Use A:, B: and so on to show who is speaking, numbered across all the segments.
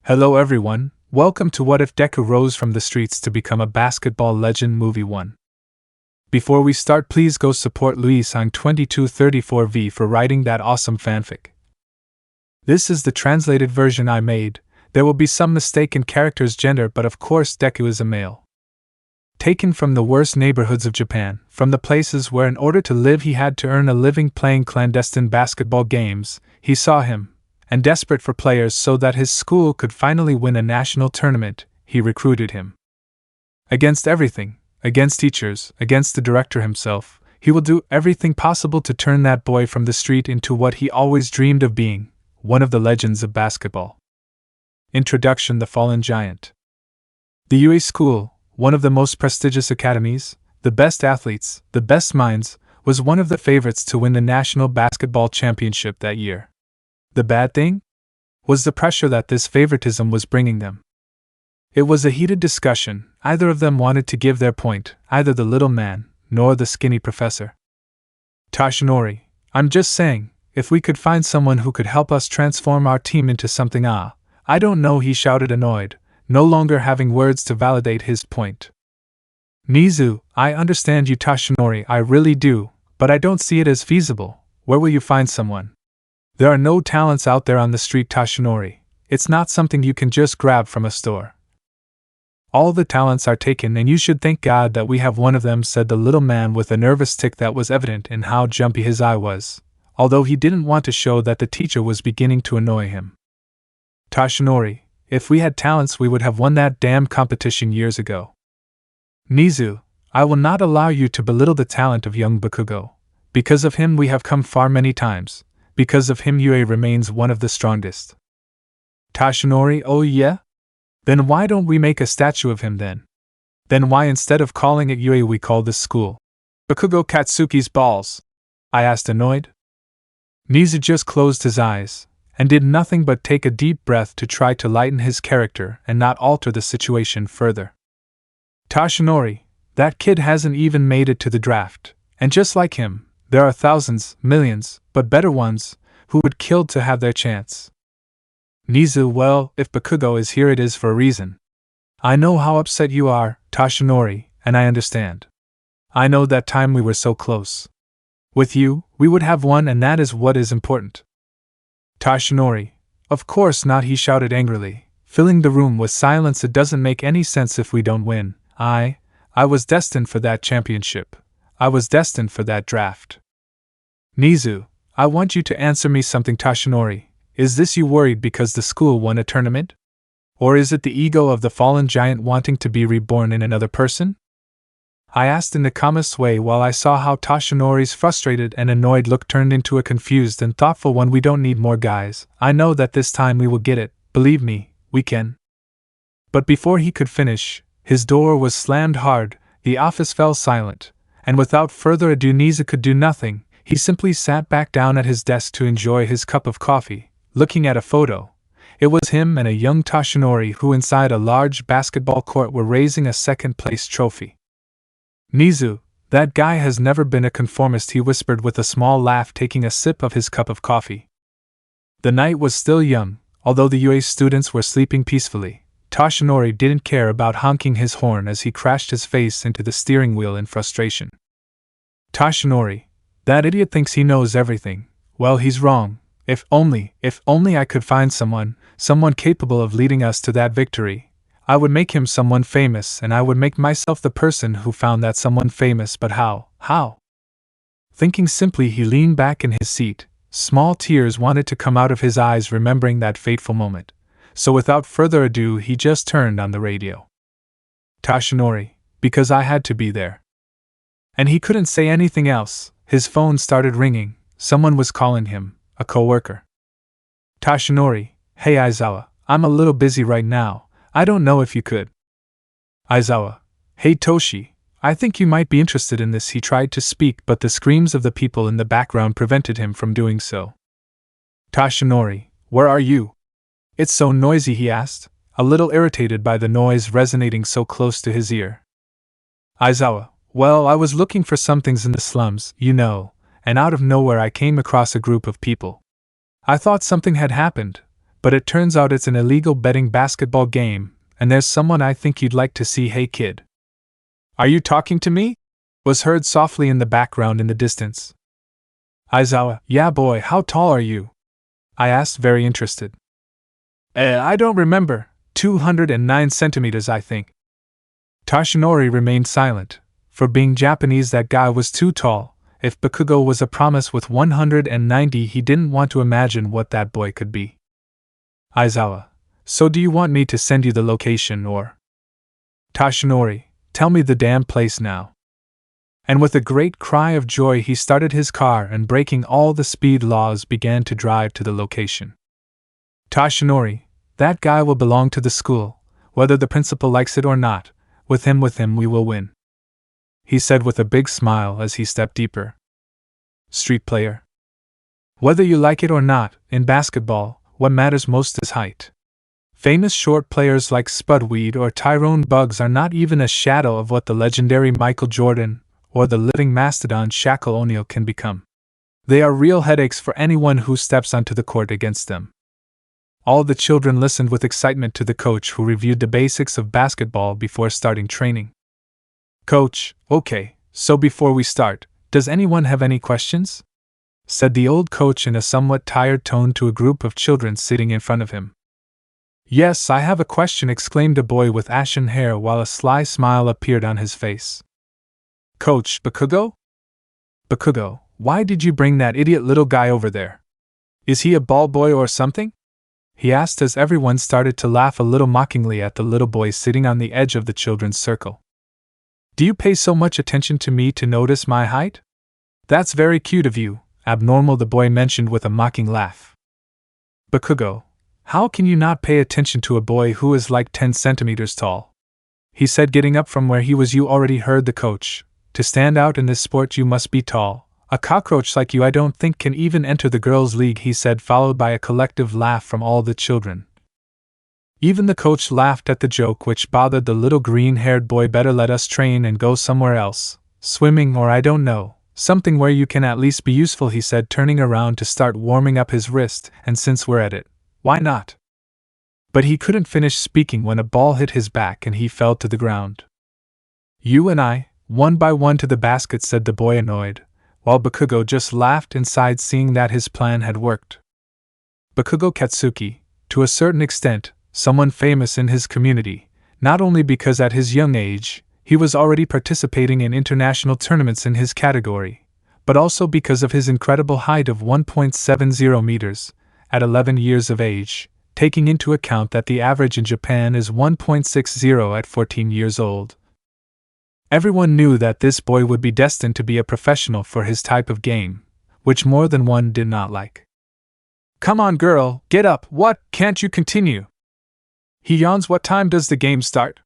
A: Hello everyone, welcome to What If Deku Rose from the Streets to Become a Basketball Legend Movie 1. Before we start, please go support 𝐿𝐸𝐸2234V for writing that awesome fanfic. This is the translated version I made. There will be some mistake in character's gender, but of course Deku is a male. Taken from the worst neighborhoods of Japan, from the places where in order to live he had to earn a living playing clandestine basketball games, he saw him, and desperate for players so that his school could finally win a national tournament, he recruited him. Against everything, against teachers, against the director himself, he will do everything possible to turn that boy from the street into what he always dreamed of being, one of the legends of basketball. Introduction: The Fallen Giant. The UA School, one of the most prestigious academies, the best athletes, the best minds, was one of the favorites to win the national basketball championship that year. The bad thing? Was the pressure that this favoritism was bringing them. It was a heated discussion. Either of them wanted to give their point, either the little man, nor the skinny professor. Toshinori, I'm just saying, if we could find someone who could help us transform our team into something, I don't know, he shouted, annoyed, no longer having words to validate his point. Nizu, I understand you, Toshinori, I really do, but I don't see it as feasible. Where will you find someone? There are no talents out there on the street, Toshinori. It's not something you can just grab from a store. All the talents are taken, and you should thank God that we have one of them, said the little man with a nervous tic that was evident in how jumpy his eye was, although he didn't want to show that the teacher was beginning to annoy him. Toshinori, if we had talents we would have won that damn competition years ago. Nizu, I will not allow you to belittle the talent of young Bakugo. Because of him we have come far many times. Because of him UA remains one of the strongest. Toshinori, oh yeah? Then why don't we make a statue of him then? Then why instead of calling it UA we call this school Bakugo Katsuki's Balls? I asked, annoyed. Nizu just closed his eyes, and did nothing but take a deep breath to try to lighten his character and not alter the situation further. Toshinori, that kid hasn't even made it to the draft, and just like him, there are thousands, millions, but better ones, who would kill to have their chance. Nizu, well, if Bakugo is here it is for a reason. I know how upset you are, Toshinori, and I understand. I know that time we were so close. With you, we would have won, and that is what is important. Toshinori, of course not, he shouted angrily, filling the room with silence. It doesn't make any sense if we don't win. I was destined for that championship. I was destined for that draft. Nizu, I want you to answer me something, Toshinori. Is this you worried because the school won a tournament? Or is it the ego of the fallen giant wanting to be reborn in another person? I asked in the calmest way while I saw how Toshinori's frustrated and annoyed look turned into a confused and thoughtful one. We don't need more guys. I know that this time we will get it. Believe me, we can. But before he could finish, his door was slammed hard, the office fell silent. And without further ado, Nizu could do nothing. He simply sat back down at his desk to enjoy his cup of coffee, looking at a photo. It was him and a young Toshinori who inside a large basketball court were raising a second-place trophy. Nizu, that guy has never been a conformist, he whispered with a small laugh, taking a sip of his cup of coffee. The night was still young, although the UA students were sleeping peacefully. Toshinori didn't care about honking his horn as he crashed his face into the steering wheel in frustration. Toshinori, that idiot thinks he knows everything. Well, he's wrong. If only I could find someone capable of leading us to that victory. I would make him someone famous, and I would make myself the person who found that someone famous. But how? How? Thinking simply, he leaned back in his seat. Small tears wanted to come out of his eyes remembering that fateful moment. So without further ado he just turned on the radio. Toshinori, because I had to be there. And he couldn't say anything else. His phone started ringing. Someone was calling him, a coworker. Toshinori, hey Aizawa, I'm a little busy right now. I don't know if you could. Aizawa, hey Toshi, I think you might be interested in this. He tried to speak, but the screams of the people in the background prevented him from doing so. Toshinori, where are you? It's so noisy, he asked, a little irritated by the noise resonating so close to his ear. Aizawa, well, I was looking for some things in the slums, you know, and out of nowhere I came across a group of people. I thought something had happened, but it turns out it's an illegal betting basketball game, and there's someone I think you'd like to see. Hey kid. Are you talking to me? Was heard softly in the background in the distance. Aizawa, yeah boy, how tall are you? I asked, very interested. I don't remember, 209 centimeters I think. Toshinori remained silent. For being Japanese, that guy was too tall. If Bakugo was a promise with 190, he didn't want to imagine what that boy could be. Aizawa, so do you want me to send you the location or? Toshinori, tell me the damn place now. And with a great cry of joy he started his car and, breaking all the speed laws, began to drive to the location. Toshinori, that guy will belong to the school, whether the principal likes it or not. With him we will win, he said with a big smile as he stepped deeper. Street player. Whether you like it or not, in basketball, what matters most is height. Famous short players like Spudweed or Tyrone Bugs are not even a shadow of what the legendary Michael Jordan or the living mastodon Shaquille O'Neal can become. They are real headaches for anyone who steps onto the court against them. All the children listened with excitement to the coach, who reviewed the basics of basketball before starting training. Coach, okay, so before we start, does anyone have any questions? Said the old coach in a somewhat tired tone to a group of children sitting in front of him. Yes, I have a question, exclaimed a boy with ashen hair while a sly smile appeared on his face. Coach, Bakugo? Bakugo, why did you bring that idiot little guy over there? Is he a ball boy or something? He asked as everyone started to laugh a little mockingly at the little boy sitting on the edge of the children's circle. Do you pay so much attention to me to notice my height? That's very cute of you, abnormal, the boy mentioned with a mocking laugh. Bakugo, how can you not pay attention to a boy who is like 10 centimeters tall? He said, getting up from where he was. You already heard the coach. To stand out in this sport you must be tall. A cockroach like you I don't think can even enter the girls' league, he said, followed by a collective laugh from all the children. Even the coach laughed at the joke, which bothered the little green-haired boy. Better let us train and go somewhere else, swimming or I don't know, something where you can at least be useful, he said, turning around to start warming up his wrist. And since we're at it, why not? But he couldn't finish speaking when a ball hit his back and he fell to the ground. You and I, one by one to the basket, said the boy, annoyed, while Bakugo just laughed inside, seeing that his plan had worked. Bakugo Katsuki, to a certain extent, someone famous in his community, not only because at his young age he was already participating in international tournaments in his category, but also because of his incredible height of 1.70 meters at 11 years of age, taking into account that the average in Japan is 1.60 at 14 years old. Everyone knew that this boy would be destined to be a professional for his type of game, which more than one did not like. Come on girl, get up, what, can't you continue? He yawns. What time does the game start?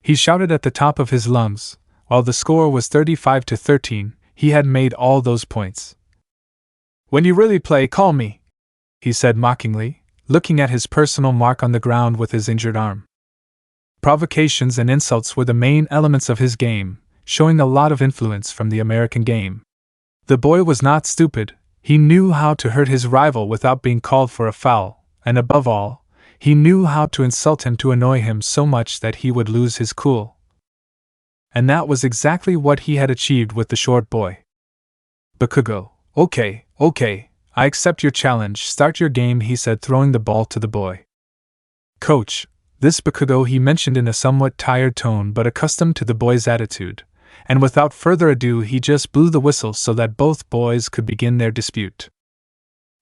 A: He shouted at the top of his lungs. While the score was 35-13, he had made all those points. When you really play, call me, he said mockingly, looking at his personal mark on the ground with his injured arm. Provocations and insults were the main elements of his game, showing a lot of influence from the American game. The boy was not stupid. He knew how to hurt his rival without being called for a foul, and above all, he knew how to insult him to annoy him so much that he would lose his cool. And that was exactly what he had achieved with the short boy. Bakugo, okay, I accept your challenge, start your game, he said, throwing the ball to the boy. Coach, this Bakugo, he mentioned in a somewhat tired tone but accustomed to the boy's attitude, and without further ado he just blew the whistle so that both boys could begin their dispute.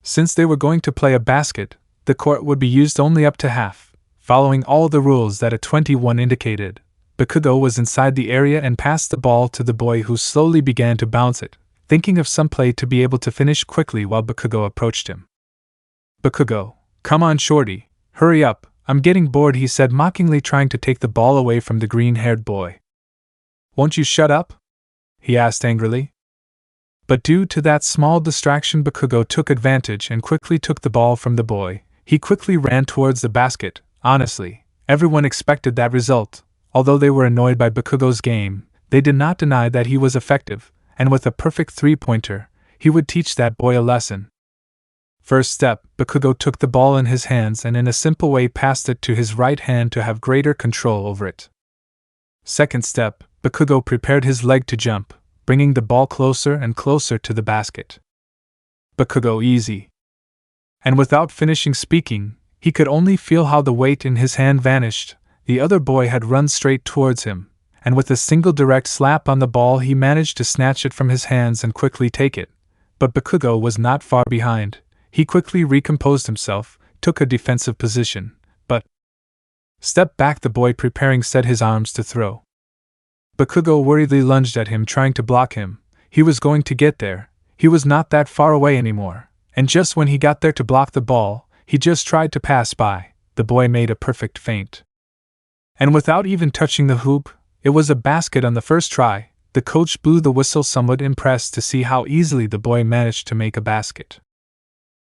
A: Since they were going to play a basket, the court would be used only up to half, following all the rules that a 21 indicated. Bakugo was inside the area and passed the ball to the boy, who slowly began to bounce it, thinking of some play to be able to finish quickly while Bakugo approached him. Bakugo, come on shorty, hurry up, I'm getting bored, he said mockingly, trying to take the ball away from the green-haired boy. Won't you shut up? He asked angrily. But due to that small distraction, Bakugo took advantage and quickly took the ball from the boy. He quickly ran towards the basket. Honestly, everyone expected that result. Although they were annoyed by Bakugo's game, they did not deny that he was effective, and with a perfect three-pointer, he would teach that boy a lesson. First step, Bakugo took the ball in his hands and in a simple way passed it to his right hand to have greater control over it. Second step, Bakugo prepared his leg to jump, bringing the ball closer and closer to the basket. Bakugo easy. And without finishing speaking, he could only feel how the weight in his hand vanished. The other boy had run straight towards him, and with a single direct slap on the ball he managed to snatch it from his hands and quickly take it. But Bakugo was not far behind. He quickly recomposed himself, took a defensive position, but stepped back. The boy preparing set his arms to throw. Bakugo worriedly lunged at him, trying to block him. He was going to get there. He was not that far away anymore, and just when he got there to block the ball, he just tried to pass by. The boy made a perfect feint. And without even touching the hoop, it was a basket on the first try. The coach blew the whistle, somewhat impressed to see how easily the boy managed to make a basket.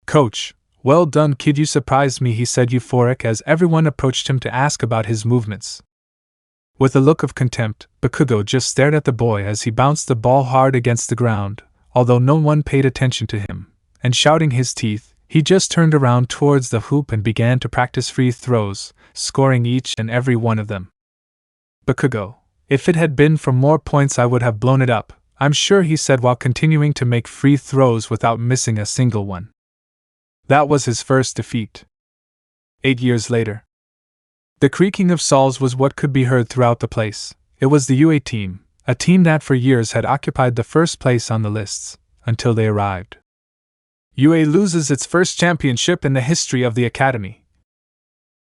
A: "Coach, well done kid, you surprised me," he said, euphoric as everyone approached him to ask about his movements. With a look of contempt, Bakugo just stared at the boy as he bounced the ball hard against the ground, although no one paid attention to him, and shouting his teeth, he just turned around towards the hoop and began to practice free throws, scoring each and every one of them. "Bakugo, if it had been for more points I would have blown it up, I'm sure," he said while continuing to make free throws without missing a single one. That was his first defeat. 8 years later. The creaking of saws was what could be heard throughout the place. It was the UA team, a team that for years had occupied the first place on the lists, until they arrived. UA loses its first championship in the history of the academy.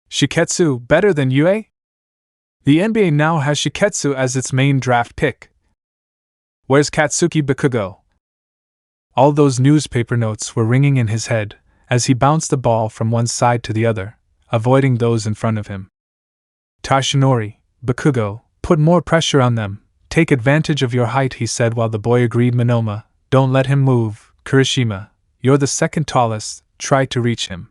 A: Shiketsu better than UA? The NBA now has Shiketsu as its main draft pick. Where's Katsuki Bakugo? All those newspaper notes were ringing in his head as he bounced the ball from one side to the other, avoiding those in front of him. "Tashinori, Bakugo, put more pressure on them. Take advantage of your height," he said while the boy agreed. "Monoma, don't let him move. Kirishima, you're the second tallest, try to reach him."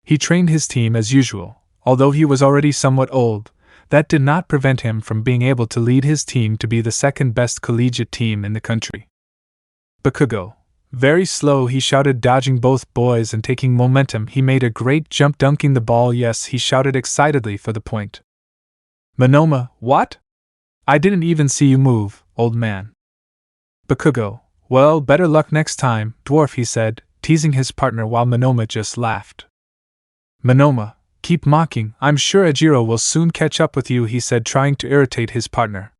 A: He trained his team as usual. Although he was already somewhat old, that did not prevent him from being able to lead his team to be the second best collegiate team in the country. "Bakugo, very slow," he shouted, dodging both boys and taking momentum. He made a great jump, dunking the ball. "Yes," he shouted excitedly for the point. "Monoma, what? I didn't even see you move, old man." Bakugo, "Well, better luck next time, dwarf," he said, teasing his partner while Monoma just laughed. "Monoma, keep mocking. I'm sure Ejiro will soon catch up with you," he said, trying to irritate his partner.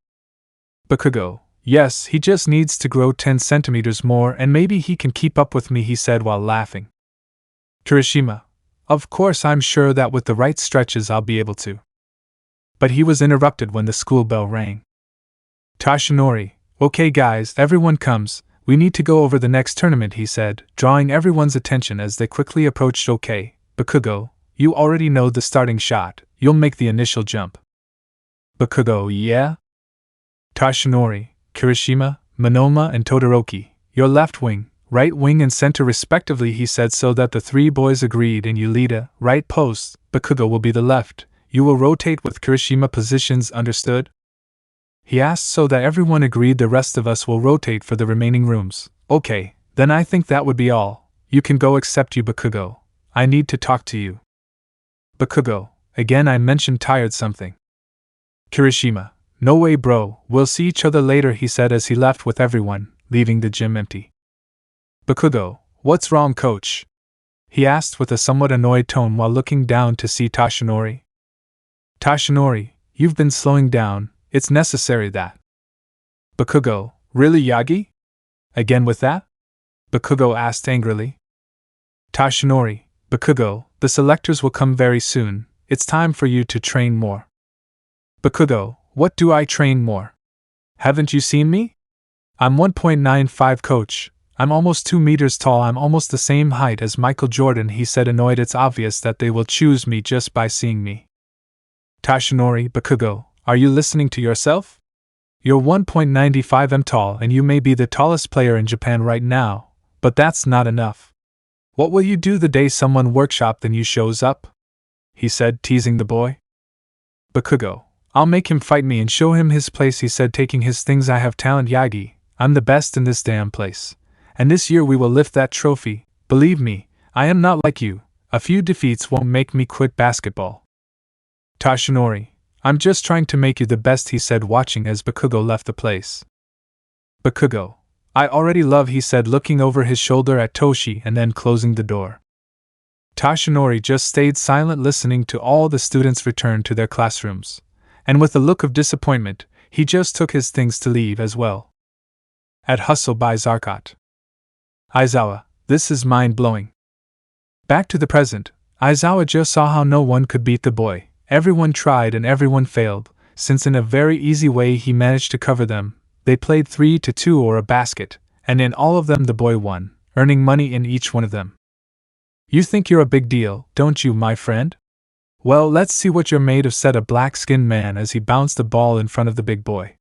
A: Bakugo, "Yes, he just needs to grow 10 centimeters more and maybe he can keep up with me," he said while laughing. Kirishima, "Of course, I'm sure that with the right stretches I'll be able to." But he was interrupted when the school bell rang. Tashinori, "Okay guys, everyone comes, we need to go over the next tournament," he said, drawing everyone's attention as they quickly approached. "Okay, Bakugo, you already know the starting shot, you'll make the initial jump." Bakugo, "Yeah?" Tashinori, "Kirishima, Monoma and Todoroki, your left wing, right wing and center respectively," he said, so that the three boys agreed. "And you lead a right post, Bakugo will be the left. You will rotate with Kirishima positions, understood?" He asked, so that everyone agreed. "The rest of us will rotate for the remaining rooms." "Okay, then I think that would be all. You can go except you, Bakugo. I need to talk to you." Bakugo, "Again I mentioned tired something." Kirishima, "No way bro, we'll see each other later," he said as he left with everyone, leaving the gym empty. Bakugo, "What's wrong, coach?" he asked with a somewhat annoyed tone while looking down to see Tashinori. "Tashinori, you've been slowing down, it's necessary that." Bakugo, "Really Yagi? Again with that?" Bakugo asked angrily. Tashinori, "Bakugo, the selectors will come very soon, it's time for you to train more." Bakugo, "What do I train more? Haven't you seen me? I'm 1.95 coach, I'm almost 2 meters tall, I'm almost the same height as Michael Jordan," he said, annoyed. "It's obvious that they will choose me just by seeing me." Tashinori, "Bakugo, are you listening to yourself? You're 1.95 m tall and you may be the tallest player in Japan right now, but that's not enough. What will you do the day someone workshop than you shows up?" he said, teasing the boy. Bakugo, "I'll make him fight me and show him his place," he said, taking his things. "I have talent, Yagi, I'm the best in this damn place. And this year we will lift that trophy, believe me, I am not like you. A few defeats won't make me quit basketball. Toshinori, I'm just trying to make you the best, he said, watching as Bakugo left the place. Bakugo, I already love, he said, looking over his shoulder at Toshi and then closing the door. Toshinori just stayed silent, listening to all the students return to their classrooms, and with a look of disappointment, he just took his things to leave as well. At Hustle by Zarkot. Aizawa, this is mind-blowing. Back to the present, Aizawa just saw how no one could beat the boy. Everyone tried and everyone failed, since in a very easy way he managed to cover them. They played 3-2 or a basket, and in all of them the boy won, earning money in each one of them. You think you're a big deal, don't you, my friend? Well, let's see what you're made of, said a black-skinned man as he bounced the ball in front of the big boy.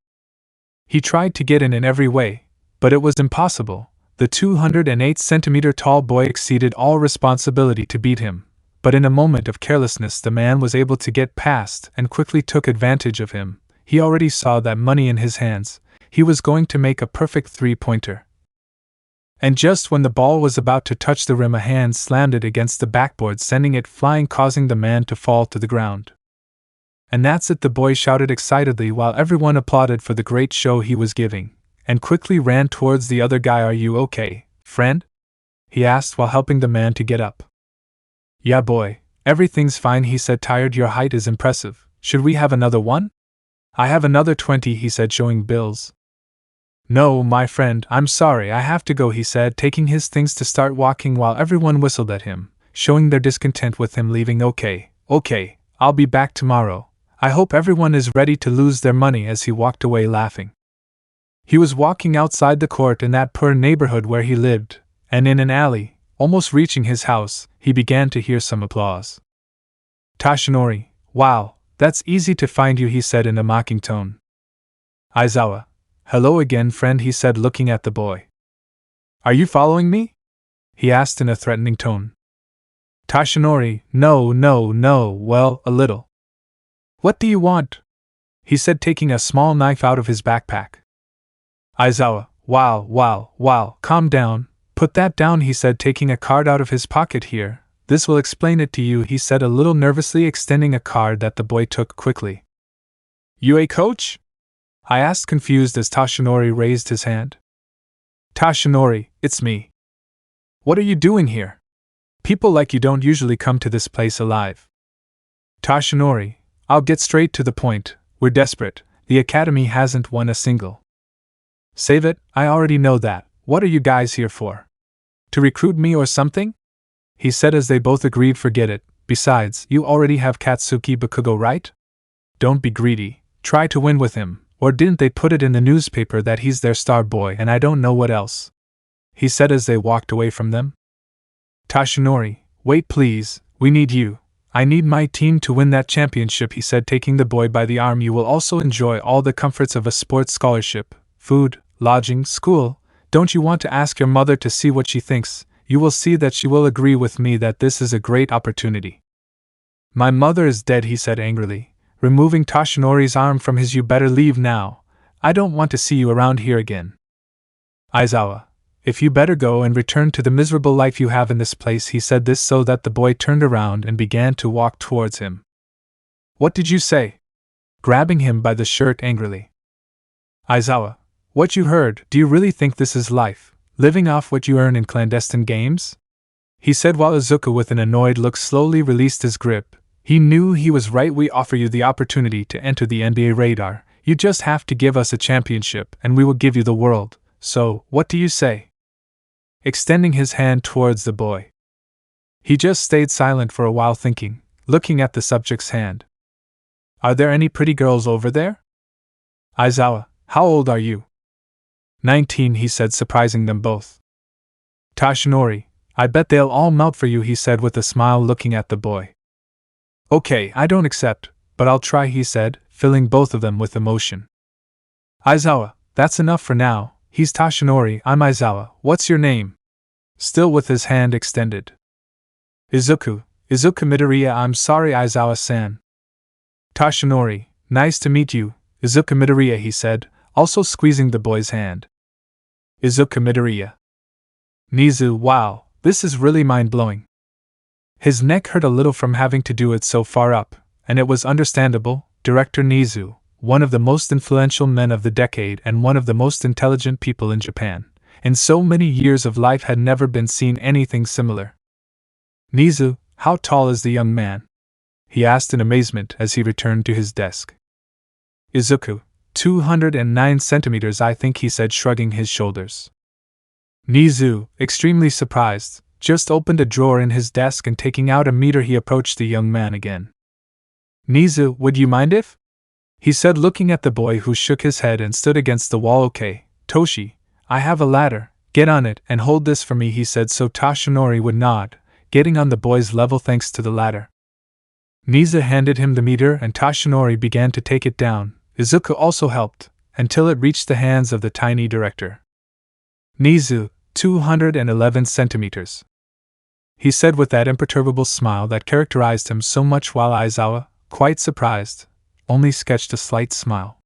A: He tried to get in every way, but it was impossible. The 208-centimeter tall boy exceeded all responsibility to beat him, but in a moment of carelessness the man was able to get past and quickly took advantage of him. He already saw that money in his hands. He was going to make a perfect three-pointer. And just when the ball was about to touch the rim, a hand slammed it against the backboard, sending it flying, causing the man to fall to the ground. And that's it, the boy shouted excitedly while everyone applauded for the great show he was giving, and quickly ran towards the other guy. Are you okay, friend? He asked while helping the man to get up. Yeah, boy, everything's fine, he said, tired. Your height is impressive. Should we have another one? I have another 20, he said, showing bills. No, my friend, I'm sorry, I have to go, he said, taking his things to start walking while everyone whistled at him, showing their discontent with him leaving. Okay, I'll be back tomorrow. I hope everyone is ready to lose their money, as he walked away laughing. He was walking outside the court in that poor neighborhood where he lived, and in an alley, almost reaching his house, he began to hear some applause. Toshinori, wow, that's easy to find you, he said in a mocking tone. Aizawa, hello again, friend, he said, looking at the boy. Are you following me? He asked in a threatening tone. Toshinori, no, well, a little. What do you want? He said, taking a small knife out of his backpack. Aizawa, wow, calm down, put that down, he said, taking a card out of his pocket. Here, this will explain it to you, he said a little nervously, extending a card that the boy took quickly. You a coach? I asked, confused, as Toshinori raised his hand. Toshinori, it's me. What are you doing here? People like you don't usually come to this place alive. Toshinori, I'll get straight to the point. We're desperate. The academy hasn't won a single. Save it, I already know that. What are you guys here for? To recruit me or something? He said as they both agreed. Forget it. Besides, you already have Katsuki Bakugo, right? Don't be greedy. Try to win with him. Or didn't they put it in the newspaper that he's their star boy and I don't know what else? He said as they walked away from them. Toshinori, wait please, we need you. I need my team to win that championship, he said, taking the boy by the arm. You will also enjoy all the comforts of a sports scholarship, food, lodging, school. Don't you want to ask your mother to see what she thinks? You will see that she will agree with me that this is a great opportunity. My mother is dead, he said angrily, removing Toshinori's arm from his. You better leave now. I don't want to see you around here again. Aizawa, if you better go and return to the miserable life you have in this place. He said this so that the boy turned around and began to walk towards him. What did you say? Grabbing him by the shirt angrily. Aizawa, what you heard. Do you really think this is life, living off what you earn in clandestine games? He said while Izuku with an annoyed look slowly released his grip. He knew he was right. We offer you the opportunity to enter the NBA radar. You just have to give us a championship and we will give you the world. So, what do you say? Extending his hand towards the boy. He just stayed silent for a while, thinking, looking at the subject's hand. Are there any pretty girls over there? Aizawa, how old are you? 19, he said, surprising them both. Toshinori, I bet they'll all melt for you, he said with a smile, looking at the boy. Okay, I don't accept, but I'll try, he said, filling both of them with emotion. Aizawa, that's enough for now. He's Toshinori, I'm Aizawa. What's your name? Still with his hand extended. Izuku Midoriya. I'm sorry, Aizawa-san. Toshinori, nice to meet you, Izuku Midoriya, he said, also squeezing the boy's hand. Izuku Midoriya. Nizu, wow, This is really mind-blowing. His neck hurt a little from having to do it so far up, and it was understandable. Director 𝐻𝐤, one of the most influential men of the decade and one of the most intelligent people in Japan, in so many years of life had never been seen anything similar. 𝐻𝐤, how tall is the young man? He asked in amazement as he returned to his desk. Izuku, 209 centimeters I think, he said, shrugging his shoulders. 𝐻𝐤, extremely surprised, just opened a drawer in his desk and taking out a meter he approached the young man again. 𝐻𝐤, would you mind if? He said, looking at the boy who shook his head and stood against the wall. Okay, Toshi, I have a ladder, get on it and hold this for me, he said so Toshinori would nod, getting on the boy's level thanks to the ladder. 𝐻𝐤 handed him the meter and Toshinori began to take it down. Izuku also helped, until it reached the hands of the tiny director. 𝐻𝐤, 211 centimeters. He said with that imperturbable smile that characterized him so much, while Aizawa, quite surprised, only sketched a slight smile.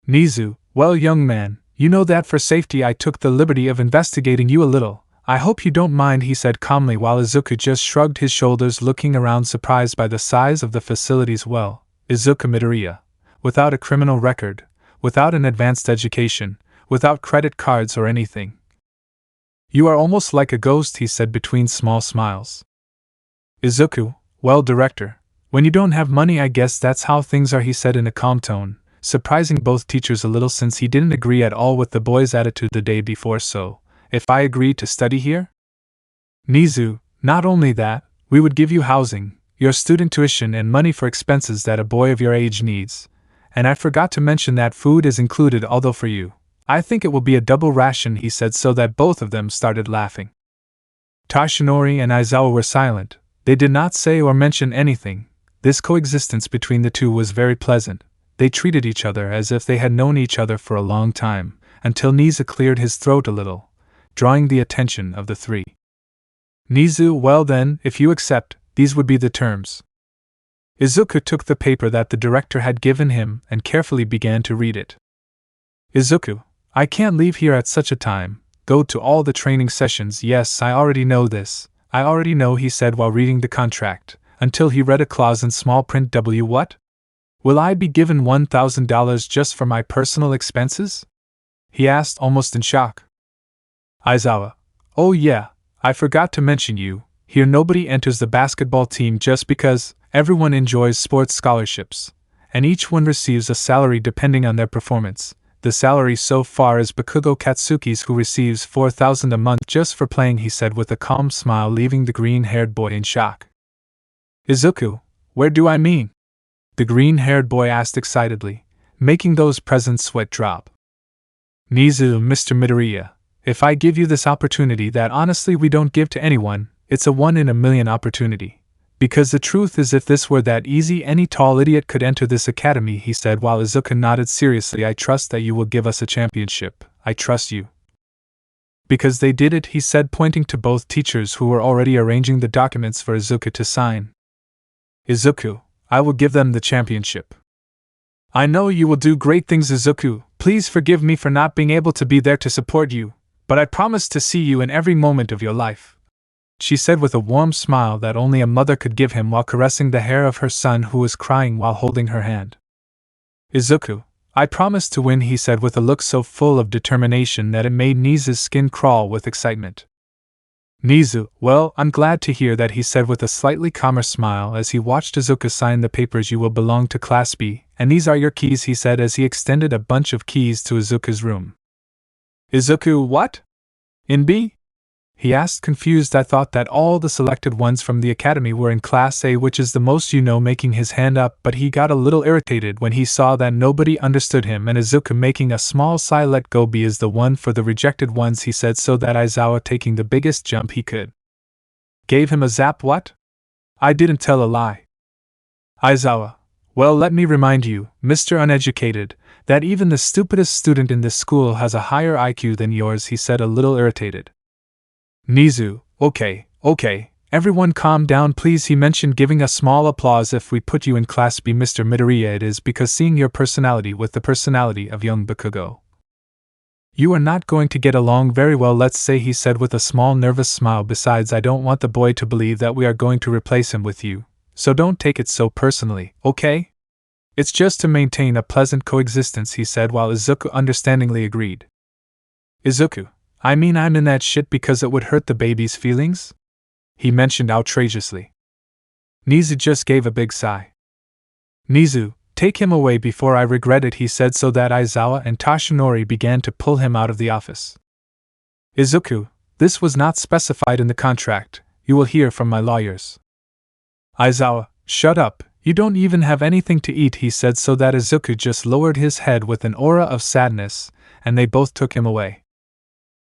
A: 𝐻𝐤, well, young man, you know that for safety I took the liberty of investigating you a little. I hope you don't mind, he said calmly, while Izuku just shrugged his shoulders, looking around surprised by the size of the facilities. Well, Izuku Midoriya, without a criminal record, without an advanced education, without credit cards or anything. You are almost like a ghost, he said between small smiles. Izuku, well, director, when you don't have money I guess that's how things are, he said in a calm tone, surprising both teachers a little since he didn't agree at all with the boy's attitude the day before. So, if I agreed to study here? 𝐻𝐤, not only that, we would give you housing, your student tuition and money for expenses that a boy of your age needs. And I forgot to mention that food is included, although for you, I think it will be a double ration, he said, so that both of them started laughing. Toshinori and Aizawa were silent. They did not say or mention anything. This coexistence between the two was very pleasant. They treated each other as if they had known each other for a long time, until 𝐻𝐤 cleared his throat a little, drawing the attention of the three. 𝐻𝐤, well then, if you accept, these would be the terms. Izuku took the paper that the director had given him and carefully began to read it. Izuku, I can't leave here at such a time. Go to all the training sessions. Yes, I already know this. I already know, he said while reading the contract, until he read a clause in small print. What? Will I be given $1,000 just for my personal expenses? He asked, almost in shock. Aizawa, oh yeah, I forgot to mention you. Here nobody enters the basketball team just because. Everyone enjoys sports scholarships, and each one receives a salary depending on their performance. The salary so far is Bakugo Katsuki's, who receives $4,000 a month just for playing, he said with a calm smile, leaving the green-haired boy in shock. Izuku, where do I mean? The green-haired boy asked excitedly, making those present sweat drop. 𝐻𝐤, Mr. Midoriya, if I give you this opportunity that honestly we don't give to anyone, it's a 1 in a million opportunity. Because the truth is, if this were that easy, any tall idiot could enter this academy, he said while Izuku nodded seriously. I trust that you will give us a championship. I trust you. Because they did it, he said, pointing to both teachers who were already arranging the documents for Izuku to sign. Izuku, I will give them the championship. I know you will do great things, Izuku. Please forgive me for not being able to be there to support you, but I promise to see you in every moment of your life, she said with a warm smile that only a mother could give him while caressing the hair of her son who was crying while holding her hand. Izuku, I promise to win, he said with a look so full of determination that it made 𝐻𝐤's skin crawl with excitement. 𝐻𝐤, well, I'm glad to hear that, he said with a slightly calmer smile as he watched Izuku sign the papers. You will belong to Class B, and these are your keys, he said as he extended a bunch of keys to Izuku's room. Izuku, what? In B? He asked, confused. I thought that all the selected ones from the academy were in Class A, which is the most, making his hand up, but he got a little irritated when he saw that nobody understood him, and Izuku making a small sigh. Let go, B is the one for the rejected ones, he said, so that Aizawa, taking the biggest jump he could, gave him a zap. What? I didn't tell a lie. Aizawa, well, let me remind you, Mr. Uneducated, that even the stupidest student in this school has a higher IQ than yours, he said, a little irritated. 𝐻𝐤, okay, everyone calm down please, he mentioned, giving a small applause. If we put you in Class B, Mr. Midoriya, it is because seeing your personality with the personality of young Bakugo. You are not going to get along very well, let's say, he said with a small nervous smile. Besides, I don't want the boy to believe that we are going to replace him with you, so don't take it so personally, okay? It's just to maintain a pleasant coexistence, he said, while Izuku understandingly agreed. Izuku, I mean, I'm in that shit because it would hurt the baby's feelings? He mentioned outrageously. Nizu just gave a big sigh. Nizu, take him away before I regret it, he said, so that Aizawa and Toshinori began to pull him out of the office. Izuku, this was not specified in the contract. You will hear from my lawyers. Aizawa, shut up, you don't even have anything to eat, he said, so that Izuku just lowered his head with an aura of sadness, and they both took him away.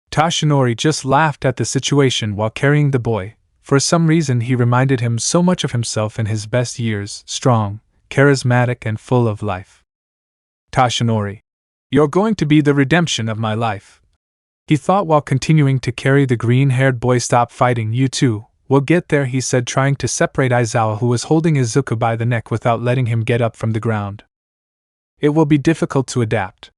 A: Toshinori just laughed at the situation while carrying the boy. For some reason he reminded him so much of himself in his best years, strong, charismatic and full of life. Toshinori, you're going to be the redemption of my life, he thought while continuing to carry the green-haired boy. Stop fighting, you two. We'll get there, he said, trying to separate Aizawa, who was holding Izuku by the neck without letting him get up from the ground. It will be difficult to adapt.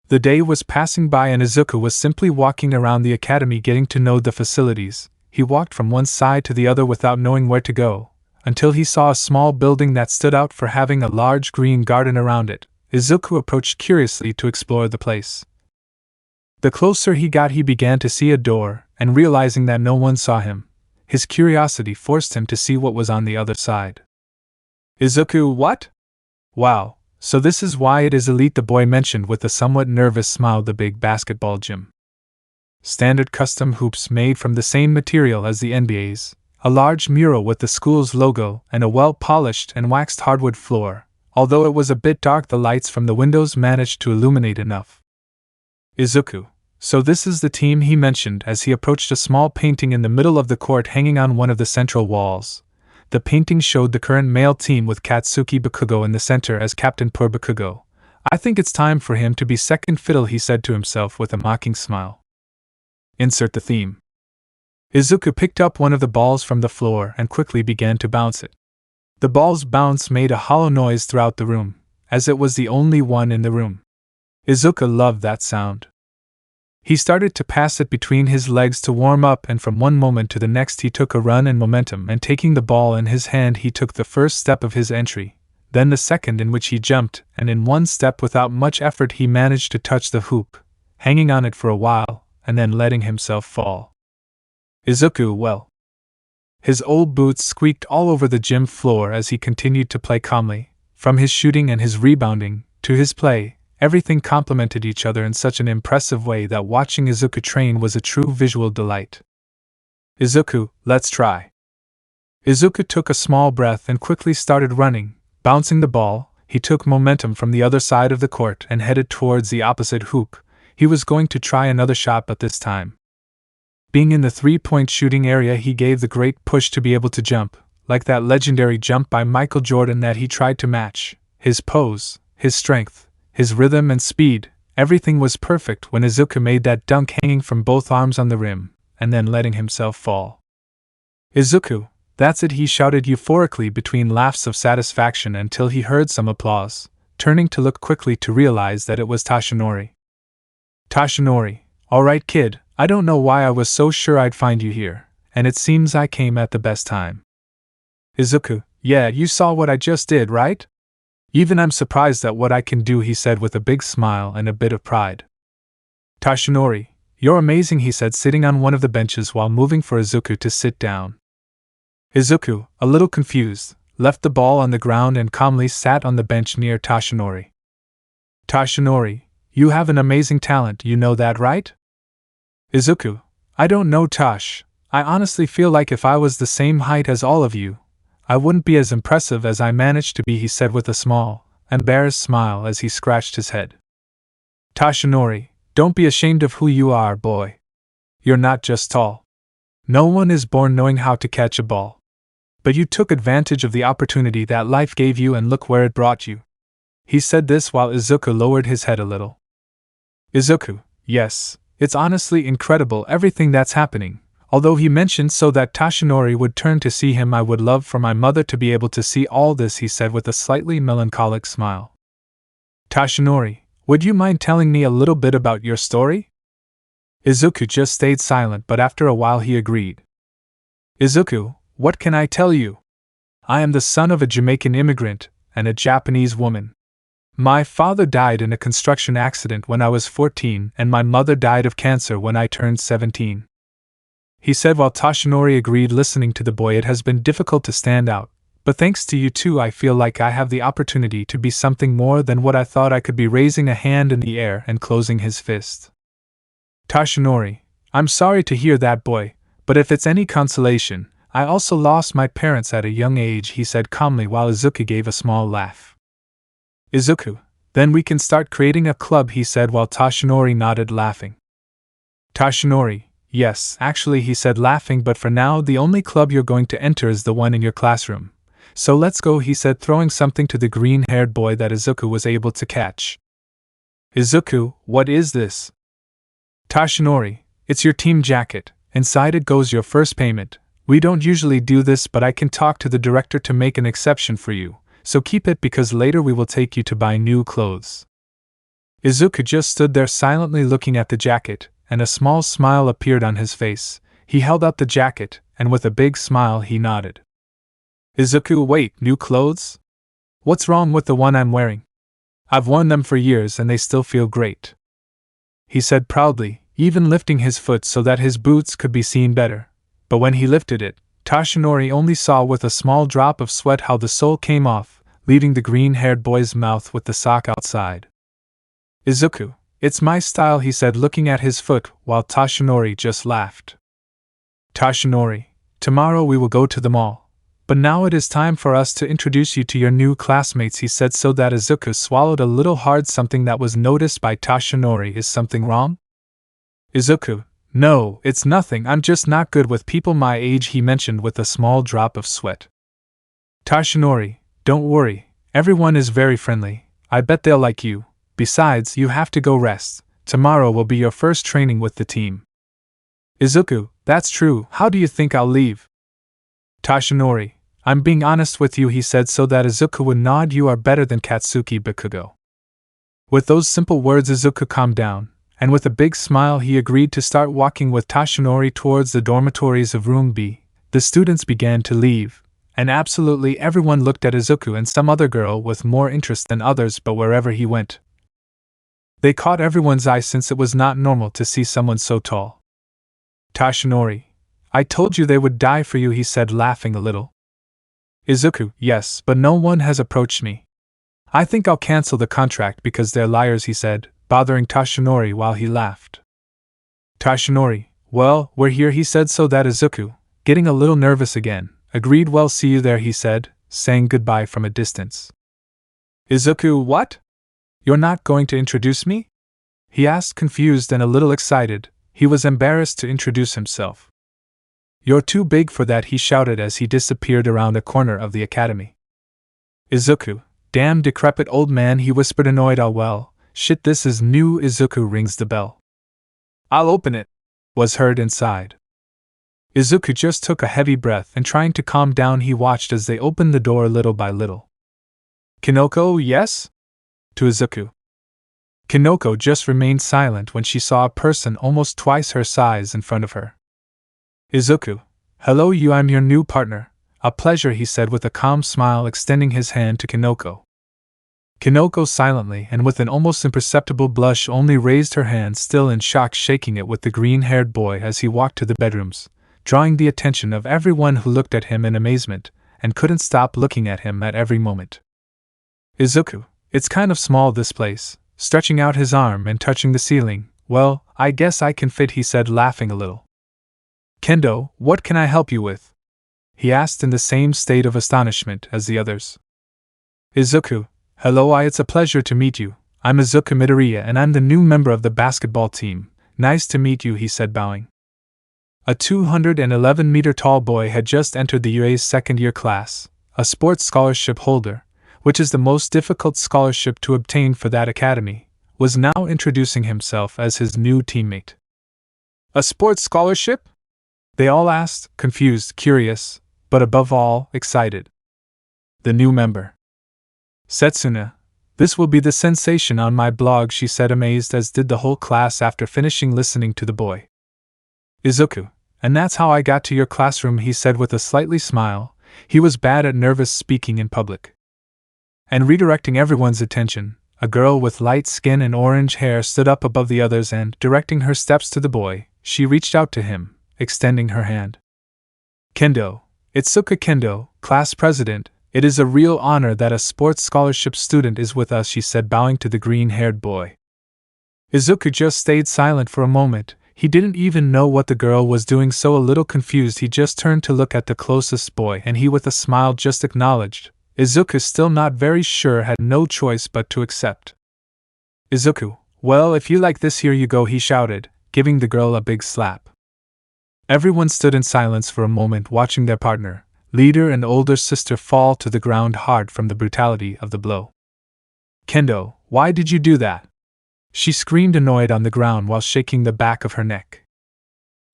A: The day was passing by and Izuku was simply walking around the academy getting to know the facilities. He walked from one side to the other without knowing where to go, until he saw a small building that stood out for having a large green garden around it. Izuku approached curiously to explore the place. The closer he got, he began to see a door, and realizing that no one saw him, his curiosity forced him to see what was on the other side. Izuku, what? Wow, so this is why it is elite, the boy mentioned with a somewhat nervous smile. The big basketball gym. Standard custom hoops made from the same material as the NBA's, a large mural with the school's logo, and a well-polished and waxed hardwood floor. Although it was a bit dark, the lights from the windows managed to illuminate enough. Izuku, so this is the team, he mentioned as he approached a small painting in the middle of the court hanging on one of the central walls. The painting showed the current male team with Katsuki Bakugo in the center as captain. Poor Bakugo. I think it's time for him to be second fiddle, he said to himself with a mocking smile. Insert the theme. Izuku picked up one of the balls from the floor and quickly began to bounce it. The ball's bounce made a hollow noise throughout the room, as it was the only one in the room. Izuku loved that sound. He started to pass it between his legs to warm up, and from one moment to the next he took a run and momentum, and taking the ball in his hand he took the first step of his entry, then the second, in which he jumped, and in one step without much effort he managed to touch the hoop, hanging on it for a while, and then letting himself fall. Izuku, well. His old boots squeaked all over the gym floor as he continued to play calmly. From his shooting and his rebounding, to his play, everything complemented each other in such an impressive way that watching Izuku train was a true visual delight. Izuku, let's try. Izuku took a small breath and quickly started running. Bouncing the ball, he took momentum from the other side of the court and headed towards the opposite hoop. He was going to try another shot, but this time, being in the three-point shooting area, he gave the great push to be able to jump, like that legendary jump by Michael Jordan that he tried to match. His pose, his strength, his rhythm and speed, everything was perfect when Izuku made that dunk, hanging from both arms on the rim, and then letting himself fall. Izuku, that's it, he shouted euphorically between laughs of satisfaction until he heard some applause, turning to look quickly to realize that it was Toshinori. Toshinori, alright kid, I don't know why I was so sure I'd find you here, and it seems I came at the best time. Izuku, yeah, you saw what I just did, right? Even I'm surprised at what I can do, he said with a big smile and a bit of pride. Toshinori, you're amazing, he said, sitting on one of the benches while moving for Izuku to sit down. Izuku, a little confused, left the ball on the ground and calmly sat on the bench near Toshinori. Toshinori, you have an amazing talent, you know that, right? Izuku, I don't know, Tosh. I honestly feel like if I was the same height as all of you, I wouldn't be as impressive as I managed to be, he said with a small, embarrassed smile as he scratched his head. Toshinori, don't be ashamed of who you are, boy. You're not just tall. No one is born knowing how to catch a ball. But you took advantage of the opportunity that life gave you and look where it brought you. He said this while Izuku lowered his head a little. Izuku, yes, it's honestly incredible everything that's happening. Although he mentioned so that Toshinori would turn to see him, I would love for my mother to be able to see all this, he said with a slightly melancholic smile. Toshinori, Would you mind telling me a little bit about your story? Izuku just stayed silent, but after a while he agreed. Izuku, what can I tell you? I am the son of a Jamaican immigrant and a Japanese woman. My father died in a construction accident when I was 14, and my mother died of cancer when I turned 17. He said while Toshinori agreed. Listening to the boy, it has been difficult to stand out, but thanks to you two I feel like I have the opportunity to be something more than what I thought I could be. Raising a hand in the air and closing his fist. Toshinori, I'm sorry to hear that, boy, but if it's any consolation, I also lost my parents at a young age, he said calmly while Izuku gave a small laugh. Izuku, then we can start creating a club, he said while Toshinori nodded, laughing. Toshinori, yes, actually, he said laughing, but for now the only club you're going to enter is the one in your classroom. So let's go, he said, throwing something to the green-haired boy that Izuku was able to catch. Izuku, what is this? Toshinori, it's your team jacket. Inside it goes your first payment. We don't usually do this, but I can talk to the director to make an exception for you, so keep it because later we will take you to buy new clothes. Izuku just stood there silently looking at the jacket, and a small smile appeared on his face. He held out the jacket, and with a big smile he nodded. Izuku, wait, new clothes? What's wrong with the one I'm wearing? I've worn them for years and they still feel great, he said proudly, even lifting his foot so that his boots could be seen better. But when he lifted it, Toshinori only saw with a small drop of sweat how the sole came off, leaving the green-haired boy's mouth with the sock outside. Izuku, it's my style, he said looking at his foot while Toshinori just laughed. Toshinori, tomorrow we will go to the mall. But now it is time for us to introduce you to your new classmates, he said so that Izuku swallowed a little hard, something that was noticed by Toshinori. Is something wrong? Izuku, no, it's nothing, I'm just not good with people my age, he mentioned with a small drop of sweat. Toshinori, don't worry, everyone is very friendly, I bet they'll like you. Besides, you have to go rest, tomorrow will be your first training with the team. Izuku, that's true, how do you think I'll leave? Toshinori, I'm being honest with you, he said so that Izuku would nod. You are better than Katsuki Bakugo. With those simple words Izuku calmed down, and with a big smile he agreed to start walking with Toshinori towards the dormitories of Room B. The students began to leave, and absolutely everyone looked at Izuku and some other girl with more interest than others, but wherever he went, they caught everyone's eye since it was not normal to see someone so tall. Toshinori, I told you they would die for you, he said laughing a little. Izuku, yes, but no one has approached me. I think I'll cancel the contract because they're liars, he said, bothering Toshinori while he laughed. Toshinori, well, we're here, he said so that Izuku, getting a little nervous again, agreed. Well, see you there, he said, saying goodbye from a distance. Izuku, what? You're not going to introduce me? He asked, confused and a little excited. He was embarrassed to introduce himself. You're too big for that, he shouted as he disappeared around a corner of the academy. Izuku, damn decrepit old man, he whispered annoyed. Oh well, shit, this is new. Izuku rings the bell. I'll open it, was heard inside. Izuku just took a heavy breath and trying to calm down he watched as they opened the door little by little. Kinoko, yes? To Izuku. Kinoko just remained silent when she saw a person almost twice her size in front of her. Izuku, hello, I'm your new partner. A pleasure, he said with a calm smile, extending his hand to Kinoko. Kinoko silently and with an almost imperceptible blush only raised her hand, still in shock, shaking it with the green-haired boy as he walked to the bedrooms, drawing the attention of everyone who looked at him in amazement and couldn't stop looking at him at every moment. Izuku, it's kind of small, this place, stretching out his arm and touching the ceiling. Well, I guess I can fit, he said laughing a little. Kendo, what can I help you with? He asked in the same state of astonishment as the others. Izuku, hello, it's a pleasure to meet you. I'm Izuku Midoriya and I'm the new member of the basketball team. Nice to meet you, he said bowing. A 211-meter tall boy had just entered the UA's second-year class, a sports scholarship holder, which is the most difficult scholarship to obtain for that academy, was now introducing himself as his new teammate. A sports scholarship? They all asked, confused, curious, but above all, excited. The new member. Setsuna, This will be the sensation on my blog, she said, amazed, as did the whole class after finishing listening to the boy. Izuku, and that's how I got to your classroom, he said with a slightly smile. He was bad at nervous speaking in public. And redirecting everyone's attention, a girl with light skin and orange hair stood up above the others and, directing her steps to the boy, she reached out to him, extending her hand. Kendo, Itsuka Kendo, class president, it is a real honor that a sports scholarship student is with us, she said, bowing to the green-haired boy. Izuku just stayed silent for a moment. He didn't even know what the girl was doing, so a little confused he just turned to look at the closest boy, and he with a smile just acknowledged. Izuku, still not very sure, had no choice but to accept. Izuku, well, if you like this, here you go, he shouted, giving the girl a big slap. Everyone stood in silence for a moment, watching their partner, leader and older sister, fall to the ground hard from the brutality of the blow. Kendo, why did you do that? She screamed, annoyed, on the ground while shaking the back of her neck.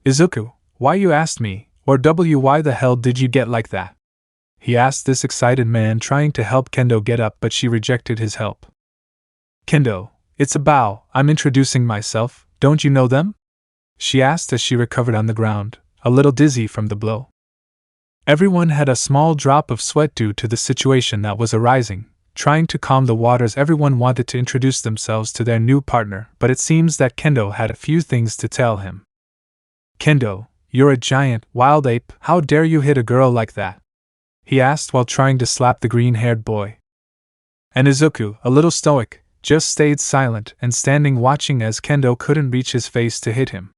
A: Izuku, why you asked me, or why the hell did you get like that? He asked this excited man, trying to help Kendo get up, but she rejected his help. Kendo, it's a bow, I'm introducing myself, don't you know them? She asked as she recovered on the ground, a little dizzy from the blow. Everyone had a small drop of sweat due to the situation that was arising. Trying to calm the waters, everyone wanted to introduce themselves to their new partner, but it seems that Kendo had a few things to tell him. Kendo, you're a giant, wild ape, how dare you hit a girl like that? He asked while trying to slap the green-haired boy. And Izuku, a little stoic, just stayed silent and standing watching as Kendo couldn't reach his face to hit him.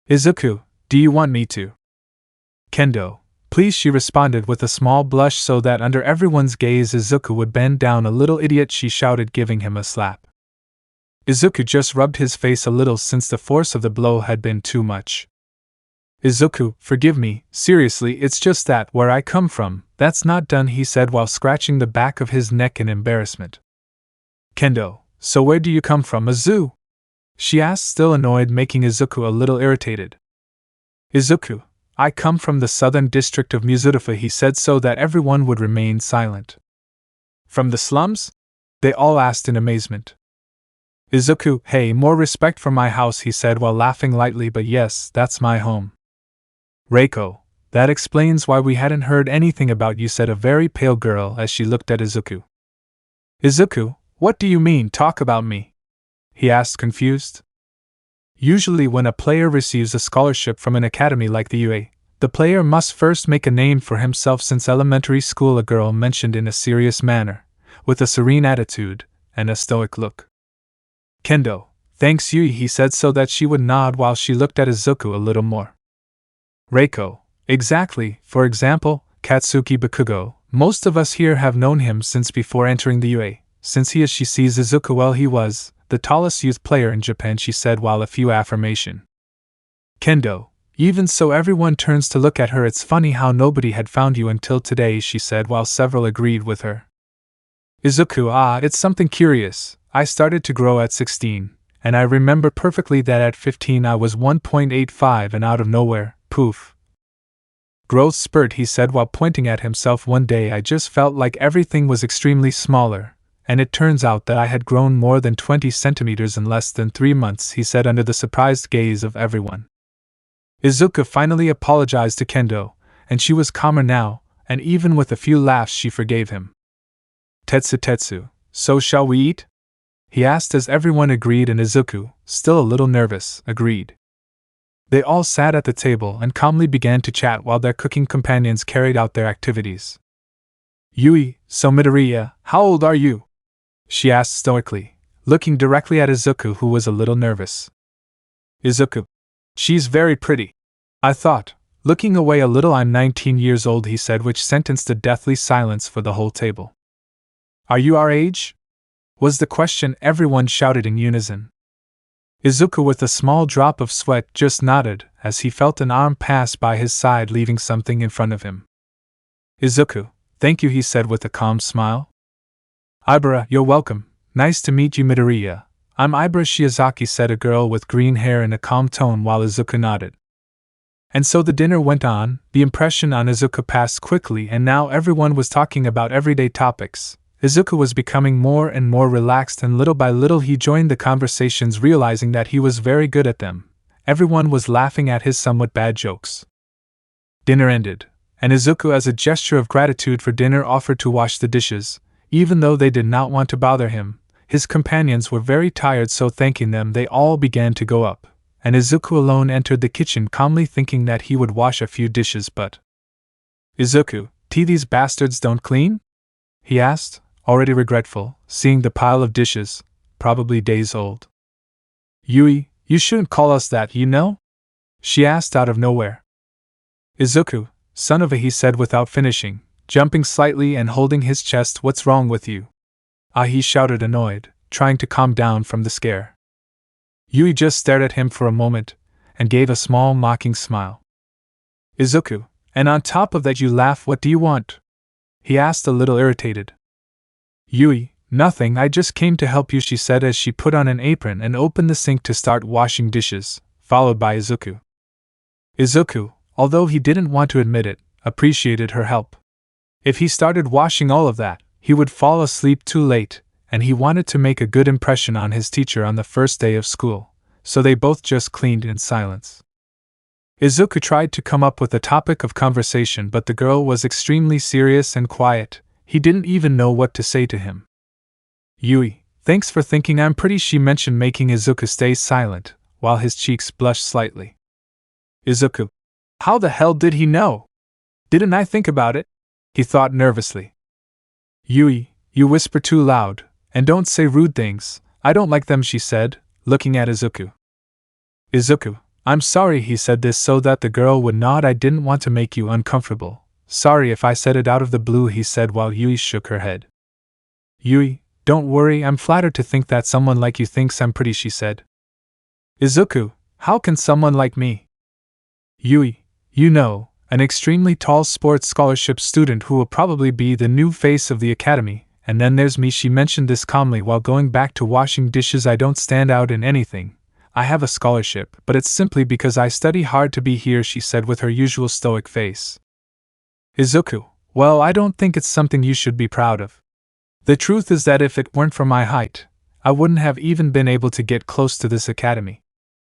A: Izuku, do you want me to? Kendo, please, she responded with a small blush so that under everyone's gaze Izuku would bend down. A little idiot, she shouted, giving him a slap. Izuku just rubbed his face a little since the force of the blow had been too much. Izuku, forgive me, seriously, it's just that, where I come from, that's not done, he said while scratching the back of his neck in embarrassment. Kendo, so where do you come from, Izu? She asked, still annoyed, making Izuku a little irritated. Izuku, I come from the southern district of Mizurufa, he said so that everyone would remain silent. From the slums? They all asked in amazement. Izuku, hey, more respect for my house, he said while laughing lightly, but yes, that's my home. Reiko, that explains why we hadn't heard anything about you, said a very pale girl as she looked at Izuku. Izuku, what do you mean, talk about me? He asked, confused. Usually when a player receives a scholarship from an academy like the UA, the player must first make a name for himself since elementary school, a girl mentioned in a serious manner, with a serene attitude and a stoic look. Kendo, thanks Yui, he said so that she would nod while she looked at Izuku a little more. Reiko, exactly, for example, Katsuki Bakugo, most of us here have known him since before entering the UA, since he, as she sees Izuku, well, he was the tallest youth player in Japan, she said while a few affirmation. Kendo, even so, everyone turns to look at her. It's funny how nobody had found you until today, she said while several agreed with her. Izuku, it's something curious. I started to grow at 16, and I remember perfectly that at 15 I was 1.85 and out of nowhere, poof. Growth spurt, he said while pointing at himself. One day I just felt like everything was extremely smaller, and it turns out that I had grown more than 20 centimeters in less than 3 months, he said under the surprised gaze of everyone. Izuku finally apologized to Kendo, and she was calmer now, and even with a few laughs she forgave him. Tetsu, so shall we eat? He asked as everyone agreed, and Izuku, still a little nervous, agreed. They all sat at the table and calmly began to chat while their cooking companions carried out their activities. Yui, so Midoriya, how old are you? She asked stoically, looking directly at Izuku, who was a little nervous. Izuku, she's very pretty. I thought, looking away a little. I'm 19 years old, he said, which sentenced a deathly silence for the whole table. Are you our age? Was the question. Everyone shouted in unison. Izuku, with a small drop of sweat, just nodded as he felt an arm pass by his side, leaving something in front of him. Izuku, thank you, he said with a calm smile. Ibara, you're welcome. Nice to meet you, Midoriya. I'm Ibara Shiozaki, said a girl with green hair in a calm tone while Izuku nodded. And so the dinner went on. The impression on Izuku passed quickly, and now everyone was talking about everyday topics. Izuku was becoming more and more relaxed, and little by little he joined the conversations, realizing that he was very good at them. Everyone was laughing at his somewhat bad jokes. Dinner ended, and Izuku, as a gesture of gratitude for dinner, offered to wash the dishes, even though they did not want to bother him. His companions were very tired, so thanking them, they all began to go up, and Izuku alone entered the kitchen, calmly thinking that he would wash a few dishes. But Izuku, these bastards don't clean? He asked, already regretful, seeing the pile of dishes, probably days old. Yui, you shouldn't call us that, you know? She asked out of nowhere. Izuku, son of a, he said without finishing, jumping slightly and holding his chest. What's wrong with you? Ah, he shouted, annoyed, trying to calm down from the scare. Yui just stared at him for a moment, and gave a small mocking smile. Izuku, and on top of that you laugh, what do you want? He asked, a little irritated. Yui, nothing, I just came to help you, she said as she put on an apron and opened the sink to start washing dishes, followed by Izuku. Izuku, although he didn't want to admit it, appreciated her help. If he started washing all of that, he would fall asleep too late, and he wanted to make a good impression on his teacher on the first day of school, so they both just cleaned in silence. Izuku tried to come up with a topic of conversation, but the girl was extremely serious and quiet. He didn't even know what to say to him. Yui, thanks for thinking I'm pretty, she mentioned, making Izuku stay silent, while his cheeks blushed slightly. Izuku, how the hell did he know? Didn't I think about it? He thought nervously. Yui, you whisper too loud, and don't say rude things, I don't like them, she said, looking at Izuku. Izuku, I'm sorry, he said this so that the girl would nod. I didn't want to make you uncomfortable. Sorry if I said it out of the blue, he said while Yui shook her head. Yui, don't worry, I'm flattered to think that someone like you thinks I'm pretty, she said. Izuku, how can someone like me? Yui, you know, an extremely tall sports scholarship student who will probably be the new face of the academy, and then there's me, she mentioned this calmly while going back to washing dishes. I don't stand out in anything. I have a scholarship, but it's simply because I study hard to be here, she said with her usual stoic face. Izuku, well, I don't think it's something you should be proud of. The truth is that if it weren't for my height, I wouldn't have even been able to get close to this academy,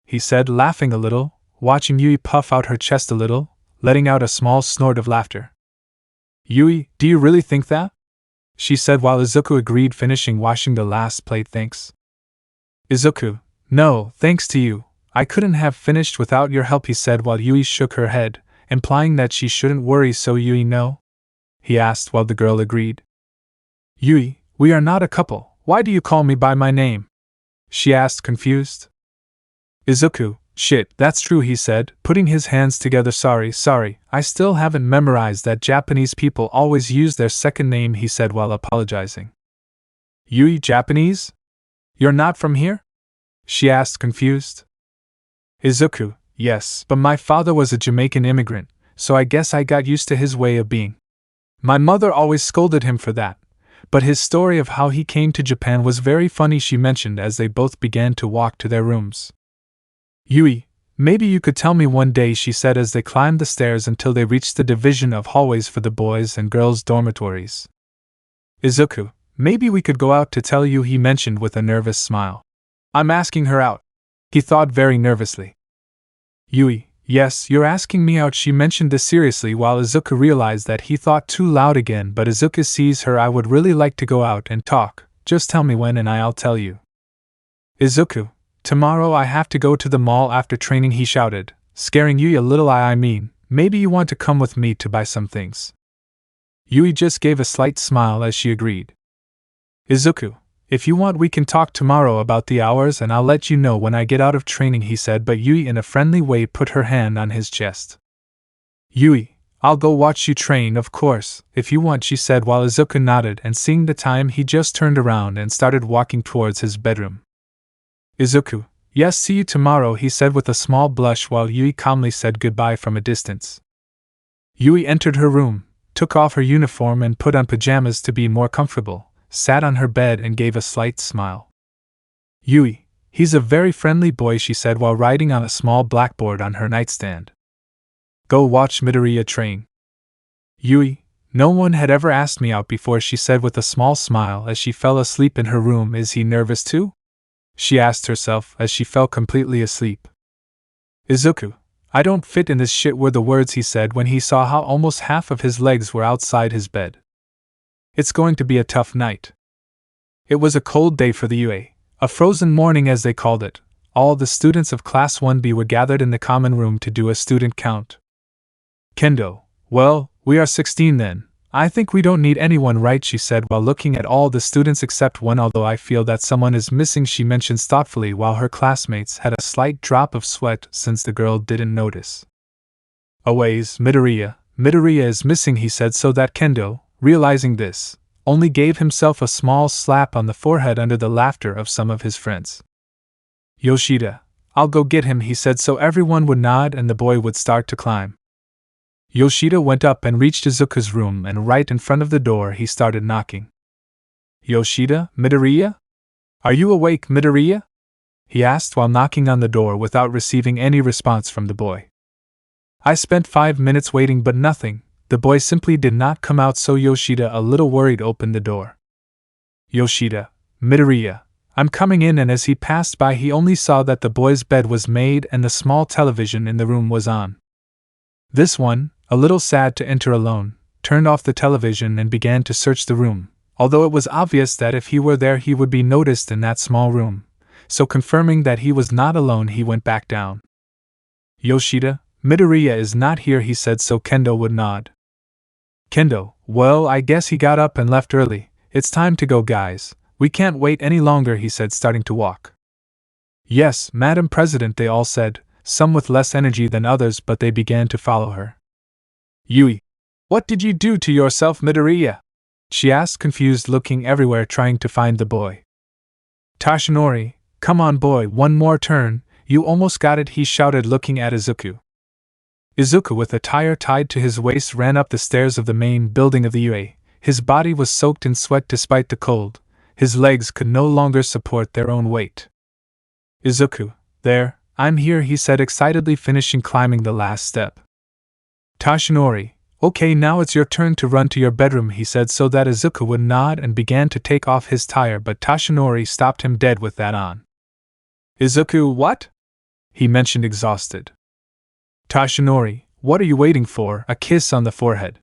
A: he said, laughing a little, watching Yui puff out her chest a little, letting out a small snort of laughter. Yui, do you really think that? She said while Izuku agreed, finishing washing the last plate. Thanks. Izuku, no, thanks to you. I couldn't have finished without your help, he said while Yui shook her head, implying that she shouldn't worry. So Yui, no? He asked while the girl agreed. Yui, we are not a couple. Why do you call me by my name? She asked, confused. Izuku, shit, that's true, he said, putting his hands together. Sorry, I still haven't memorized that Japanese people always use their second name, he said while apologizing. Yui, Japanese? You're not from here? She asked, confused. Izuku, yes, but my father was a Jamaican immigrant, so I guess I got used to his way of being. My mother always scolded him for that, but his story of how he came to Japan was very funny, she mentioned as they both began to walk to their rooms. Yui, maybe you could tell me one day, she said as they climbed the stairs until they reached the division of hallways for the boys' and girls' dormitories. Izuku, maybe we could go out to tell you, he mentioned with a nervous smile. I'm asking her out. He thought very nervously. Yui, yes, you're asking me out, she mentioned this seriously while Izuku realized that he thought too loud again, but Izuku sees her. I would really like to go out and talk, just tell me when and I'll tell you. Izuku, tomorrow I have to go to the mall after training, he shouted, scaring Yui a little. I mean, maybe you want to come with me to buy some things. Yui just gave a slight smile as she agreed. Izuku, if you want we can talk tomorrow about the hours and I'll let you know when I get out of training, he said, but Yui in a friendly way put her hand on his chest. Yui, I'll go watch you train, of course, if you want, she said while Izuku nodded, and seeing the time he just turned around and started walking towards his bedroom. Izuku, yes, see you tomorrow, he said with a small blush while Yui calmly said goodbye from a distance. Yui entered her room, took off her uniform and put on pajamas to be more comfortable, sat on her bed and gave a slight smile. Yui, he's a very friendly boy, she said while writing on a small blackboard on her nightstand. Go watch Midoriya train. Yui, No one had ever asked me out before, she said with a small smile as she fell asleep in her room. Is he nervous too? She asked herself as she fell completely asleep. Izuku, I don't fit in this shit were the words he said when he saw how almost half of his legs were outside his bed. It's going to be a tough night. It was a cold day for the UA, a frozen morning as they called it. All the students of Class 1B were gathered in the common room to do a student count. Kendo, well, we are 16 then. I think we don't need anyone, right? She said while looking at all the students except one. Although I feel that someone is missing, she mentions thoughtfully while her classmates had a slight drop of sweat since the girl didn't notice. Always, Midoriya is missing, he said, so that Kendo, realizing this, only gave himself a small slap on the forehead under the laughter of some of his friends. Yoshida, I'll go get him, he said so everyone would nod and the boy would start to climb. Yoshida went up and reached Izuku's room, and right in front of the door he started knocking. Yoshida, Midoriya? Are you awake, Midoriya? He asked while knocking on the door without receiving any response from the boy. I spent 5 minutes waiting but nothing. The boy simply did not come out, so Yoshida, a little worried, opened the door. Yoshida, Midoriya, I'm coming in, and as he passed by he only saw that the boy's bed was made and the small television in the room was on. This one, a little sad to enter alone, turned off the television and began to search the room, although it was obvious that if he were there he would be noticed in that small room, so confirming that he was not alone he went back down. Yoshida, Midoriya is not here, he said so Kendo would nod. Kendo, well, I guess he got up and left early. It's time to go, guys. We can't wait any longer, he said, starting to walk. Yes, Madam President, they all said, some with less energy than others, but they began to follow her. Yui, what did you do to yourself, Midoriya? She asked, confused, looking everywhere trying to find the boy. Tashinori, come on boy, one more turn, you almost got it, he shouted, looking at Izuku. Izuku, with a tire tied to his waist, ran up the stairs of the main building of the UA. His body was soaked in sweat despite the cold. His legs could no longer support their own weight. Izuku, there, I'm here, he said excitedly, finishing climbing the last step. Tashinori, okay, now it's your turn to run to your bedroom, he said so that Izuku would nod and began to take off his tire, but Tashinori stopped him dead with that on. Izuku, what? He mentioned, exhausted. Tashinori, what are you waiting for? A kiss on the forehead.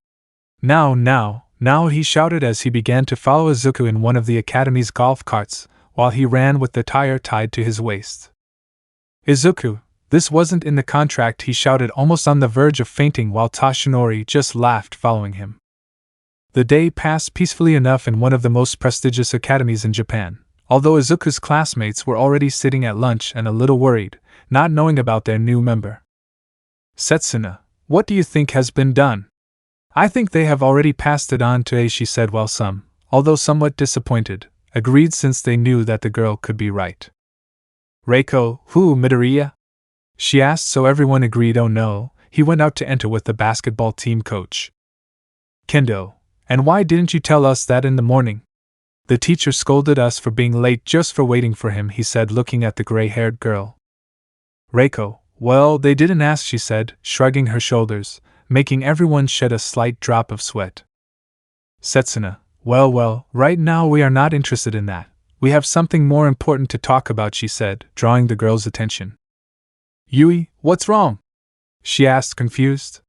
A: Now, he shouted as he began to follow Izuku in one of the academy's golf carts, while he ran with the tire tied to his waist. Izuku, this wasn't in the contract, he shouted, almost on the verge of fainting, while Tashinori just laughed following him. The day passed peacefully enough in one of the most prestigious academies in Japan, although Izuku's classmates were already sitting at lunch and a little worried, not knowing about their new member. Setsuna, what do you think has been done? I think they have already passed it on to A, she said, while some, although somewhat disappointed, agreed since they knew that the girl could be right. Reiko, who, Midoriya? She asked, so everyone agreed. Oh no, he went out to enter with the basketball team coach. Kendo, and why didn't you tell us that in the morning? The teacher scolded us for being late just for waiting for him, he said, looking at the gray-haired girl. Reiko, well, they didn't ask, she said, shrugging her shoulders, making everyone shed a slight drop of sweat. Setsuna, well, right now we are not interested in that. We have something more important to talk about, she said, drawing the girl's attention. Yui, what's wrong? She asked, confused.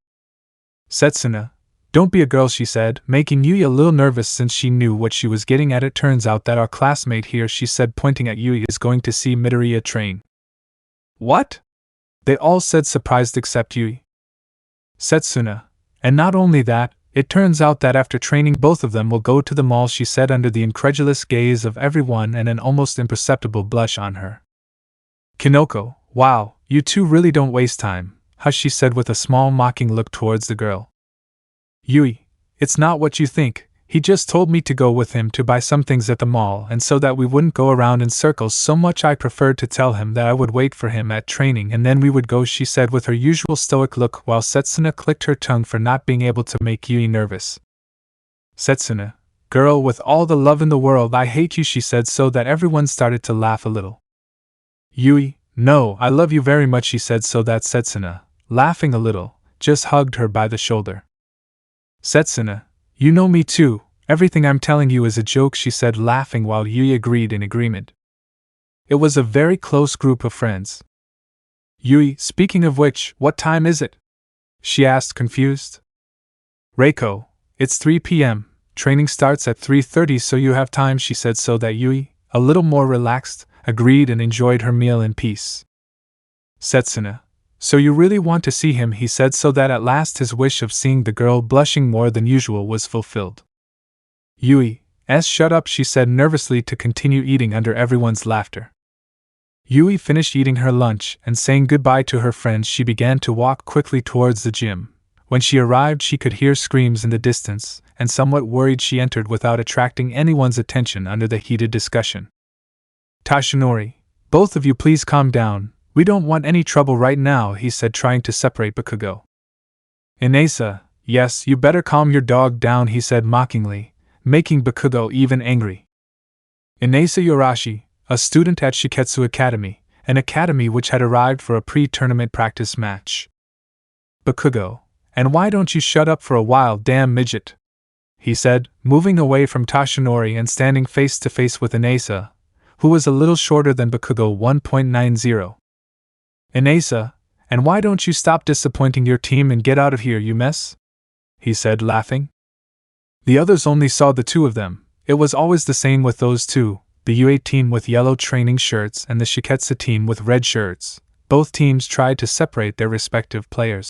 A: Setsuna, don't be a girl, she said, making Yui a little nervous since she knew what she was getting at. It turns out that our classmate here, she said, pointing at Yui, is going to see Midoriya train. What? They all said, surprised except Yui. Setsuna, and not only that, it turns out that after training both of them will go to the mall, she said, under the incredulous gaze of everyone and an almost imperceptible blush on her. Kinoko, wow, you two really don't waste time, hush, she said with a small mocking look towards the girl. Yui, it's not what you think. He just told me to go with him to buy some things at the mall, and so that we wouldn't go around in circles so much, I preferred to tell him that I would wait for him at training and then we would go, she said with her usual stoic look, while Setsuna clicked her tongue for not being able to make Yui nervous. Setsuna, girl, with all the love in the world, I hate you, she said, so that everyone started to laugh a little. Yui, no, I love you very much, she said, so that Setsuna, laughing a little, just hugged her by the shoulder. Setsuna, You know me too, everything I'm telling you is a joke, she said, laughing while Yui agreed in agreement. It was a very close group of friends. Yui, speaking of which, what time is it? She asked, confused. Reiko, it's 3 p.m., training starts at 3:30, so you have time, she said, so that Yui, a little more relaxed, agreed and enjoyed her meal in peace. Setsuna, so you really want to see him, he said, so that at last his wish of seeing the girl blushing more than usual was fulfilled. Yui, shut up, she said nervously to continue eating under everyone's laughter. Yui finished eating her lunch and saying goodbye to her friends, she began to walk quickly towards the gym. When she arrived, she could hear screams in the distance, and somewhat worried she entered without attracting anyone's attention under the heated discussion. Tashinori, both of you please calm down, we don't want any trouble right now, he said, trying to separate Bakugo. Inasa, yes, you better calm your dog down, he said mockingly, making Bakugo even angry. Inasa Yorashi, a student at Shiketsu Academy, an academy which had arrived for a pre-tournament practice match. Bakugo, and why don't you shut up for a while, damn midget? He said, moving away from Tashinori and standing face to face with Inasa, who was a little shorter than Bakugo 1.90. Inasa, and why don't you stop disappointing your team and get out of here, you mess? He said, laughing. The others only saw the two of them. It was always the same with those two, the UA team with yellow training shirts and the Shiketsu team with red shirts. Both teams tried to separate their respective players.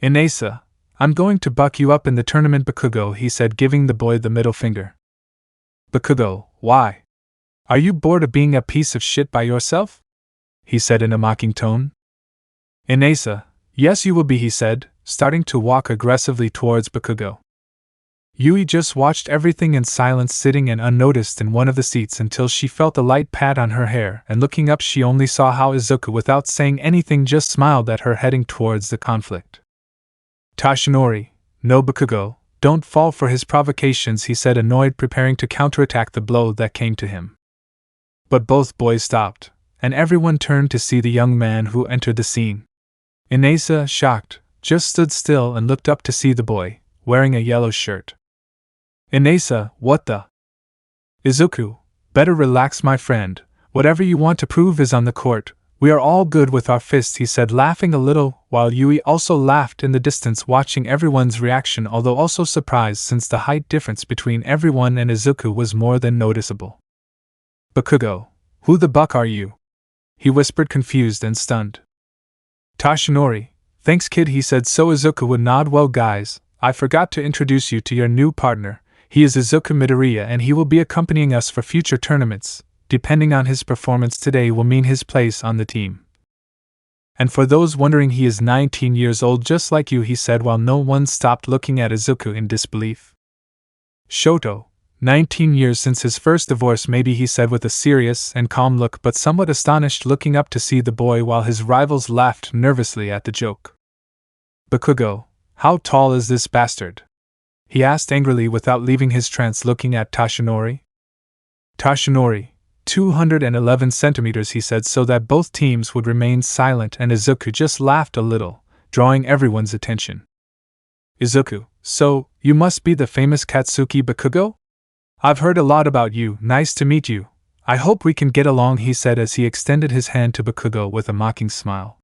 A: Inasa, I'm going to buck you up in the tournament, Bakugo, he said, giving the boy the middle finger. Bakugo, why? Are you bored of being a piece of shit by yourself? He said in a mocking tone. Inasa, yes you will be, he said, starting to walk aggressively towards Bakugo. Yui just watched everything in silence, sitting and unnoticed in one of the seats until she felt a light pat on her hair, and looking up she only saw how Izuku, without saying anything, just smiled at her, heading towards the conflict. Tashinori, no Bakugo, don't fall for his provocations, he said, annoyed, preparing to counterattack the blow that came to him. But both boys stopped, and everyone turned to see the young man who entered the scene. Inasa, shocked, just stood still and looked up to see the boy, wearing a yellow shirt. Inasa, what the? Izuku, better relax, my friend, whatever you want to prove is on the court, we are all good with our fists, he said, laughing a little, while Yui also laughed in the distance, watching everyone's reaction, although also surprised since the height difference between everyone and Izuku was more than noticeable. Bakugo, who the buck are you? He whispered, confused and stunned. Tashinori, thanks kid, he said, so Izuku would nod. Well guys, I forgot to introduce you to your new partner. He is Izuku Midoriya and he will be accompanying us for future tournaments. Depending on his performance today will mean his place on the team. And for those wondering, he is 19 years old just like you, he said, while no one stopped looking at Izuku in disbelief. Shoto, 19 years since his first divorce maybe, he said with a serious and calm look, but somewhat astonished, looking up to see the boy while his rivals laughed nervously at the joke. Bakugo, how tall is this bastard? He asked angrily without leaving his trance, looking at Tashinori. Tashinori, 211 centimeters, he said, so that both teams would remain silent, and Izuku just laughed a little, drawing everyone's attention. Izuku, so, you must be the famous Katsuki Bakugo? I've heard a lot about you, nice to meet you. I hope we can get along, he said as he extended his hand to Bakugo with a mocking smile.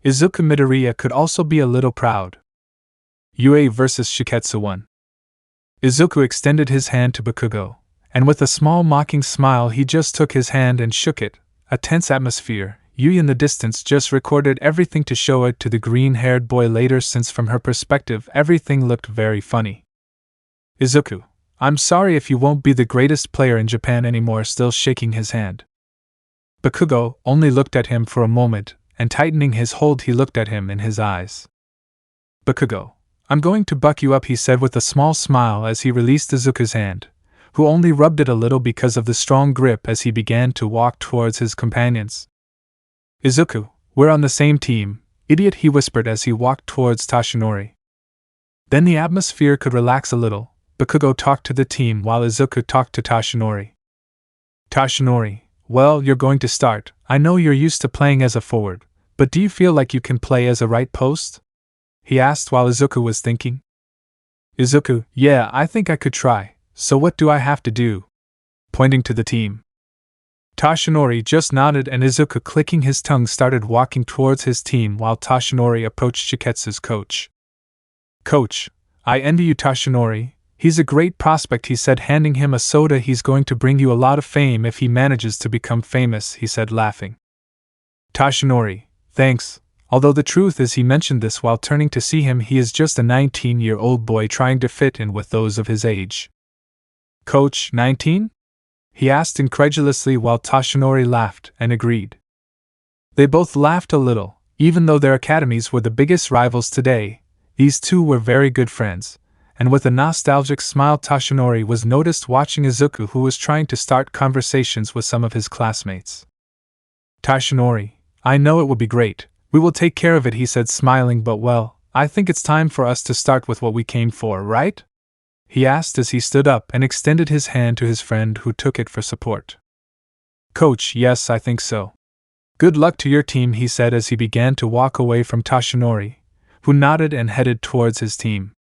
A: Izuku Midoriya could also be a little proud. UA vs Shiketsu 1. Izuku extended his hand to Bakugo, and with a small mocking smile he just took his hand and shook it. A tense atmosphere. Yui in the distance just recorded everything to show it to the green-haired boy later, since from her perspective everything looked very funny. Izuku, I'm sorry if you won't be the greatest player in Japan anymore, still shaking his hand. Bakugo only looked at him for a moment, and tightening his hold he looked at him in his eyes. Bakugo, I'm going to buck you up, he said with a small smile as he released Izuku's hand, who only rubbed it a little because of the strong grip as he began to walk towards his companions. Izuku, we're on the same team, idiot, he whispered as he walked towards Tashinori. Then the atmosphere could relax a little. Bakugo talked to the team while Izuku talked to Tashinori. Tashinori, well, you're going to start. I know you're used to playing as a forward, but do you feel like you can play as a right post? He asked while Izuku was thinking. Izuku, yeah, I think I could try, so what do I have to do? Pointing to the team. Toshinori just nodded and Izuku, clicking his tongue, started walking towards his team while Toshinori approached 𝐋𝐞𝐲𝐽𝐿's coach. Coach, I envy you, Toshinori. He's a great prospect, he said, handing him a soda. He's going to bring you a lot of fame if he manages to become famous, he said, laughing. Toshinori, thanks, although the truth is he mentioned this while turning to see him. He is just a 19-year-old boy trying to fit in with those of his age. Coach, 19? He asked incredulously while Toshinori laughed and agreed. They both laughed a little. Even though their academies were the biggest rivals today, these two were very good friends, and with a nostalgic smile Toshinori was noticed watching Izuku, who was trying to start conversations with some of his classmates. Toshinori, I know it will be great. We will take care of it, he said, smiling, but well, I think it's time for us to start with what we came for, right? He asked as he stood up and extended his hand to his friend, who took it for support. Coach, yes, I think so. Good luck to your team, he said as he began to walk away from Toshinori, who nodded and headed towards his team.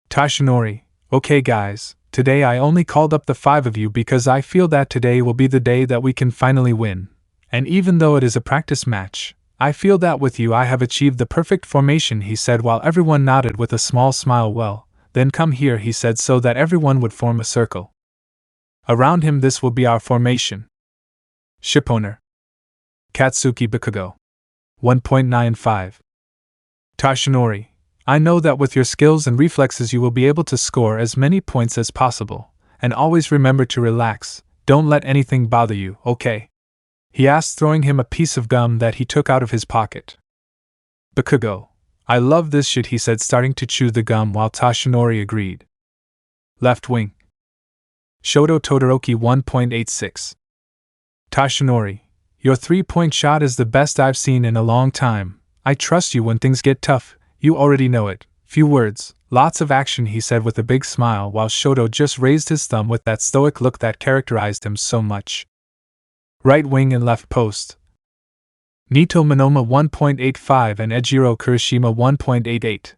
A: Toshinori, okay guys, today I only called up the 5 of you because I feel that today will be the day that we can finally win, and even though it is a practice match, I feel that with you I have achieved the perfect formation, he said while everyone nodded with a small smile. Well, then come here, he said, so that everyone would form a circle around him. This will be our formation. Shipowner. Katsuki Bakugo. 1.95. Toshinori, I know that with your skills and reflexes you will be able to score as many points as possible, and always remember to relax, don't let anything bother you, okay? He asked, throwing him a piece of gum that he took out of his pocket. Bakugo, I love this shit, he said, starting to chew the gum while Toshinori agreed. Left wing. Shoto Todoroki. 1.86. Toshinori, your 3-point shot is the best I've seen in a long time. I trust you when things get tough, you already know it. Few words, lots of action, he said with a big smile while Shoto just raised his thumb with that stoic look that characterized him so much. Right wing and left post. Nito Monoma. 1.85 and Ejiro Kirishima. 1.88.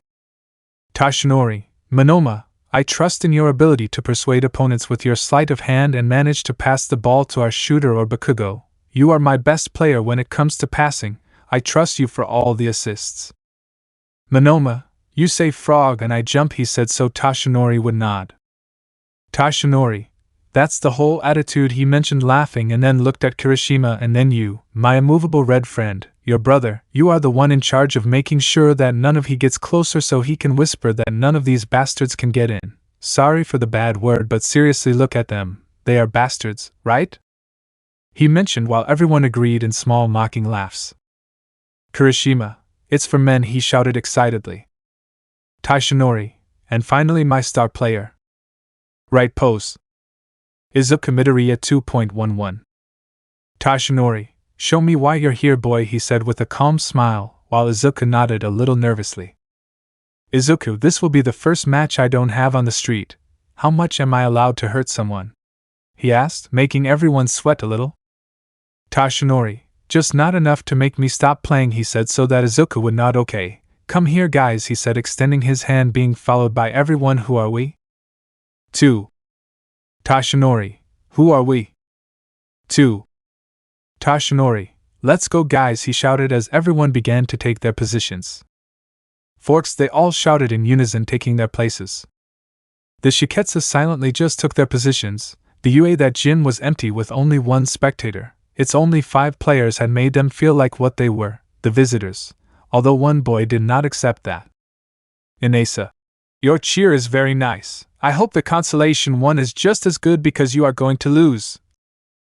A: Toshinori, Monoma, I trust in your ability to persuade opponents with your sleight of hand and manage to pass the ball to our shooter or Bakugo. You are my best player when it comes to passing. I trust you for all the assists. Monoma, you say frog and I jump, he said so Toshinori would nod. Toshinori, that's the whole attitude, he mentioned, laughing, and then looked at Kirishima. And then you, my immovable red friend, your brother, you are the one in charge of making sure that none of he gets closer so he can whisper that none of these bastards can get in. Sorry for the bad word, but seriously, look at them, they are bastards, right? He mentioned while everyone agreed in small mocking laughs. Kirishima, it's for men, he shouted excitedly. Toshinori, and finally my star player. Right pose. Izuku Midoriya. 2.11. Toshinori, show me why you're here, boy, he said with a calm smile, while Izuku nodded a little nervously. Izuku, this will be the first match I don't have on the street. How much am I allowed to hurt someone? He asked, making everyone sweat a little. Toshinori, just not enough to make me stop playing, he said so that Izuku would nod. Okay, come here guys, he said, extending his hand, being followed by everyone. Who are we? 2. Toshinori, who are we? 2. Toshinori, let's go guys, he shouted as everyone began to take their positions. Forks, they all shouted in unison, taking their places. The 𝐋𝐞𝐲𝐽𝐿 silently just took their positions. The UA that Jin was empty with only one spectator. Its only 5 players had made them feel like what they were, the visitors, although one boy did not accept that. Inasa, your cheer is very nice. I hope the consolation one is just as good because you are going to lose,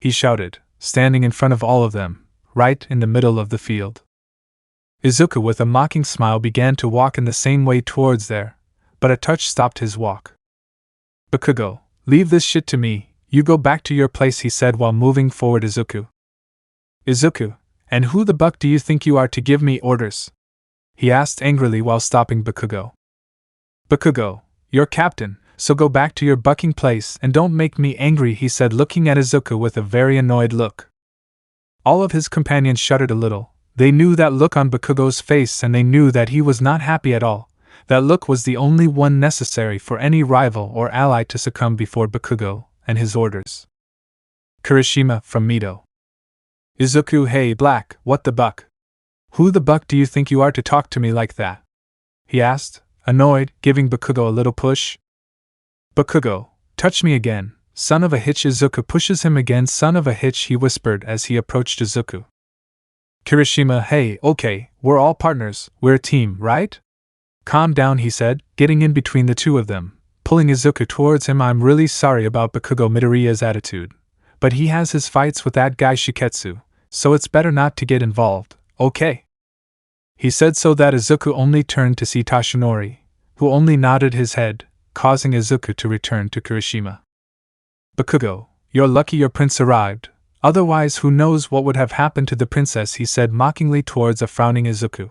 A: he shouted, standing in front of all of them, right in the middle of the field. Izuku with a mocking smile began to walk in the same way towards there, but a touch stopped his walk. Bakugo, leave this shit to me, you go back to your place, he said while moving forward. Izuku, and who the buck do you think you are to give me orders? He asked angrily while stopping Bakugo. Bakugo, you're captain, so go back to your bucking place and don't make me angry, he said, looking at Izuku with a very annoyed look. All of his companions shuddered a little. They knew that look on Bakugo's face and they knew that he was not happy at all, That look was the only one necessary for any rival or ally to succumb before Bakugo and his orders. Kirishima from Mito. Izuku, hey Black, what the buck? Who the buck do you think you are to talk to me like that? He asked, annoyed, giving Bakugo a little push. Bakugo, touch me again, son of a hitch. Izuku pushes him again, son of a hitch, he whispered as he approached Izuku. Kirishima, hey, okay, we're all partners, we're a team, right? Calm down, he said, getting in between the two of them, pulling Izuku towards him. I'm really sorry about Bakugo Midoriya's attitude, but he has his fights with that guy Shiketsu, so it's better not to get involved, okay? He said so that Izuku only turned to see Toshinori, who only nodded his head, causing Izuku to return to Kirishima. Bakugo, you're lucky your prince arrived, otherwise who knows what would have happened to the princess, he said mockingly towards a frowning Izuku.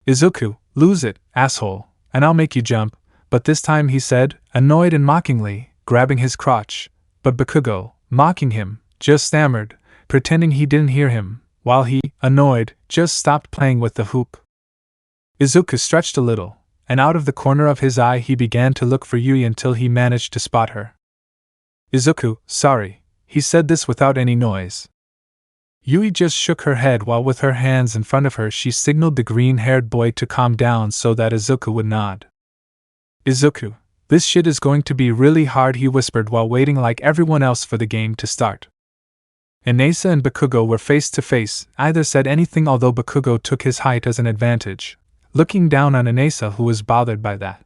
A: Izuku, lose it, asshole, and I'll make you jump, but this time, he said, annoyed and mockingly, grabbing his crotch, but Bakugo, mocking him, just stammered, pretending he didn't hear him, while he, annoyed, just stopped playing with the hoop. Izuku stretched a little, and out of the corner of his eye he began to look for Yui until he managed to spot her. Izuku, sorry, he said this without any noise. Yui just shook her head while with her hands in front of her she signaled the green-haired boy to calm down so that Izuku would nod. Izuku, this shit is going to be really hard, he whispered while waiting like everyone else for the game to start. Inesa and Bakugo were face to face, neither said anything although Bakugo took his height as an advantage, looking down on Inesa who was bothered by that.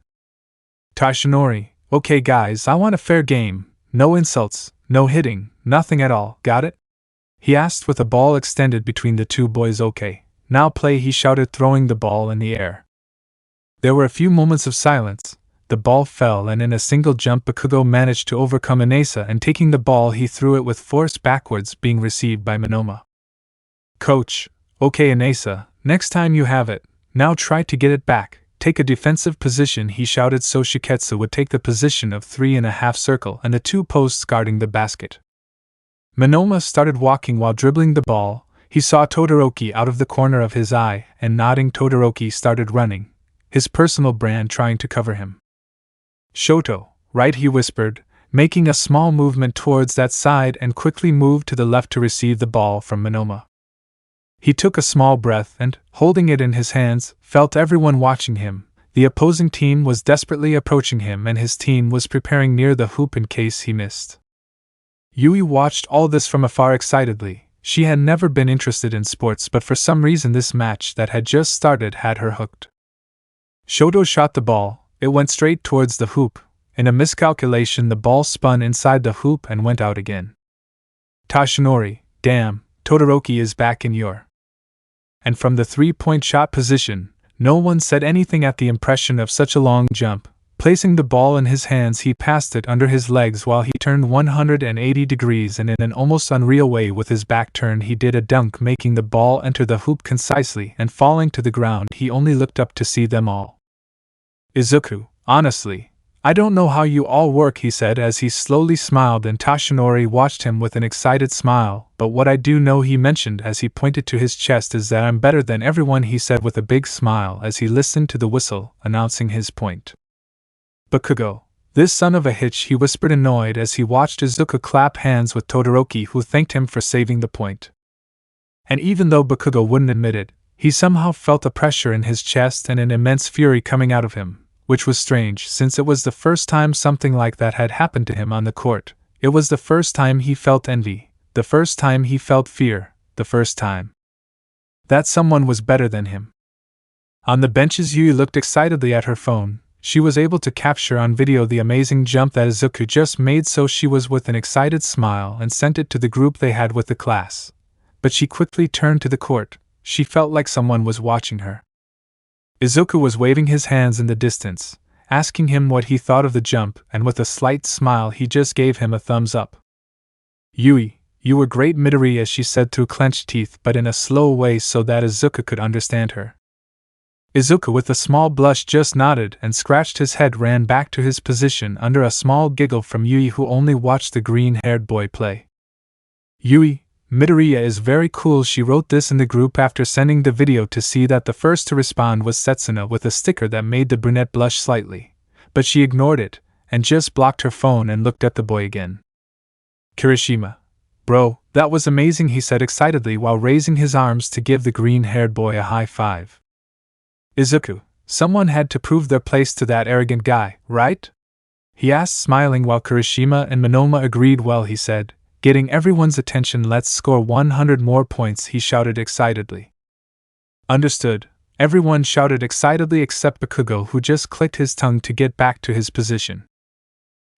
A: Toshinori, okay guys, I want a fair game, no insults, no hitting, nothing at all, got it? He asked with a ball extended between the two boys. Okay, now play, he shouted throwing the ball in the air. There were a few moments of silence. The ball fell and in a single jump Bakugo managed to overcome Inesa and taking the ball he threw it with force backwards being received by Monoma. Coach, okay Inesa, next time you have it, now try to get it back, take a defensive position, he shouted so Shiketsu would take the position of 3.5 circle and the two posts guarding the basket. Monoma started walking while dribbling the ball. He saw Todoroki out of the corner of his eye, and nodding Todoroki started running, his personal brand trying to cover him. Shoto, right, he whispered, making a small movement towards that side and quickly moved to the left to receive the ball from Monoma. He took a small breath and, holding it in his hands, felt everyone watching him. The opposing team was desperately approaching him and his team was preparing near the hoop in case he missed. Yui watched all this from afar excitedly. She had never been interested in sports, but for some reason this match that had just started had her hooked. Shoto shot the ball. It went straight towards the hoop. In a miscalculation the ball spun inside the hoop and went out again. Toshinori, damn, Todoroki is back in your. And from the 3-point shot position, no one said anything at the impression of such a long jump. Placing the ball in his hands he passed it under his legs while he turned 180 degrees and in an almost unreal way with his back turned he did a dunk, making the ball enter the hoop concisely and falling to the ground. He only looked up to see them all. Izuku, honestly, I don't know how you all work, he said as he slowly smiled, and Toshinori watched him with an excited smile, but what I do know, he mentioned as he pointed to his chest, is that I'm better than everyone, he said with a big smile as he listened to the whistle announcing his point. Bakugo, this son of a hitch, he whispered annoyed as he watched Izuku clap hands with Todoroki, who thanked him for saving the point. And even though Bakugo wouldn't admit it, he somehow felt a pressure in his chest and an immense fury coming out of him, which was strange since it was the first time something like that had happened to him on the court. It was the first time he felt envy, the first time he felt fear, the first time that someone was better than him. On the benches Yui looked excitedly at her phone. She was able to capture on video the amazing jump that Izuku just made, so she was with an excited smile and sent it to the group they had with the class. But she quickly turned to the court. She felt like someone was watching her. Izuku was waving his hands in the distance, asking him what he thought of the jump, and with a slight smile he just gave him a thumbs up. Yui, you were great, Midoriya, she said through clenched teeth but in a slow way so that Izuku could understand her. Izuku with a small blush just nodded and scratched his head, ran back to his position under a small giggle from Yui, who only watched the green-haired boy play. Yui, Midoriya is very cool. She wrote this in the group after sending the video to see that the first to respond was Setsuna with a sticker that made the brunette blush slightly. But she ignored it, and just blocked her phone and looked at the boy again. Kirishima. Bro, that was amazing, he said excitedly while raising his arms to give the green-haired boy a high five. Izuku, someone had to prove their place to that arrogant guy, right? He asked, smiling while Kirishima and Monoma agreed. Well, he said, getting everyone's attention. Let's score 100 more points, he shouted excitedly. Understood. Everyone shouted excitedly except Bakugo, who just clicked his tongue to get back to his position.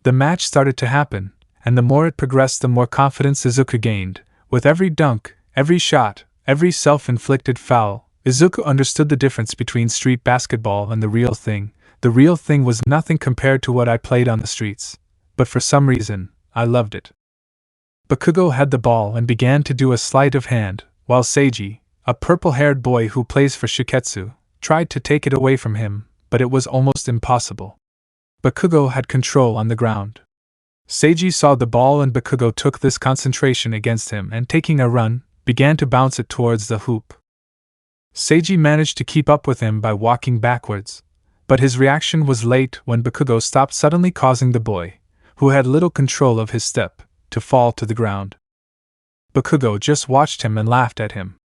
A: The match started to happen, and the more it progressed the more confidence Izuku gained. With every dunk, every shot, every self-inflicted foul, Izuku understood the difference between street basketball and the real thing. The real thing was nothing compared to what I played on the streets, but for some reason, I loved it. Bakugo had the ball and began to do a sleight of hand, while Seiji, a purple-haired boy who plays for Shiketsu, tried to take it away from him, but it was almost impossible. Bakugo had control on the ground. Seiji saw the ball and Bakugo took this concentration against him and, taking a run, began to bounce it towards the hoop. Seiji managed to keep up with him by walking backwards, but his reaction was late when Bakugo stopped, suddenly causing the boy, who had little control of his step, to fall to the ground. Bakugo just watched him and laughed at him.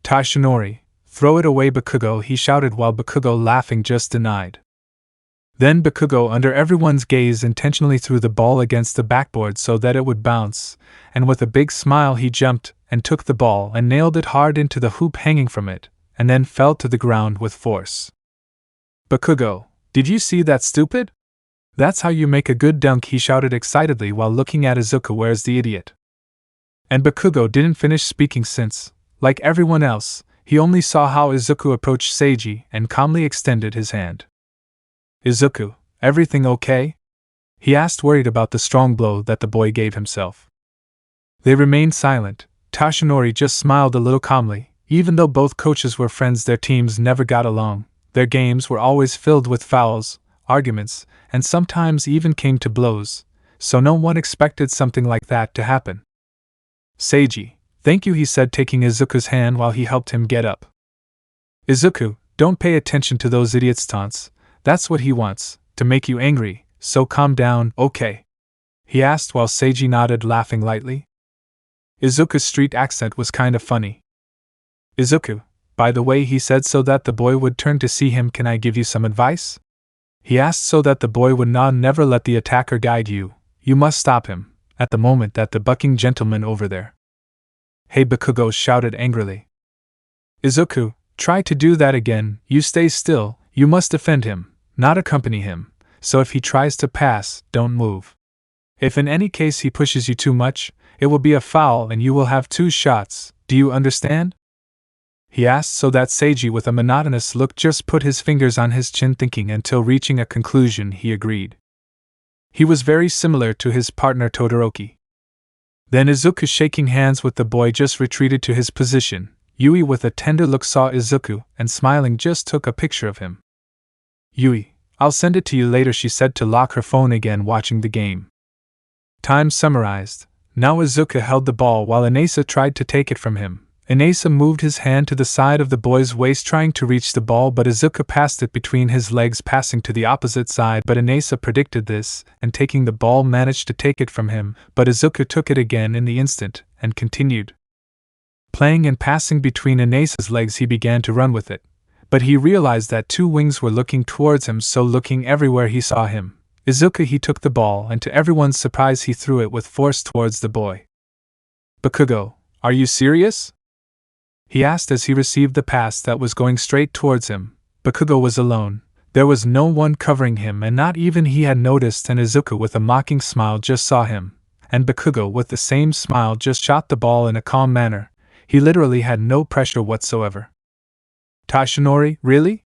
A: Taishinori, throw it away, Bakugo, he shouted while Bakugo, laughing, just denied. Then Bakugo, under everyone's gaze, intentionally threw the ball against the backboard so that it would bounce, and with a big smile he jumped and took the ball and nailed it hard into the hoop hanging from it, and then fell to the ground with force. Bakugo, did you see that, stupid? That's how you make a good dunk, he shouted excitedly while looking at Izuku. Where's the idiot? And Bakugo didn't finish speaking since, like everyone else, he only saw how Izuku approached Seiji and calmly extended his hand. Izuku, everything okay? He asked, worried about the strong blow that the boy gave himself. They remained silent. Taishinori just smiled a little calmly. Even though both coaches were friends, their teams never got along. Their games were always filled with fouls, arguments, and sometimes even came to blows, so no one expected something like that to happen. Seiji, thank you, he said, taking Izuku's hand while he helped him get up. Izuku, don't pay attention to those idiots' taunts. That's what he wants, to make you angry, so calm down, okay? He asked while Seiji nodded, laughing lightly. Izuku's street accent was kind of funny. Izuku, by the way, he said so that the boy would turn to see him, can I give you some advice? He asked so that the boy would nod. Never let the attacker guide you. You must stop him, at the moment, that the bucking gentleman over there. Hey, Bakugo shouted angrily. Izuku, try to do that again. You stay still, you must defend him, not accompany him, so if he tries to pass, don't move. If in any case he pushes you too much, it will be a foul and you will have 2 shots, do you understand? He asked so that Seiji, with a monotonous look, just put his fingers on his chin, thinking until reaching a conclusion he agreed. He was very similar to his partner Todoroki. Then Izuku, shaking hands with the boy, just retreated to his position. Yui, with a tender look, saw Izuku and, smiling, just took a picture of him. Yui, I'll send it to you later, she said to lock her phone again, watching the game. Time summarized. Now Izuku held the ball while Inasa tried to take it from him. Inasa moved his hand to the side of the boy's waist trying to reach the ball, but Izuku passed it between his legs, passing to the opposite side, but Inasa predicted this, and taking the ball managed to take it from him, but Izuku took it again in the instant, and continued playing and passing between Inasa's legs. He began to run with it, but he realized that 2 wings were looking towards him, so looking everywhere he saw him. Izuku, he took the ball, and to everyone's surprise he threw it with force towards the boy. Bakugo, are you serious? He asked as he received the pass that was going straight towards him. Bakugo was alone. There was no one covering him, and not even he had noticed, and Izuku, with a mocking smile, just saw him. And Bakugo, with the same smile, just shot the ball in a calm manner. He literally had no pressure whatsoever. Taishinori, really?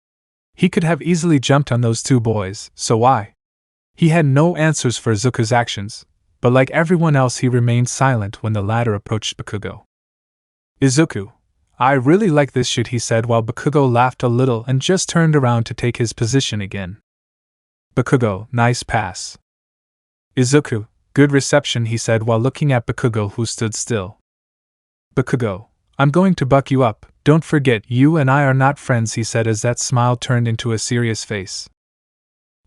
A: He could have easily jumped on those 2 boys, so why? He had no answers for Izuku's actions, but like everyone else he remained silent when the latter approached Bakugo. Izuku, I really like this shit, he said while Bakugo laughed a little and just turned around to take his position again. Bakugo, nice pass. Izuku, good reception, he said while looking at Bakugo, who stood still. Bakugo, I'm going to buck you up. Don't forget, you and I are not friends, he said as that smile turned into a serious face.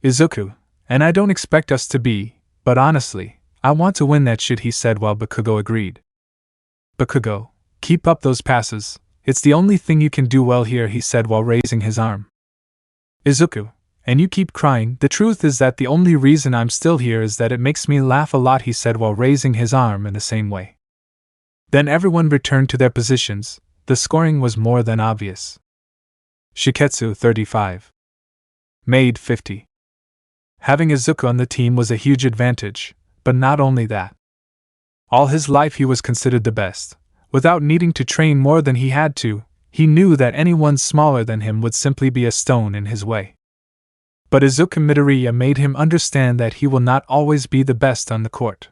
A: Izuku, and I don't expect us to be, but honestly, I want to win that shit, he said while Bakugo agreed. Bakugo, keep up those passes. It's the only thing you can do well here, he said while raising his arm. Izuku, and you keep crying. The truth is that the only reason I'm still here is that it makes me laugh a lot, he said while raising his arm in the same way. Then everyone returned to their positions. The scoring was more than obvious. Shiketsu 35. Made 50. Having Izuku on the team was a huge advantage, but not only that. All his life he was considered the best. Without needing to train more than he had to, he knew that anyone smaller than him would simply be a stone in his way. But Izuku Midoriya made him understand that he will not always be the best on the court.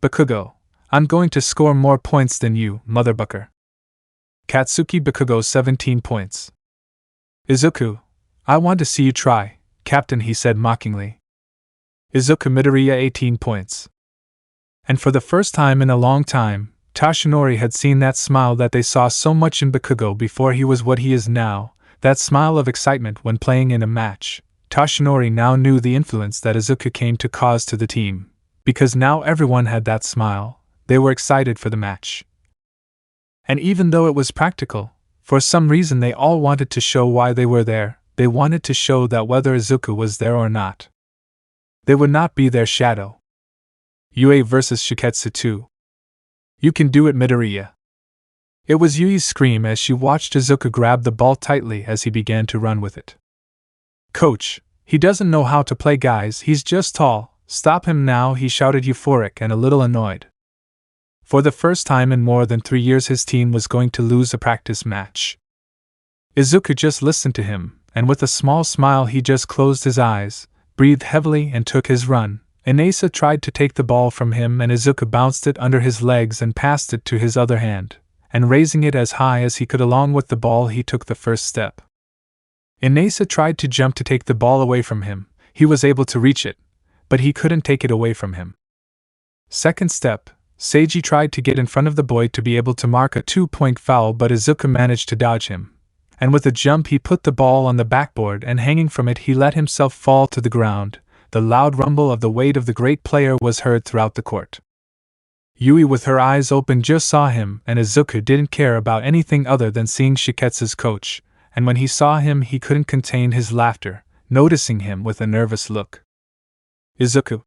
A: Bakugo, I'm going to score more points than you, motherbucker. Katsuki Bakugo 17 points. Izuku, I want to see you try, Captain, he said mockingly. Izuku Midoriya 18 points. And for the first time in a long time, Toshinori had seen that smile that they saw so much in Bakugo before he was what he is now, that smile of excitement when playing in a match. Toshinori now knew the influence that Izuku came to cause to the team. Because now everyone had that smile, they were excited for the match. And even though it was practical, for some reason they all wanted to show why they were there. They wanted to show that whether Izuku was there or not, they would not be their shadow. Yui vs Shiketsu 2. You can do it, Midoriya. It was Yui's scream as she watched Izuku grab the ball tightly as he began to run with it. Coach, he doesn't know how to play, guys, he's just tall. Stop him now, he shouted, euphoric and a little annoyed. For the first time in more than 3 years his team was going to lose a practice match. Izuku just listened to him, and with a small smile he just closed his eyes, breathed heavily and took his run. Inasa tried to take the ball from him and Izuku bounced it under his legs and passed it to his other hand, and raising it as high as he could along with the ball he took the first step. Inasa tried to jump to take the ball away from him. He was able to reach it, but he couldn't take it away from him. Second step, Seiji tried to get in front of the boy to be able to mark a 2-point foul, but Izuku managed to dodge him. And with a jump he put the ball on the backboard and hanging from it he let himself fall to the ground. The loud rumble of the weight of the great player was heard throughout the court. Yui with her eyes open just saw him, and Izuku didn't care about anything other than seeing Shiketsu's coach, and when he saw him he couldn't contain his laughter, noticing him with a nervous look. Izuku.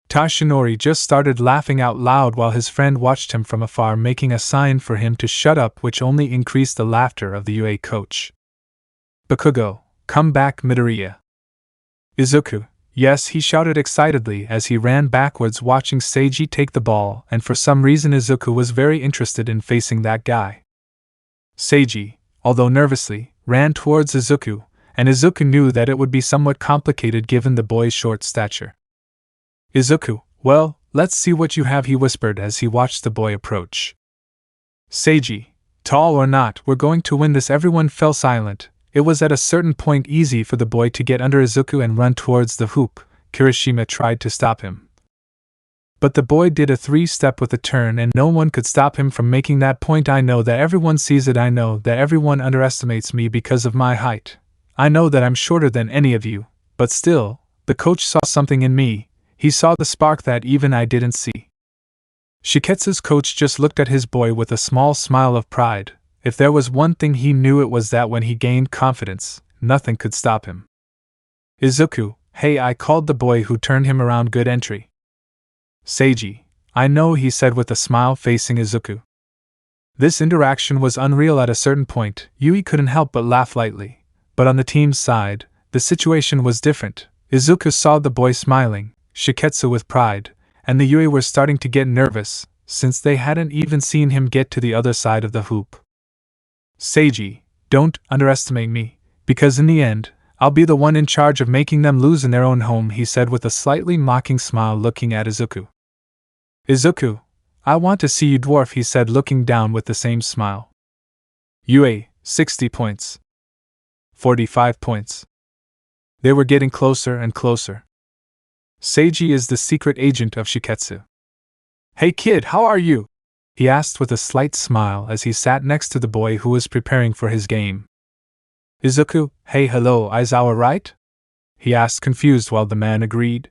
A: Toshinori just started laughing out loud while his friend watched him from afar, making a sign for him to shut up, which only increased the laughter of the UA coach. Bakugo, come back, Midoriya. Izuku. Yes, he shouted excitedly as he ran backwards watching Seiji take the ball, and for some reason Izuku was very interested in facing that guy. Seiji, although nervously, ran towards Izuku, and Izuku knew that it would be somewhat complicated given the boy's short stature. Izuku, well, let's see what you have, he whispered as he watched the boy approach. Seiji, tall or not, we're going to win this. Everyone fell silent. It was at a certain point easy for the boy to get under Izuku and run towards the hoop. Kirishima tried to stop him. But the boy did a 3-step with a turn and no one could stop him from making that point. I know that everyone sees it. I know that everyone underestimates me because of my height. I know that I'm shorter than any of you, but still, the coach saw something in me. He saw the spark that even I didn't see. Shiketsu's coach just looked at his boy with a small smile of pride. If there was one thing he knew, it was that when he gained confidence, nothing could stop him. Izuku, hey, I called the boy who turned him around. Good entry. Seiji, I know, he said with a smile facing Izuku. This interaction was unreal. At a certain point, Yui couldn't help but laugh lightly. But on the team's side, the situation was different. Izuku saw the boy smiling, Shiketsu with pride, and the Yui were starting to get nervous, since they hadn't even seen him get to the other side of the hoop. Seiji, don't underestimate me, because in the end, I'll be the one in charge of making them lose in their own home, he said with a slightly mocking smile looking at Izuku. Izuku, I want to see you, dwarf, he said looking down with the same smile. Yui, 60 points. 45 points. They were getting closer and closer. Seiji is the secret agent of Shiketsu. Hey kid, how are you? he asked with a slight smile as he sat next to the boy who was preparing for his game. Izuku, hey hello Aizawa right? He asked confused while the man agreed.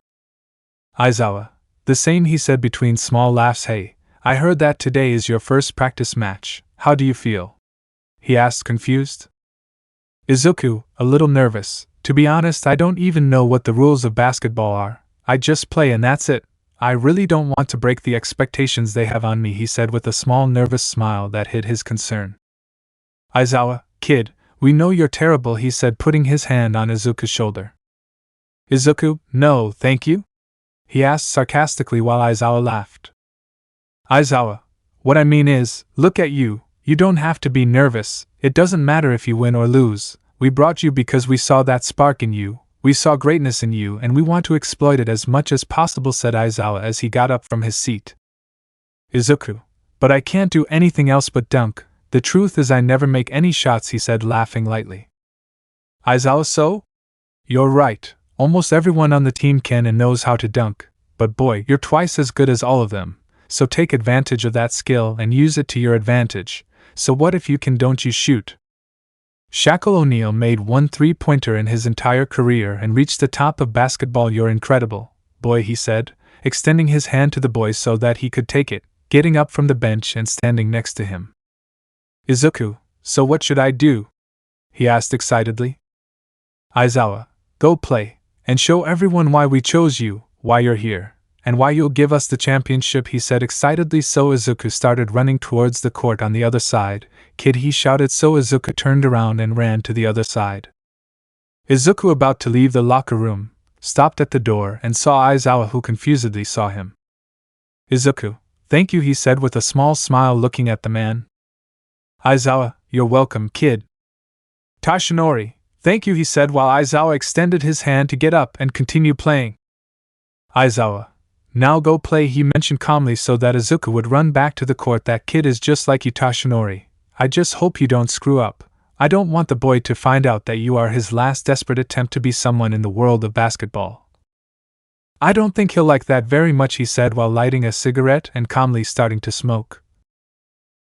A: Aizawa, the same he said between small laughs. Hey, I heard that today is your first practice match, how do you feel? He asked confused. Izuku, a little nervous, to be honest I don't even know what the rules of basketball are, I just play and that's it. I really don't want to break the expectations they have on me, he said with a small nervous smile that hid his concern. Aizawa, kid, we know you're terrible, he said putting his hand on Izuku's shoulder. Izuku, no, thank you? He asked sarcastically while Aizawa laughed. Aizawa, what I mean is, look at you, you don't have to be nervous, it doesn't matter if you win or lose, we brought you because we saw that spark in you. We saw greatness in you and we want to exploit it as much as possible, said Aizawa as he got up from his seat. Izuku, but I can't do anything else but dunk, the truth is I never make any shots, he said laughing lightly. Aizawa, so? You're right, almost everyone on the team can and knows how to dunk, but boy, you're twice as good as all of them, so take advantage of that skill and use it to your advantage, so what if you can don't you shoot? Shaquille O'Neal made one three-pointer in his entire career and reached the top of basketball. You're incredible, boy, he said, extending his hand to the boy so that he could take it, getting up from the bench and standing next to him. Izuku, so what should I do? He asked excitedly. Aizawa, go play, and show everyone why we chose you, why you're here, and why you'll give us the championship, he said excitedly. So Izuku started running towards the court on the other side. Kid, he shouted. So Izuku turned around and ran to the other side. Izuku, about to leave the locker room, stopped at the door and saw Aizawa, who confusedly saw him. Izuku, thank you, he said with a small smile looking at the man. Aizawa, you're welcome, kid. Toshinori, thank you, he said while Aizawa extended his hand to get up and continue playing. Aizawa, now go play, he mentioned calmly so that Izuku would run back to the court. That kid is just like you, Toshinori. I just hope you don't screw up. I don't want the boy to find out that you are his last desperate attempt to be someone in the world of basketball. I don't think he'll like that very much, he said while lighting a cigarette and calmly starting to smoke.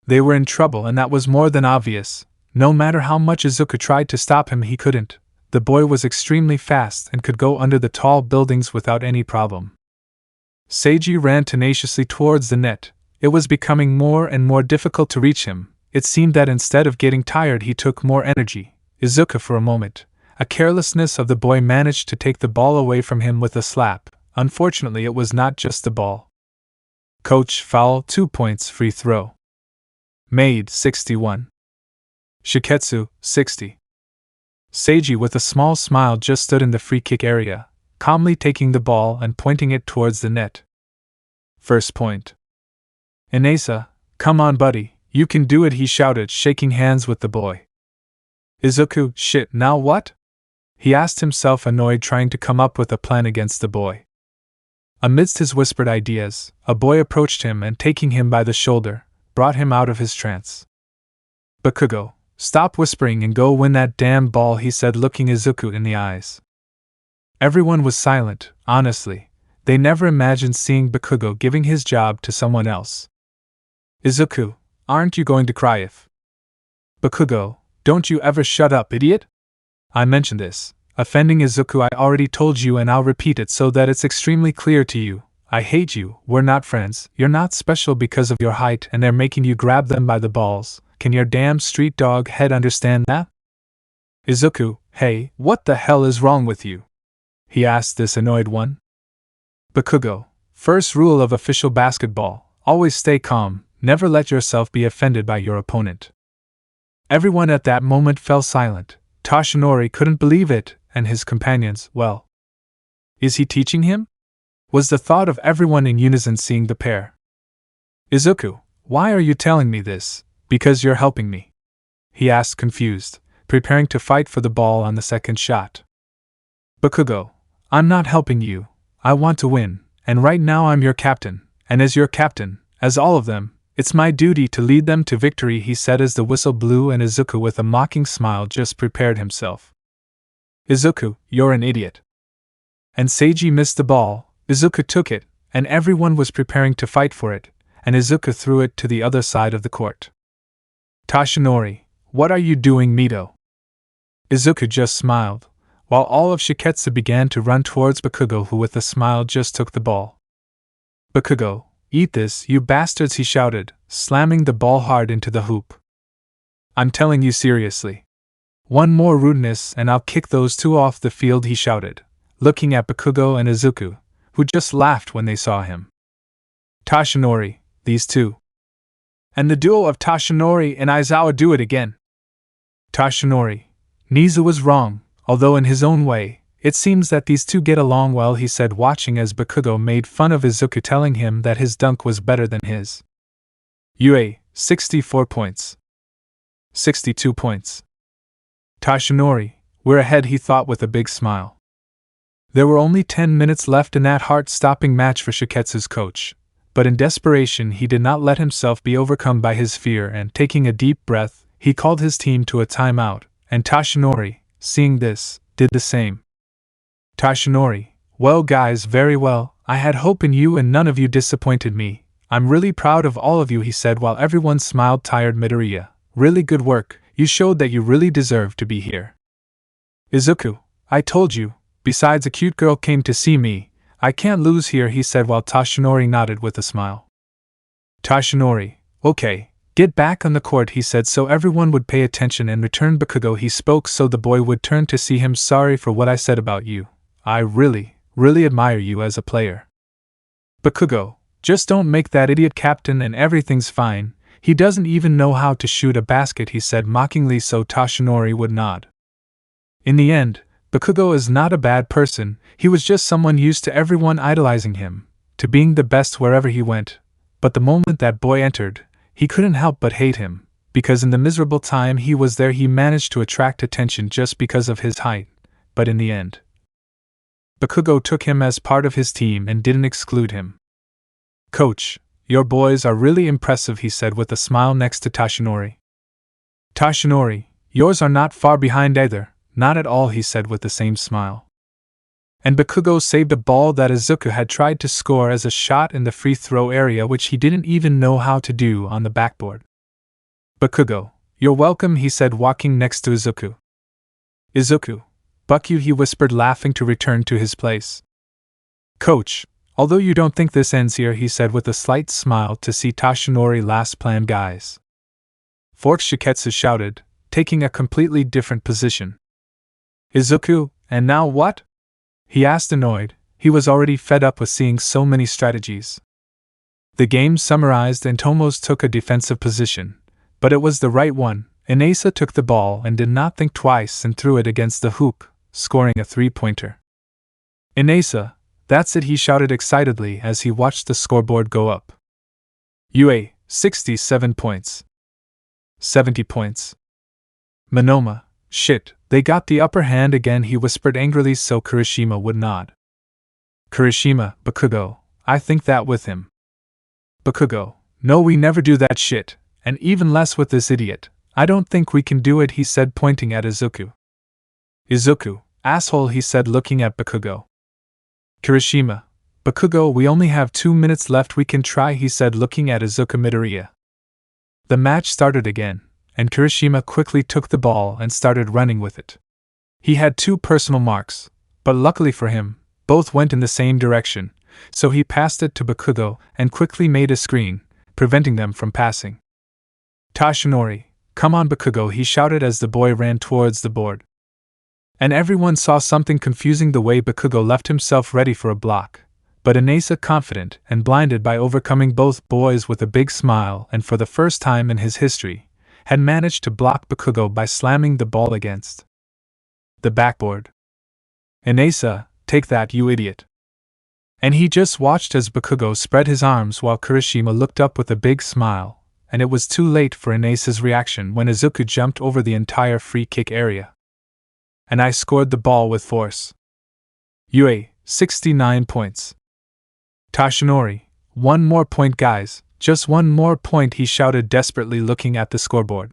A: They were in trouble and that was more than obvious. No matter how much Izuku tried to stop him, he couldn't. The boy was extremely fast and could go under the tall buildings without any problem. Seiji ran tenaciously towards the net. It was becoming more and more difficult to reach him. It seemed that instead of getting tired he took more energy. Izuku, for a moment, a carelessness of the boy, managed to take the ball away from him with a slap. Unfortunately it was not just the ball. Coach, foul, 2 points, free throw. Made, 61. Shiketsu, 60. Seiji, with a small smile, just stood in the free kick area, calmly taking the ball and pointing it towards the net. First point. Inesa, come on buddy, you can do it, he shouted, shaking hands with the boy. Izuku, shit, now what? He asked himself, annoyed, trying to come up with a plan against the boy. Amidst his whispered ideas, a boy approached him and, taking him by the shoulder, brought him out of his trance. Bakugo, stop whispering and go win that damn ball, he said, looking Izuku in the eyes. Everyone was silent. Honestly, they never imagined seeing Bakugo giving his job to someone else. Izuku, aren't you going to cry if... Bakugo, don't you ever shut up, idiot? I mentioned this, offending Izuku. I already told you and I'll repeat it so that it's extremely clear to you. I hate you, we're not friends, you're not special because of your height and they're making you grab them by the balls. Can your damn street dog head understand that? Izuku, hey, what the hell is wrong with you? He asked this annoyed one. Bakugo, first rule of official basketball, always stay calm, never let yourself be offended by your opponent. Everyone at that moment fell silent. Toshinori couldn't believe it, and his companions, well. Is he teaching him? Was the thought of everyone in unison, seeing the pair. Izuku, why are you telling me this? Because you're helping me. He asked confused, preparing to fight for the ball on the second shot. Bakugo, I'm not helping you. I want to win, and right now I'm your captain, and as your captain, as all of them, it's my duty to lead them to victory, he said as the whistle blew and Izuku, with a mocking smile, just prepared himself. Izuku, you're an idiot. And Seiji missed the ball. Izuku took it, and everyone was preparing to fight for it. and Izuku threw it to the other side of the court. Toshinori, what are you doing, Mito? Izuku just smiled, while all of Shiketsu began to run towards Bakugo, who with a smile just took the ball. Bakugo, eat this, you bastards, he shouted, slamming the ball hard into the hoop. I'm telling you seriously. One more rudeness and I'll kick those two off the field, he shouted, looking at Bakugo and Izuku, who just laughed when they saw him. Toshinori, these two. And the duo of Toshinori and Aizawa do it again. Toshinori, Nizu was wrong, although in his own way, it seems that these two get along well, he said, watching as Bakugo made fun of Izuku, telling him that his dunk was better than his. UA, 64 points. 62 points. Toshinori, we're ahead, he thought with a big smile. There were only 10 minutes left in that heart-stopping match for Shiketsu's coach, but in desperation he did not let himself be overcome by his fear, and taking a deep breath, he called his team to a timeout, and Toshinori, seeing this, did the same. Toshinori, well guys, very well, I had hope in you and none of you disappointed me. I'm really proud of all of you, he said while everyone smiled. Tired Midoriya, really good work, you showed that you really deserve to be here. Izuku, I told you, besides a cute girl came to see me, I can't lose here, he said while Toshinori nodded with a smile. Toshinori, okay, get back on the court, he said so everyone would pay attention and return. Bakugo, he spoke so the boy would turn to see him. Sorry for what I said about you. I really admire you as a player. Bakugo, just don't make that idiot captain and everything's fine. He doesn't even know how to shoot a basket, he said mockingly so Toshinori would nod. In the end, Bakugo is not a bad person, he was just someone used to everyone idolizing him, to being the best wherever he went, but the moment that boy entered, he couldn't help but hate him, because in the miserable time he was there he managed to attract attention just because of his height, but in the end, Bakugo took him as part of his team and didn't exclude him. Coach, your boys are really impressive, he said with a smile next to Toshinori. Toshinori, yours are not far behind either, not at all, he said with the same smile. And Bakugo saved a ball that Izuku had tried to score as a shot in the free throw area, which he didn't even know how to do on the backboard. Bakugo, you're welcome, he said walking next to Izuku. Izuku, buck you, he whispered laughing to return to his place. Coach, although you don't think this ends here, he said with a slight smile to see Toshinori last plan guys. Fork, Shiketsu shouted, taking a completely different position. Izuku, and now what? He asked annoyed, he was already fed up with seeing so many strategies. The game summarized and Tomos took a defensive position, but it was the right one. Inasa took the ball and did not think twice and threw it against the hoop, scoring a three-pointer. Inasa, that's it, he shouted excitedly as he watched the scoreboard go up. UA, 67 points. 70 points. Monoma, shit, they got the upper hand again, he whispered angrily so Kirishima would nod. Kirishima, Bakugo, I think that with him. Bakugo, no, we never do that shit, and even less with this idiot. I don't think we can do it, he said pointing at Izuku. Izuku, asshole, he said looking at Bakugo. Kirishima, Bakugo, we only have 2 minutes left, we can try, he said looking at Izuku Midoriya. The match started again, and Kirishima quickly took the ball and started running with it. He had 2 personal marks, but luckily for him, both went in the same direction, so he passed it to Bakugo and quickly made a screen, preventing them from passing. Toshinori, come on Bakugo, he shouted as the boy ran towards the board. And everyone saw something confusing the way Bakugo left himself ready for a block, but Inasa, confident and blinded by overcoming both boys with a big smile and for the first time in his history, had managed to block Bakugo by slamming the ball against the backboard. Inasa, take that, you idiot. And he just watched as Bakugo spread his arms while Kirishima looked up with a big smile, and it was too late for Inasa's reaction when Izuku jumped over the entire free kick area. And I scored the ball with force. UA, 69 points. Toshinori, 1 more point guys, just 1 more point, he shouted desperately looking at the scoreboard.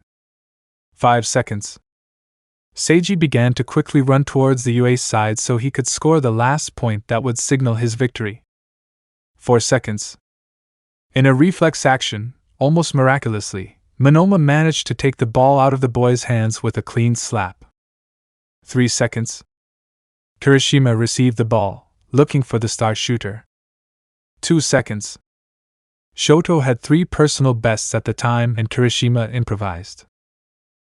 A: 5 seconds. Seiji began to quickly run towards the UA side so he could score the last point that would signal his victory. 4 seconds. In a reflex action, almost miraculously, Monoma managed to take the ball out of the boy's hands with a clean slap. 3 seconds. Kirishima received the ball, looking for the star shooter. 2 seconds. Shoto had 3 personal bests at the time and Kirishima improvised.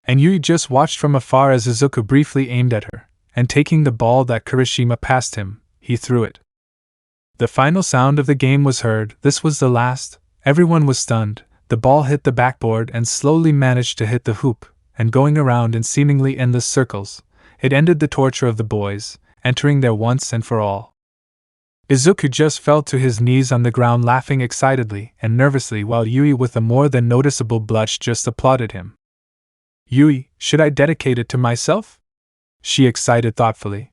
A: And Yui just watched from afar as Izuku briefly aimed at her, and taking the ball that Kirishima passed him, he threw it. The final sound of the game was heard. This was the last. Everyone was stunned. The ball hit the backboard and slowly managed to hit the hoop, and going around in seemingly endless circles, it ended the torture of the boys, entering there once and for all. Izuku just fell to his knees on the ground laughing excitedly and nervously while Yui with a more than noticeable blush just applauded him. Yui, should I dedicate it to myself? She excited thoughtfully.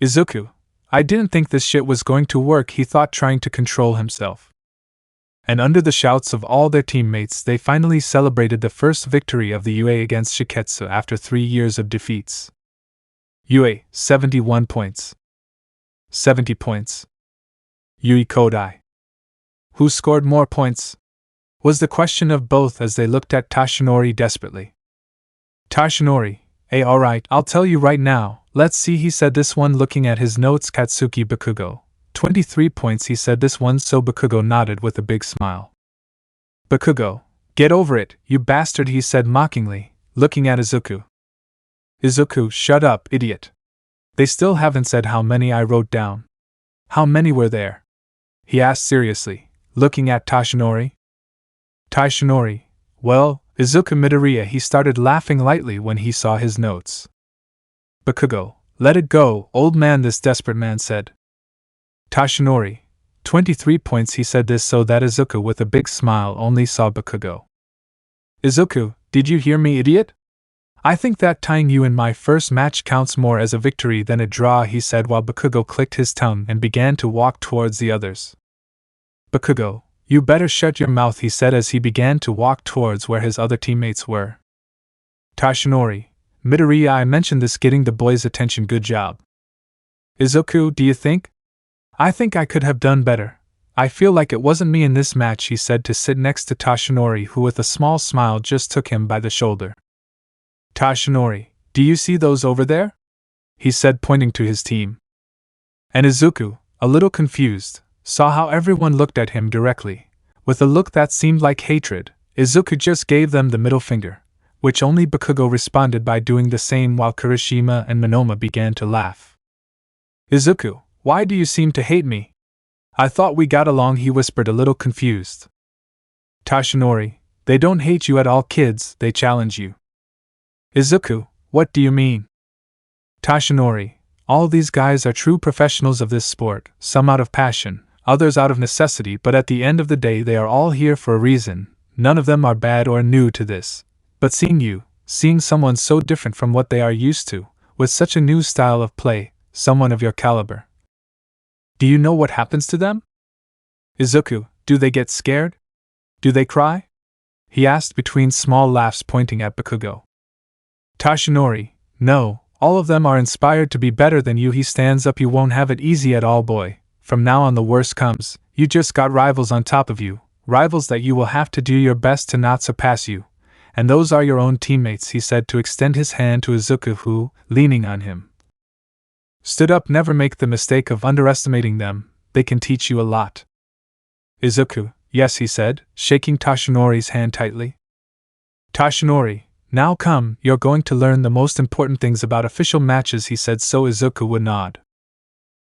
A: Izuku, I didn't think this shit was going to work, he thought, trying to control himself. And under the shouts of all their teammates, they finally celebrated the first victory of the UA against 𝐋𝐞𝐲𝐽 after 3 years of defeats. UA, 71 points. 70 points. Yui Kodai. Who scored more points? Was the question of both as they looked at Tashinori desperately. Tashinori, alright, I'll tell you right now, let's see, he said this one looking at his notes. Katsuki Bakugo. 23 points, he said this one, so Bakugo nodded with a big smile. Bakugo, get over it, you bastard, he said mockingly, looking at Izuku. Izuku, shut up, idiot. They still haven't said how many I wrote down. How many were there? He asked seriously, looking at Tashinori. Tashinori, well, Izuku Midoriya, he started laughing lightly when he saw his notes. Bakugo, let it go, old man, this desperate man said. Tashinori, 23 points, he said this so that Izuku with a big smile only saw Bakugo. Izuku, did you hear me, idiot? I think that tying you in my first match counts more as a victory than a draw, he said while Bakugo clicked his tongue and began to walk towards the others. Bakugo, you better shut your mouth, he said as he began to walk towards where his other teammates were. Tashinori, Midoriya, I mentioned this getting the boys' attention, good job. Izuku, do you think? I think I could have done better. I feel like it wasn't me in this match, he said to sit next to Tashinori, who with a small smile just took him by the shoulder. Tashinori, do you see those over there? He said, pointing to his team. And Izuku, a little confused, saw how everyone looked at him directly. With a look that seemed like hatred, Izuku just gave them the middle finger, which only Bakugo responded by doing the same while Kirishima and Monoma began to laugh. Izuku, why do you seem to hate me? I thought we got along, he whispered, a little confused. Tashinori, they don't hate you at all, kids, they challenge you. Izuku, what do you mean? Tashinori, all these guys are true professionals of this sport, some out of passion, others out of necessity, but at the end of the day they are all here for a reason. None of them are bad or new to this. But seeing someone so different from what they are used to, with such a new style of play, someone of your caliber. Do you know what happens to them? Izuku, do they get scared? Do they cry? He asked between small laughs, pointing at Bakugo. Tashinori, no, all of them are inspired to be better than you. He stands up. You won't have it easy at all, boy. From now on the worst comes. You just got rivals on top of you, rivals that you will have to do your best to not surpass you. And those are your own teammates, he said to extend his hand to Izuku, who, leaning on him, stood up. Never make the mistake of underestimating them, they can teach you a lot. Izuku, yes, he said, shaking Tashinori's hand tightly. Tashinori, now come, you're going to learn the most important things about official matches, he said so Izuku would nod.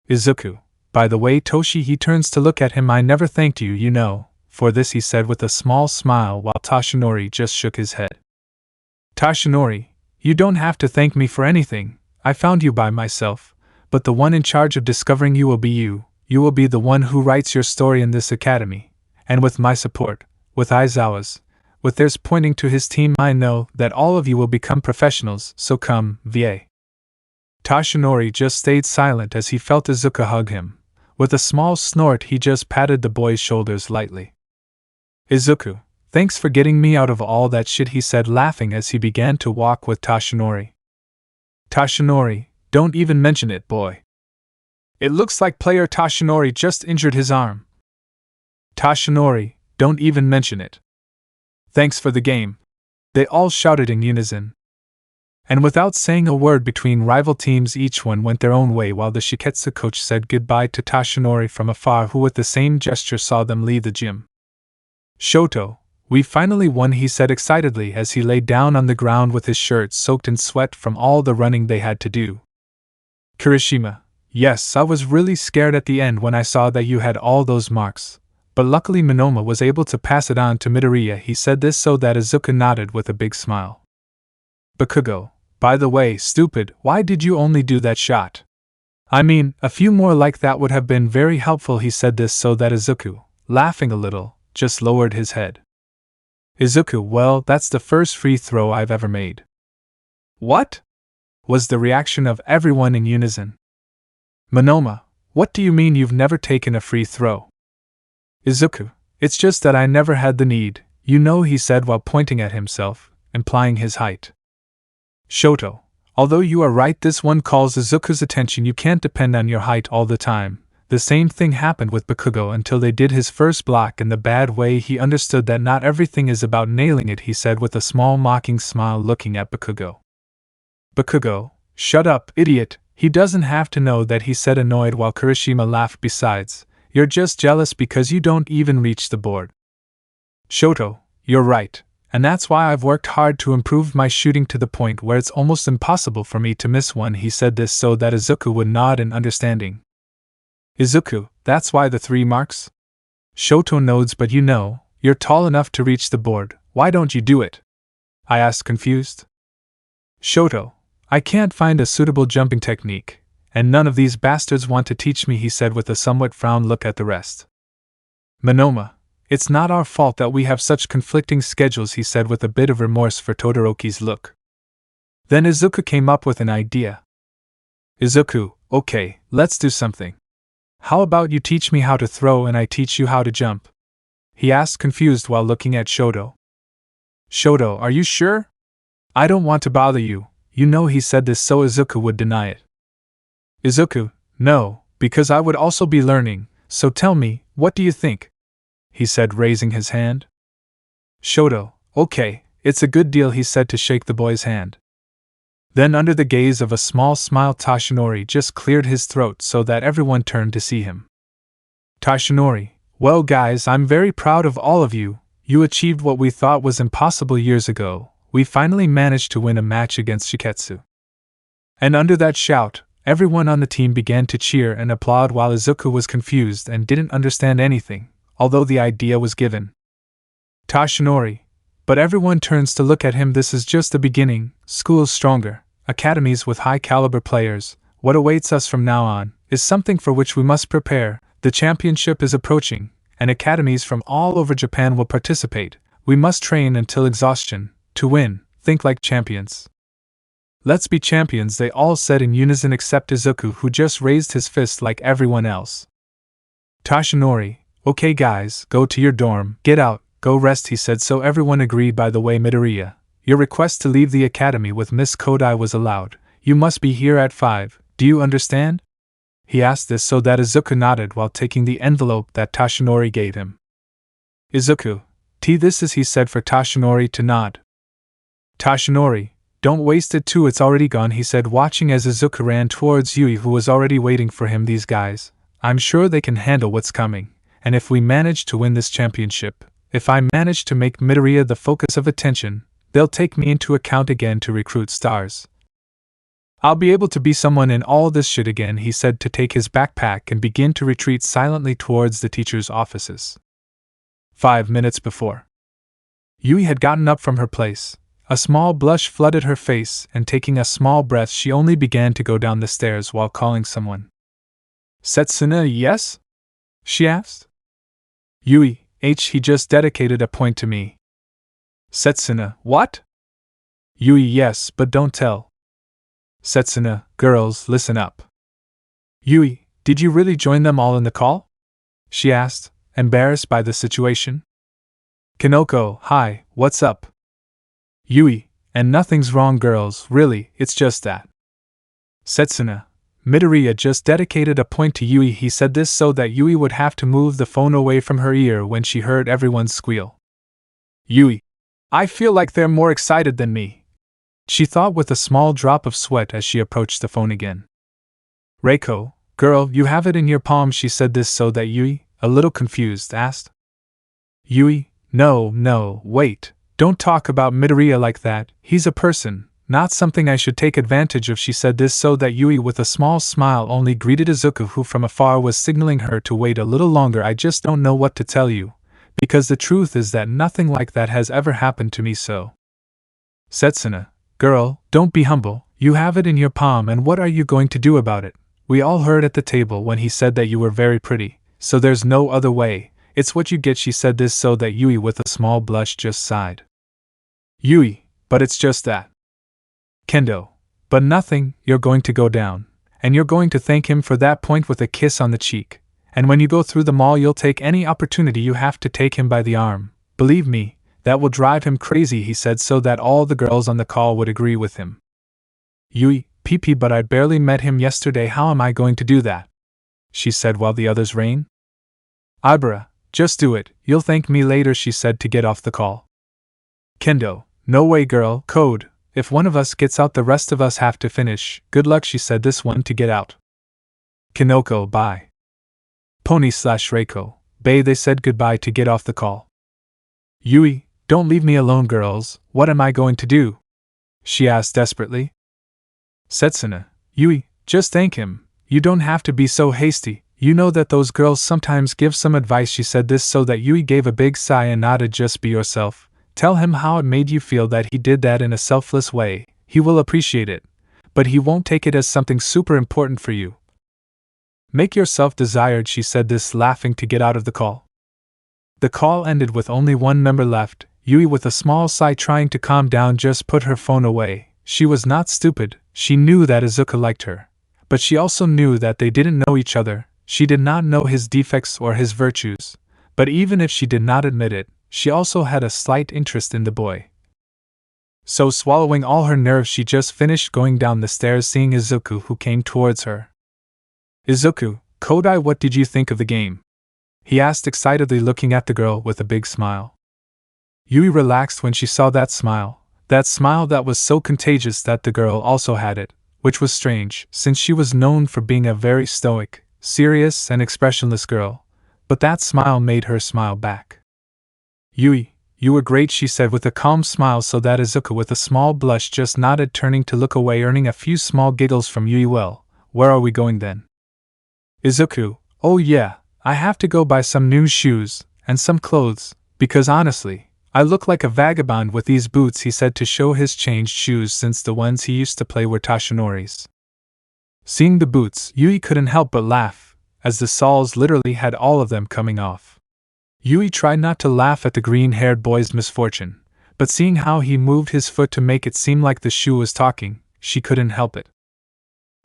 A: Izuku, by the way, Toshi, he turns to look at him, I never thanked you, you know, for this, he said with a small smile while Tashinori just shook his head. Tashinori, you don't have to thank me for anything, I found you by myself, but the one in charge of discovering you will be you. You will be the one who writes your story in this academy, and with my support, with Aizawa's, with theirs, pointing to his team, I know that all of you will become professionals, so come, va. Tashinori just stayed silent as he felt Izuku hug him. With a small snort, he just patted the boy's shoulders lightly. Izuku, thanks for getting me out of all that shit, he said, laughing as he began to walk with Tashinori. Tashinori, don't even mention it, boy. It looks like player Tashinori just injured his arm. Tashinori, don't even mention it. Thanks for the game. They all shouted in unison. And without saying a word between rival teams, each one went their own way while the Shiketsu coach said goodbye to Tashinori from afar, who with the same gesture saw them leave the gym. Shoto, we finally won, he said excitedly as he lay down on the ground with his shirt soaked in sweat from all the running they had to do. Kirishima, yes, I was really scared at the end when I saw that you had all those marks, but luckily Monoma was able to pass it on to Midoriya. He said this so that Izuku nodded with a big smile. Bakugo, by the way, stupid, why did you only do that shot? I mean, a few more like that would have been very helpful. He said this so that Izuku, laughing a little, just lowered his head. Izuku, well, that's the first free throw I've ever made. What? Was the reaction of everyone in unison. Monoma, what do you mean you've never taken a free throw? Izuku, it's just that I never had the need, you know, he said while pointing at himself, implying his height. Shoto, although you are right, this one calls Izuku's attention. You can't depend on your height all the time. The same thing happened with Bakugo until they did his first block in the bad way. He understood that not everything is about nailing it, he said with a small mocking smile looking at Bakugo. Bakugo, shut up, idiot, he doesn't have to know that, he said annoyed while Kirishima laughed. Besides, you're just jealous because you don't even reach the board. Shoto, you're right. And that's why I've worked hard to improve my shooting to the point where it's almost impossible for me to miss one. He said this so that Izuku would nod in understanding. Izuku, that's why the 3 marks? Shoto nods, but you know, you're tall enough to reach the board, why don't you do it? I asked, confused. Shoto, I can't find a suitable jumping technique, and none of these bastards want to teach me, he said with a somewhat frowned look at the rest. Monoma, it's not our fault that we have such conflicting schedules, he said with a bit of remorse for Todoroki's look. Then Izuku came up with an idea. Izuku, okay, let's do something. How about you teach me how to throw and I teach you how to jump? He asked, confused while looking at Shoto. Shoto, are you sure? I don't want to bother you, you know, he said this so Izuku would deny it. Izuku, no, because I would also be learning, so tell me, what do you think? He said, raising his hand. Shoto, okay, it's a good deal, he said to shake the boy's hand. Then under the gaze of a small smile, Tashinori just cleared his throat so that everyone turned to see him. Tashinori, well guys, I'm very proud of all of you. You achieved what we thought was impossible years ago. We finally managed to win a match against Shiketsu. And under that shout, everyone on the team began to cheer and applaud while Izuku was confused and didn't understand anything, although the idea was given. Tashinori, but everyone turns to look at him. This is just the beginning. Schools stronger, academies with high-caliber players. What awaits us from now on is something for which we must prepare. The championship is approaching, and academies from all over Japan will participate. We must train until exhaustion, to win, think like champions. Let's be champions, they all said in unison except Izuku, who just raised his fist like everyone else. Tashinori, okay guys, go to your dorm, get out, go rest, he said so everyone agreed. By the way, Midoriya, your request to leave the academy with Miss Kodai was allowed. You must be here at 5, do you understand? He asked this so that Izuku nodded while taking the envelope that Tashinori gave him. Izuku, this is, he said for Tashinori to nod. Tashinori, don't waste it too, it's already gone, he said watching as Izuku ran towards Yui, who was already waiting for him. These guys, I'm sure they can handle what's coming, and if we manage to win this championship, if I manage to make Midoriya the focus of attention, they'll take me into account again to recruit stars. I'll be able to be someone in all this shit again, he said to take his backpack and begin to retreat silently towards the teacher's offices. 5 minutes before, Yui had gotten up from her place. A small blush flooded her face, and taking a small breath, she only began to go down the stairs while calling someone. Setsuna, yes? She asked. Yui, he just dedicated a point to me. Setsuna, what? Yui, yes, but don't tell. Setsuna, girls, listen up. Yui, did you really join them all in the call? She asked, embarrassed by the situation. Kanoko, hi, what's up? Yui, and nothing's wrong girls, really, it's just that. Setsuna, Midoriya just dedicated a point to Yui. He said this so that Yui would have to move the phone away from her ear when she heard everyone's squeal. Yui. I feel like they're more excited than me, she thought with a small drop of sweat as she approached the phone again. Reiko, girl, you have it in your palm. She said this so that Yui, a little confused, asked. Yui, no, wait, don't talk about Midoriya like that. He's a person, not something I should take advantage of. She said this so that Yui with a small smile only greeted Izuku, who from afar was signaling her to wait a little longer. I just don't know what to tell you, because the truth is that nothing like that has ever happened to me. So, Setsuna, girl, don't be humble, you have it in your palm, and what are you going to do about it? We all heard at the table when he said that you were very pretty, so there's no other way, it's what you get. She said this so that Yui with a small blush just sighed. Yui, but it's just that. Kendo, but nothing, you're going to go down, and you're going to thank him for that point with a kiss on the cheek, and when you go through the mall you'll take any opportunity you have to take him by the arm, believe me, that will drive him crazy. He said so that all the girls on the call would agree with him. Yui, PP, but I barely met him yesterday, how am I going to do that? She said while the others ran. Ibara, just do it, you'll thank me later, she said to get off the call. Kendo, no way girl, code, if one of us gets out the rest of us have to finish, good luck, she said this one to get out. Kinoko, bye. Pony/Reiko, bae, they said goodbye to get off the call. Yui, don't leave me alone girls, what am I going to do? She asked desperately. Setsuna, Yui, just thank him, you don't have to be so hasty, you know that those girls sometimes give some advice. She said this so that Yui gave a big sigh and nodded. Just be yourself, tell him how it made you feel that he did that in a selfless way, he will appreciate it, but he won't take it as something super important for you. Make yourself desired, she said this laughing to get out of the call. The call ended with only one member left. Yui with a small sigh trying to calm down just put her phone away. She was not stupid, she knew that Izuku liked her, but she also knew that they didn't know each other. She did not know his defects or his virtues, but even if she did not admit it, she also had a slight interest in the boy. So swallowing all her nerves, she just finished going down the stairs seeing Izuku, who came towards her. Izuku, Kodai, what did you think of the game? He asked excitedly, looking at the girl with a big smile. Yui relaxed when she saw that smile that was so contagious that the girl also had it, which was strange, since she was known for being a very stoic, serious and expressionless girl, but that smile made her smile back. Yui, you were great, she said with a calm smile, so that Izuku with a small blush just nodded, turning to look away, earning a few small giggles from Yui. Well, where are we going then? Izuku, oh yeah, I have to go buy some new shoes, and some clothes, because honestly, I look like a vagabond with these boots, he said to show his changed shoes since the ones he used to play were Toshinori's. Seeing the boots, Yui couldn't help but laugh, as the soles literally had all of them coming off. Yui tried not to laugh at the green-haired boy's misfortune, but seeing how he moved his foot to make it seem like the shoe was talking, she couldn't help it.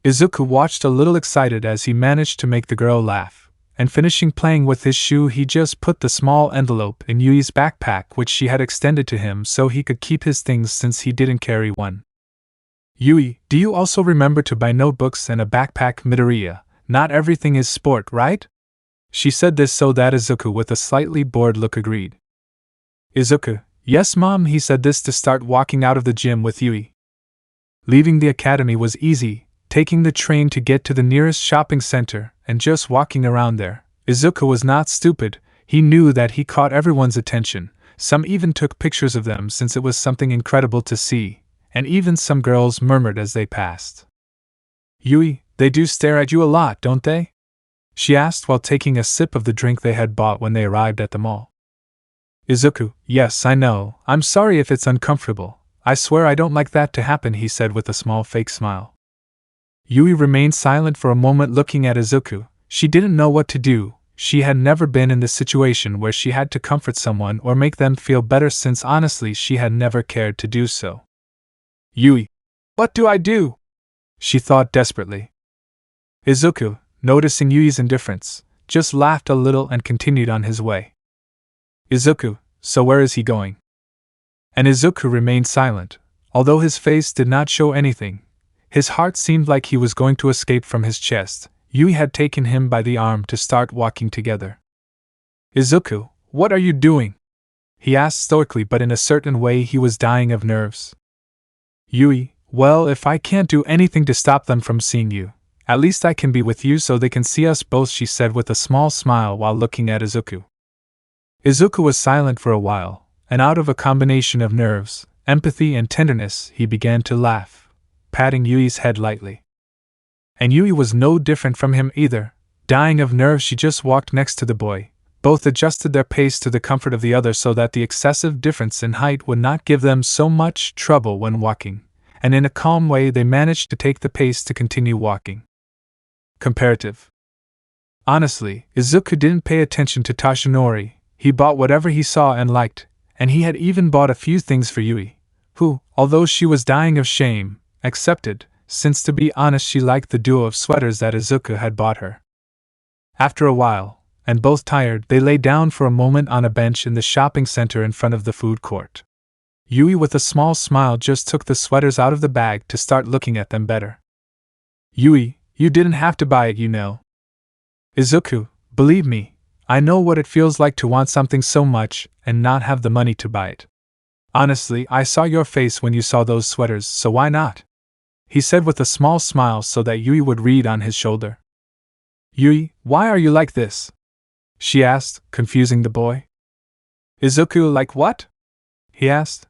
A: Izuku watched a little excited as he managed to make the girl laugh, and finishing playing with his shoe, he just put the small envelope in Yui's backpack, which she had extended to him so he could keep his things since he didn't carry one. Yui, do you also remember to buy notebooks and a backpack? Midoriya, not everything is sport, right? She said this so that Izuku with a slightly bored look agreed. Izuku, yes mom, he said this to start walking out of the gym with Yui. Leaving the academy was easy, taking the train to get to the nearest shopping center and just walking around there. Izuku was not stupid, he knew that he caught everyone's attention, some even took pictures of them since it was something incredible to see, and even some girls murmured as they passed. Yui, they do stare at you a lot, don't they? She asked while taking a sip of the drink they had bought when they arrived at the mall. Izuku, yes, I know, I'm sorry if it's uncomfortable, I swear I don't like that to happen, he said with a small fake smile. Yui remained silent for a moment looking at Izuku. She didn't know what to do. She had never been in this situation where she had to comfort someone or make them feel better, since honestly she had never cared to do so. Yui, what do I do? She thought desperately. Izuku, noticing Yui's indifference, just laughed a little and continued on his way. Izuku, so where is he going? And Izuku remained silent, although his face did not show anything. His heart seemed like he was going to escape from his chest. Yui had taken him by the arm to start walking together. "Izuku, what are you doing?" he asked stoically, but in a certain way he was dying of nerves. Yui, "Well, if I can't do anything to stop them from seeing you, at least I can be with you so they can see us both," she said with a small smile while looking at Izuku. Izuku was silent for a while, and out of a combination of nerves, empathy and tenderness, he began to laugh, patting Yui's head lightly. And Yui was no different from him either. Dying of nerves, she just walked next to the boy. Both adjusted their pace to the comfort of the other so that the excessive difference in height would not give them so much trouble when walking, and in a calm way they managed to take the pace to continue walking. Comparative. Honestly, Izuku didn't pay attention to Toshinori. He bought whatever he saw and liked, and he had even bought a few things for Yui, who, although she was dying of shame, accepted, since to be honest she liked the duo of sweaters that Izuku had bought her. After a while, and both tired, they lay down for a moment on a bench in the shopping center in front of the food court. Yui with a small smile just took the sweaters out of the bag to start looking at them better. "Yui, you didn't have to buy it, you know." "Izuku, believe me, I know what it feels like to want something so much and not have the money to buy it. Honestly, I saw your face when you saw those sweaters, so why not?" he said with a small smile so that Yui would read on his shoulder. "Yui, why are you like this?" she asked, confusing the boy. "Izuku, like what?" he asked.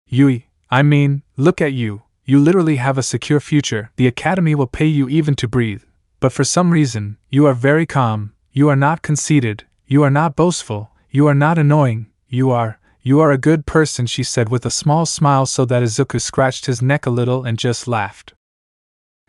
A: "Yui, I mean, look at you, you literally have a secure future, the academy will pay you even to breathe, but for some reason, you are very calm, you are not conceited, you are not boastful, you are not annoying, you are a good person," she said with a small smile so that Izuku scratched his neck a little and just laughed.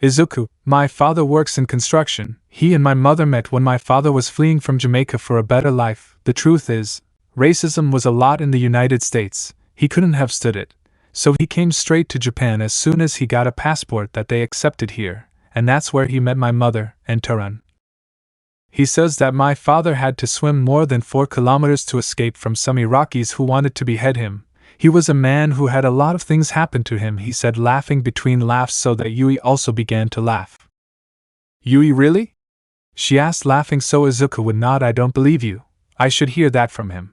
A: "Izuku, my father works in construction. He and my mother met when my father was fleeing from Jamaica for a better life. The truth is, racism was a lot in the United States. He couldn't have stood it, so he came straight to Japan as soon as he got a passport that they accepted here, and that's where he met my mother and Taran. He says that my father had to swim more than 4 kilometers to escape from some Iraqis who wanted to behead him. He was a man who had a lot of things happen to him," he said, laughing between laughs so that Yui also began to laugh. "Yui, really?" she asked, laughing so Izuku would nod. "I don't believe you. I should hear that from him."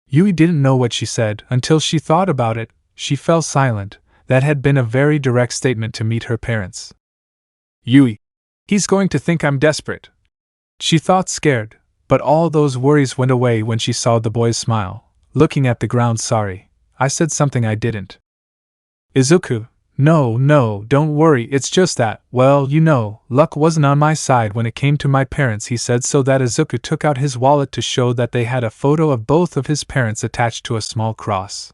A: Yui didn't know what she said until she thought about it. She fell silent. That had been a very direct statement to meet her parents. "Yui, he's going to think I'm desperate," she thought, scared, but all those worries went away when she saw the boy's smile, looking at the ground. "Sorry, I said something I didn't." "Izuku, no, don't worry, it's just that, well, you know, luck wasn't on my side when it came to my parents," he said so that Izuku took out his wallet to show that they had a photo of both of his parents attached to a small cross.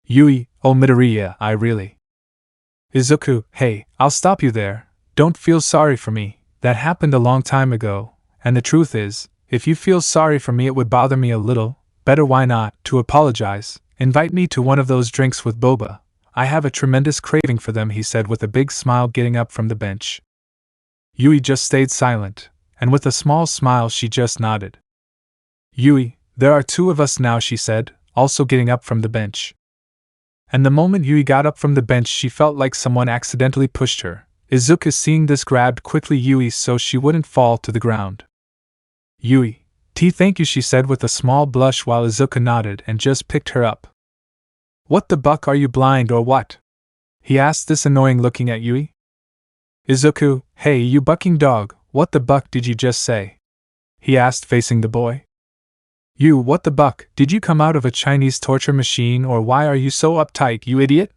A: "Yui, oh Midoriya, I really..." "Izuku, hey, I'll stop you there, don't feel sorry for me, that happened a long time ago, and the truth is, if you feel sorry for me it would bother me a little. Better why not, to apologize, invite me to one of those drinks with boba. I have a tremendous craving for them," he said with a big smile, getting up from the bench. Yui just stayed silent, and with a small smile she just nodded. "Yui, there are 2 of us now," she said, also getting up from the bench. And the moment Yui got up from the bench she felt like someone accidentally pushed her. Izuku, seeing this, grabbed quickly Yui so she wouldn't fall to the ground. "Yui, thank you," she said with a small blush while Izuku nodded and just picked her up. "What the buck, are you blind or what?" he asked, this annoying looking at Yui. "Izuku, hey you bucking dog, what the buck did you just say?" he asked, facing the boy. "You, what the buck, did you come out of a Chinese torture machine, or why are you so uptight, you idiot?"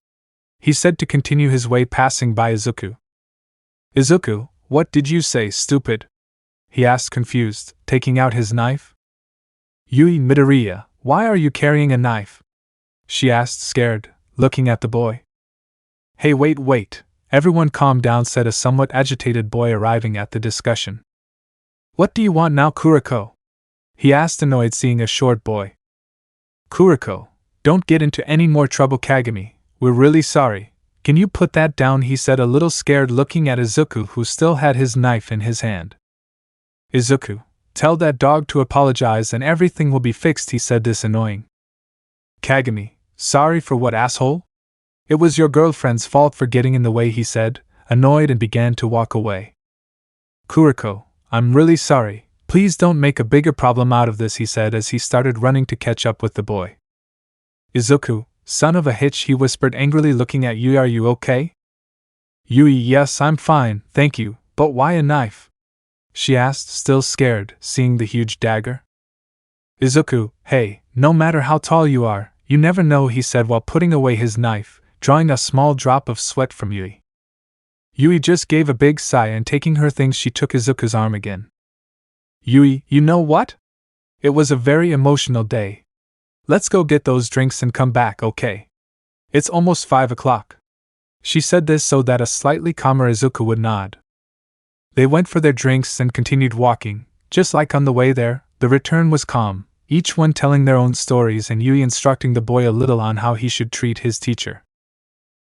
A: he said to continue his way, passing by Izuku. "Izuku, what did you say, stupid?" he asked, confused, taking out his knife. "Yui, Midoriya, why are you carrying a knife?" she asked, scared, looking at the boy. "Hey, wait, everyone calm down," said a somewhat agitated boy arriving at the discussion. "What do you want now, Kuriko?" he asked, annoyed, seeing a short boy. "Kuriko, don't get into any more trouble, Kagami, we're really sorry. Can you put that down?" he said, a little scared, looking at Izuku, who still had his knife in his hand. "Izuku, tell that dog to apologize and everything will be fixed," he said, this annoying. "Kagami, sorry for what, asshole?" It was your girlfriend's fault for getting in the way, he said, annoyed, and began to walk away. Kuriko, I'm really sorry. Please don't make a bigger problem out of this, he said as he started running to catch up with the boy. Izuku, son of a hitch, he whispered angrily, looking at Yui. Are you okay? Yui, yes, I'm fine, thank you, but why a knife? She asked, still scared, seeing the huge dagger. Izuku, hey, no matter how tall you are, you never know, he said while putting away his knife, drawing a small drop of sweat from Yui. Yui just gave a big sigh, and taking her things she took Izuku's arm again. Yui, you know what? It was a very emotional day. Let's go get those drinks and come back, okay? It's almost 5 o'clock. She said this so that a slightly calmer Izuku would nod. They went for their drinks and continued walking. Just like on the way there, the return was calm, each one telling their own stories and Yui instructing the boy a little on how he should treat his teacher.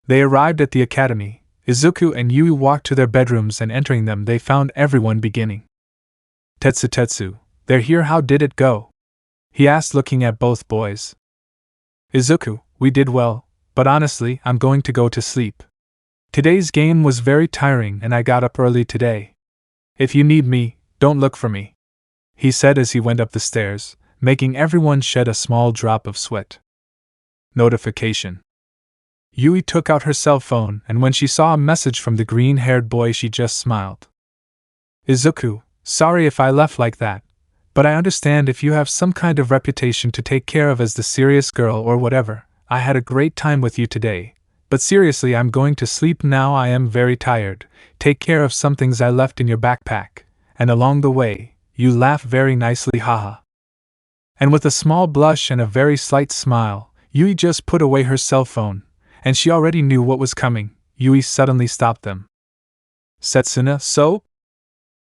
A: They arrived at the academy. Izuku and Yui walked to their bedrooms, and entering them they found everyone beginning. Tetsu, they're here, how did it go? He asked, looking at both boys. Izuku, we did well, but honestly, I'm going to go to sleep. Today's game was very tiring and I got up early today. If you need me, don't look for me, he said as he went up the stairs, making everyone shed a small drop of sweat. Notification. Yui took out her cell phone, and when she saw a message from the green-haired boy she just smiled. Izuku, sorry if I left like that, but I understand if you have some kind of reputation to take care of as the serious girl or whatever. I had a great time with you today, but seriously, I'm going to sleep now. I am very tired. Take care of some things I left in your backpack, and along the way, you laugh very nicely, haha. And with a small blush and a very slight smile, Yui just put away her cell phone, and she already knew what was coming. Yui suddenly stopped them. Setsuna, so?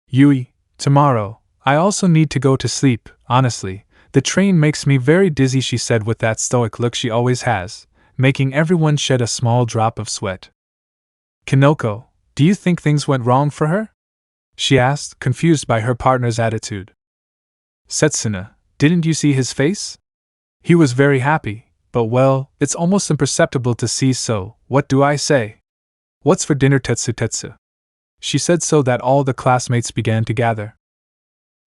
A: Yui, tomorrow, I also need to go to sleep. Honestly, the train makes me very dizzy, she said with that stoic look she always has, making everyone shed a small drop of sweat. Kinoko, do you think things went wrong for her? She asked, confused by her partner's attitude. Setsuna, didn't you see his face? He was very happy, but well, it's almost imperceptible to see, so what do I say? What's for dinner, Tetsu? She said so that all the classmates began to gather.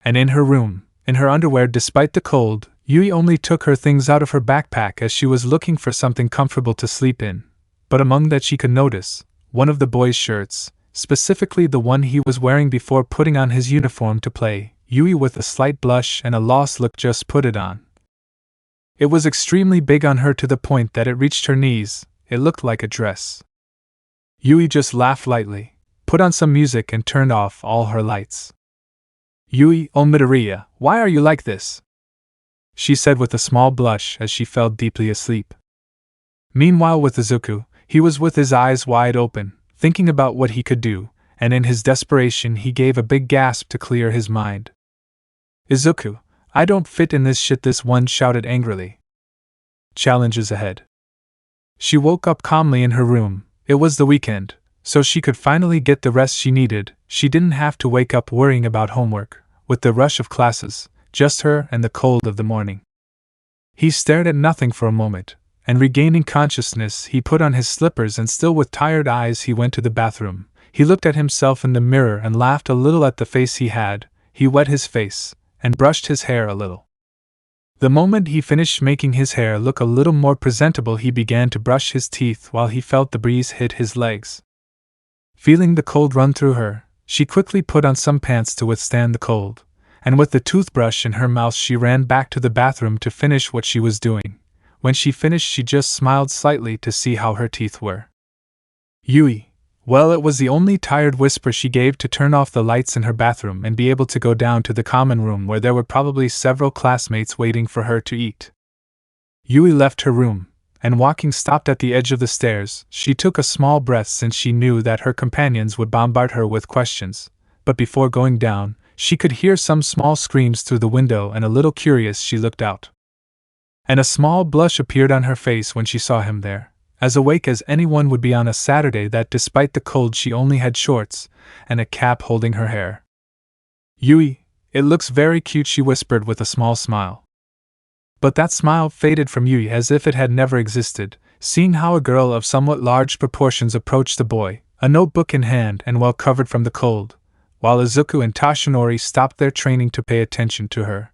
A: And in her room, in her underwear despite the cold, Yui only took her things out of her backpack as she was looking for something comfortable to sleep in. But among that she could notice one of the boys' shirts, specifically the one he was wearing before putting on his uniform to play. Yui, with a slight blush and a lost look, just put it on. It was extremely big on her to the point that it reached her knees. It looked like a dress. Yui just laughed lightly, put on some music and turned off all her lights. Yui, oh Midoriya, why are you like this? She said with a small blush as she fell deeply asleep. Meanwhile with Izuku, he was with his eyes wide open, thinking about what he could do, and in his desperation he gave a big gasp to clear his mind. Izuku, I don't fit in this shit, this one shouted angrily. Challenges ahead. She woke up calmly in her room. It was the weekend, so she could finally get the rest she needed. She didn't have to wake up worrying about homework, with the rush of classes, just her and the cold of the morning. He stared at nothing for a moment, and regaining consciousness he put on his slippers and still with tired eyes he went to the bathroom. He looked at himself in the mirror and laughed a little at the face he had. He wet his face, and brushed his hair a little. The moment he finished making his hair look a little more presentable, he began to brush his teeth while he felt the breeze hit his legs. Feeling the cold run through her, she quickly put on some pants to withstand the cold, and with the toothbrush in her mouth she ran back to the bathroom to finish what she was doing. When she finished she just smiled slightly to see how her teeth were. Yui. Well, it was the only tired whisper she gave to turn off the lights in her bathroom and be able to go down to the common room where there were probably several classmates waiting for her to eat. Yui left her room, and walking stopped at the edge of the stairs. She took a small breath since she knew that her companions would bombard her with questions, but before going down, she could hear some small screams through the window, and a little curious she looked out. And a small blush appeared on her face when she saw him there, as awake as anyone would be on a Saturday, that despite the cold she only had shorts and a cap holding her hair. Yui, it looks very cute, she whispered with a small smile. But that smile faded from Yui as if it had never existed. seeing how a girl of somewhat large proportions approached the boy, a notebook in hand and well covered from the cold, while Izuku and Toshinori stopped their training to pay attention to her.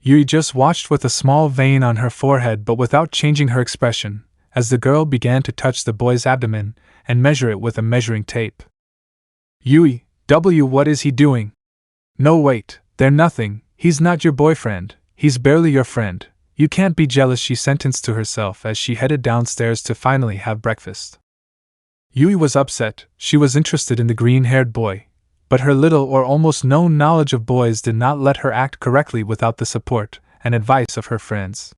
A: Yui just watched with a small vein on her forehead but without changing her expression, as the girl began to touch the boy's abdomen and measure it with a measuring tape. Yui, what is he doing? No wait, they're nothing, he's not your boyfriend, he's barely your friend, you can't be jealous, she sentenced to herself as she headed downstairs to finally have breakfast. Yui was upset, she was interested in the green-haired boy, but her little or almost no knowledge of boys did not let her act correctly without the support and advice of her friends.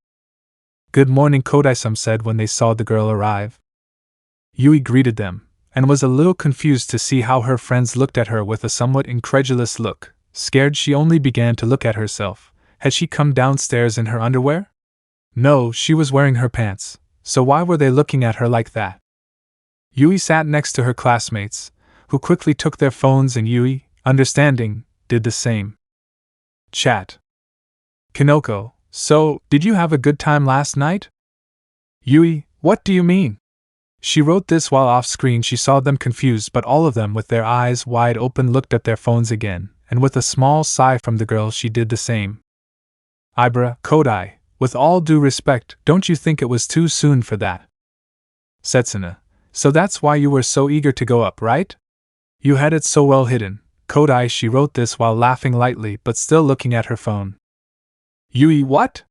A: Good morning, Kodai-san said when they saw the girl arrive. Yui greeted them, and was a little confused to see how her friends looked at her with a somewhat incredulous look. Scared, she only began to look at herself. Had she come downstairs in her underwear? No, she was wearing her pants, so why were they looking at her like that? Yui sat next to her classmates, who quickly took their phones, and Yui, understanding, did the same. Chat. Kinoko, so, did you have a good time last night? Yui, what do you mean? She wrote this while off-screen she saw them confused, but all of them with their eyes wide open looked at their phones again, and with a small sigh from the girl she did the same. Ibra, Kodai, with all due respect, don't you think it was too soon for that? Setsuna, so that's why you were so eager to go up, right? You had it so well hidden. Kodai, she wrote this while laughing lightly but still looking at her phone. Yui, what?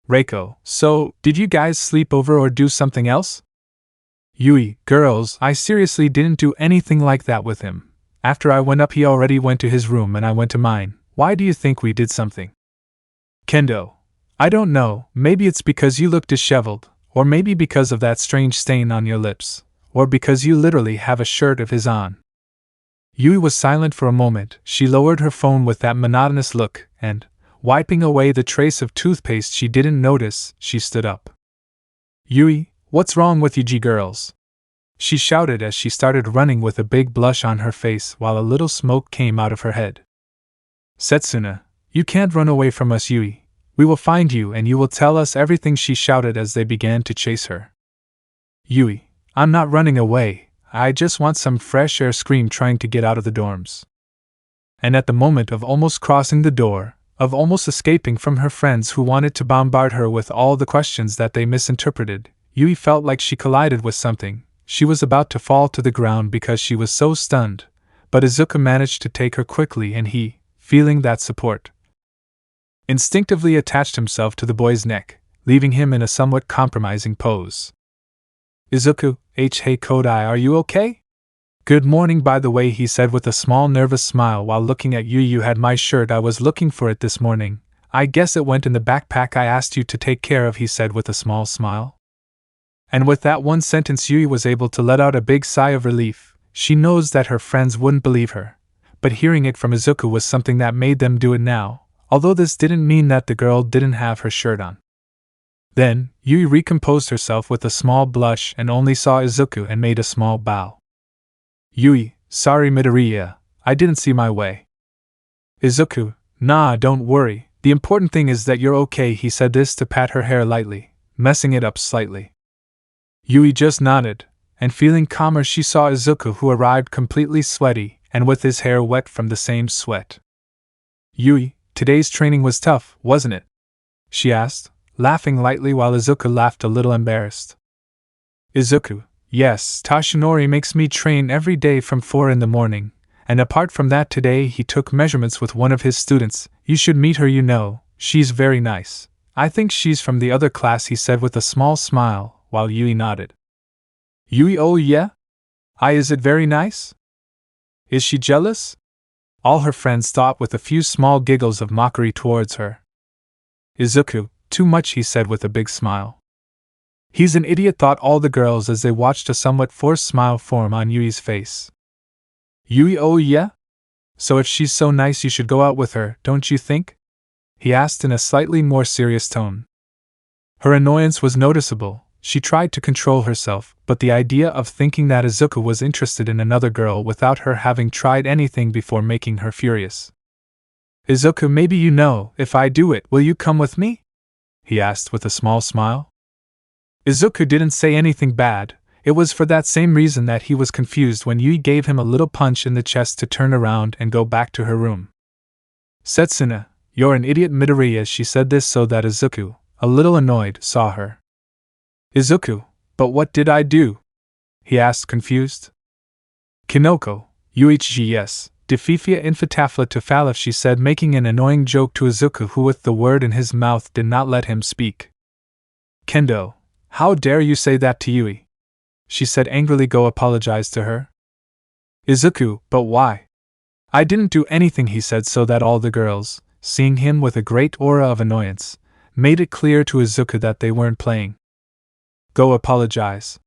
A: Reiko, so, did you guys sleep over or do something else? Yui, girls, I seriously didn't do anything like that with him. After I went up he already went to his room and I went to mine. Why do you think we did something? Kendo, I don't know, maybe it's because you look disheveled, or maybe because of that strange stain on your lips, or because you literally have a shirt of his on. Yui was silent for a moment. She lowered her phone with that monotonous look, and, wiping away the trace of toothpaste she didn't notice, she stood up. Yui, what's wrong with you girls? She shouted as she started running with a big blush on her face while a little smoke came out of her head. Setsuna, you can't run away from us, Yui. We will find you and you will tell us everything, she shouted as they began to chase her. Yui, I'm not running away, I just want some fresh air, screamed trying to get out of the dorms. And at the moment of almost crossing the door, of almost escaping from her friends who wanted to bombard her with all the questions that they misinterpreted, Yui felt like she collided with something. She was about to fall to the ground because she was so stunned, but Izuku managed to take her quickly and he, feeling that support, instinctively attached himself to the boy's neck, leaving him in a somewhat compromising pose. Izuku, hey Kodai, are you okay? Good morning, by the way, he said with a small nervous smile while looking at you. You had my shirt, I was looking for it this morning. I guess it went in the backpack I asked you to take care of, he said with a small smile. And with that one sentence Yui was able to let out a big sigh of relief. She knows that her friends wouldn't believe her, but hearing it from Izuku was something that made them do it now, although this didn't mean that the girl didn't have her shirt on. Then, Yui recomposed herself with a small blush and only saw Izuku and made a small bow. Yui, sorry Midoriya, I didn't see my way. Izuku, nah, don't worry, the important thing is that you're okay, he said this to pat her hair lightly, messing it up slightly. Yui just nodded, and feeling calmer she saw Izuku, who arrived completely sweaty and with his hair wet from the same sweat. Yui, today's training was tough, wasn't it? She asked, laughing lightly while Izuku laughed a little embarrassed. Izuku, yes, Toshinori makes me train every day from 4 in the morning, and apart from that today he took measurements with one of his students. You should meet her, you know, she's very nice. I think she's from the other class, he said with a small smile, while Yui nodded. Yui, oh yeah? Is it very nice? Is she jealous? All her friends thought with a few small giggles of mockery towards her. Izuku, too much, he said with a big smile. He's an idiot, thought all the girls as they watched a somewhat forced smile form on Yui's face. Yui, oh yeah? So if she's so nice you should go out with her, don't you think? He asked in a slightly more serious tone. Her annoyance was noticeable. She tried to control herself, but the idea of thinking that Izuku was interested in another girl without her having tried anything before making her furious. Izuku, maybe you know, if I do it, will you come with me? He asked with a small smile. Izuku didn't say anything bad. It was for that same reason that he was confused when Yui gave him a little punch in the chest to turn around and go back to her room. Setsuna, you're an idiot, Midoriya. She said this so that Izuku, a little annoyed, saw her. Izuku, but what did I do? He asked, confused. Kinoko, 𝐻𝐞𝐲𝐽𝐿, Defifia infitafla tufalif, she said, making an annoying joke to Izuku, who with the word in his mouth did not let him speak. Kendo, how dare you say that to Yui? She said angrily. Go apologize to her. Izuku, but why? I didn't do anything, he said, so that all the girls, seeing him with a great aura of annoyance, made it clear to Izuku that they weren't playing. Go apologize.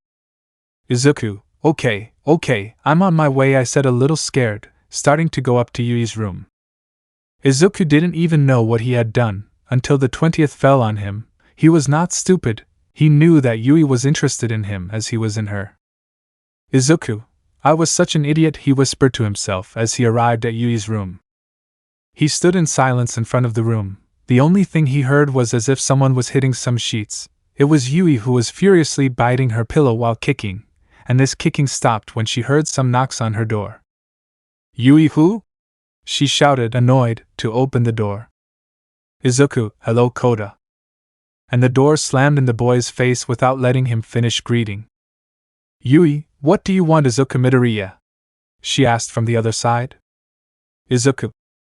A: Izuku, okay, I'm on my way, I said, a little scared, starting to go up to Yui's room. Izuku didn't even know what he had done, until the 20th fell on him. He was not stupid. He knew that Yui was interested in him as he was in her. Izuku, I was such an idiot, he whispered to himself as he arrived at Yui's room. He stood in silence in front of the room. The only thing he heard was as if someone was hitting some sheets. It was Yui, who was furiously biting her pillow while kicking, and this kicking stopped when she heard some knocks on her door. Yui who? She shouted, annoyed, to open the door. Izuku, hello Koda. And the door slammed in the boy's face without letting him finish greeting. Yui, what do you want, Izuku? Midoriya? She asked from the other side. Izuku,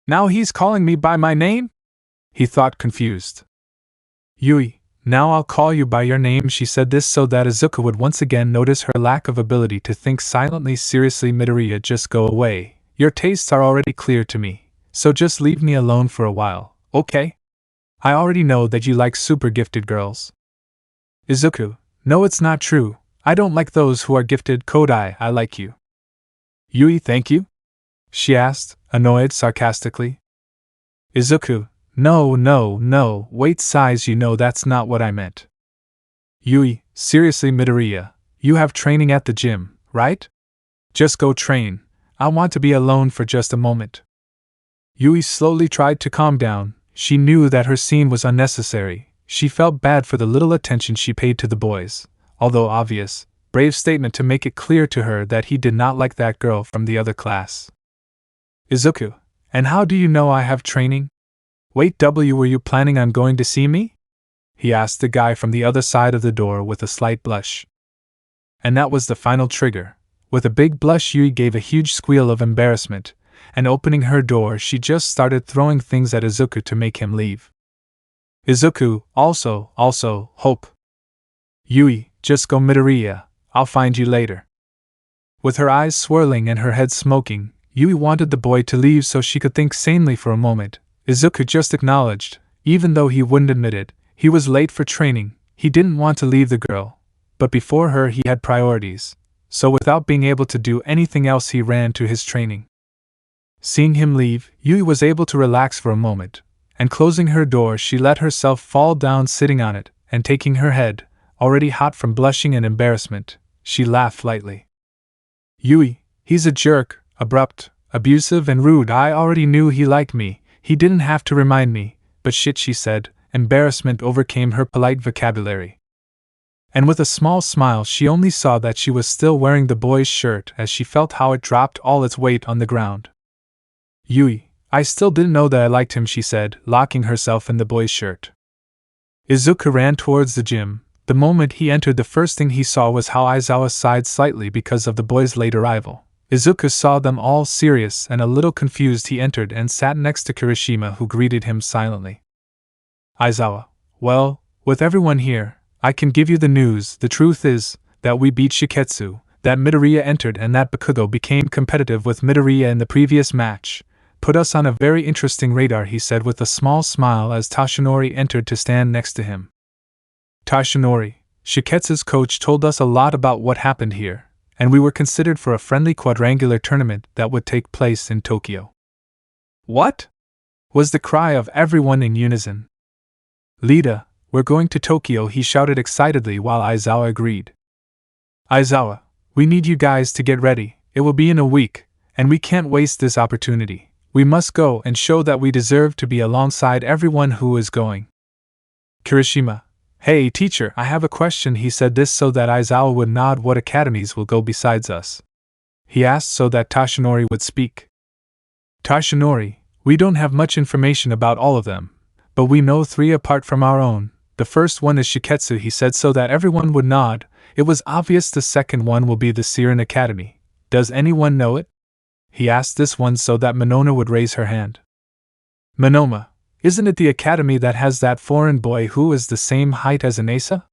A: now he's calling me by my name? He thought, confused. Yui, now I'll call you by your name. She said this so that Izuku would once again notice her lack of ability to think silently. Seriously, Midoriya, just go away. Your tastes are already clear to me, so just leave me alone for a while, okay? I already know that you like super gifted girls. Izuku, no, it's not true. I don't like those who are gifted. Kodai, I like you. Yui, thank you? She asked, annoyed sarcastically. Izuku, no, wait, size, you know that's not what I meant. Yui, seriously, Midoriya, you have training at the gym, right? Just go train. I want to be alone for just a moment. Yui slowly tried to calm down. She knew that her scene was unnecessary. She felt bad for the little attention she paid to the boys, although obvious, brave statement to make it clear to her that he did not like that girl from the other class. Izuku, and how do you know I have training? Wait, were you planning on going to see me? He asked the guy from the other side of the door with a slight blush. And that was the final trigger. With a big blush, Yui gave a huge squeal of embarrassment, and opening her door, she just started throwing things at Izuku to make him leave. Izuku, also, hope. Yui, just go, Midoriya, I'll find you later. With her eyes swirling and her head smoking, Yui wanted the boy to leave so she could think sanely for a moment. Izuku just acknowledged, even though he wouldn't admit it, he was late for training. He didn't want to leave the girl, but before her he had priorities, so without being able to do anything else he ran to his training. Seeing him leave, Yui was able to relax for a moment, and closing her door she let herself fall down, sitting on it, and taking her head, already hot from blushing and embarrassment, she laughed lightly. Yui, he's a jerk, abrupt, abusive and rude. I already knew he liked me, he didn't have to remind me, but shit, she said, embarrassment overcame her polite vocabulary. And with a small smile she only saw that she was still wearing the boy's shirt as she felt how it dropped all its weight on the ground. Yui, I still didn't know that I liked him, she said, locking herself in the boy's shirt. Izuku ran towards the gym. The moment he entered, the first thing he saw was how Aizawa sighed slightly because of the boy's late arrival. Izuku saw them all serious and a little confused. He entered and sat next to Kirishima, who greeted him silently. Aizawa, well, with everyone here, I can give you the news. The truth is that we beat Shiketsu, that Midoriya entered and that Bakugo became competitive with Midoriya in the previous match. Put us on a very interesting radar, he said with a small smile as Tashinori entered to stand next to him. Tashinori, Shiketsu's coach, told us a lot about what happened here, and we were considered for a friendly quadrangular tournament that would take place in Tokyo. What? Was the cry of everyone in unison. Lita, we're going to Tokyo, he shouted excitedly while Aizawa agreed. Aizawa, we need you guys to get ready. It will be in a week, and we can't waste this opportunity. We must go and show that we deserve to be alongside everyone who is going. Kirishima, Hey teacher, I have a question. He said this so that Aizawa would nod. What academies will go besides us? He asked so that Toshinori would speak. Toshinori, we don't have much information about all of them, but we know 3 apart from our own. The first one is Shiketsu, he said so that everyone would nod. It was obvious the second one will be the Siren Academy. Does anyone know it? He asked this one so that Monoma would raise her hand. Monoma, isn't it the academy that has that foreign boy who is the same height as Inesa?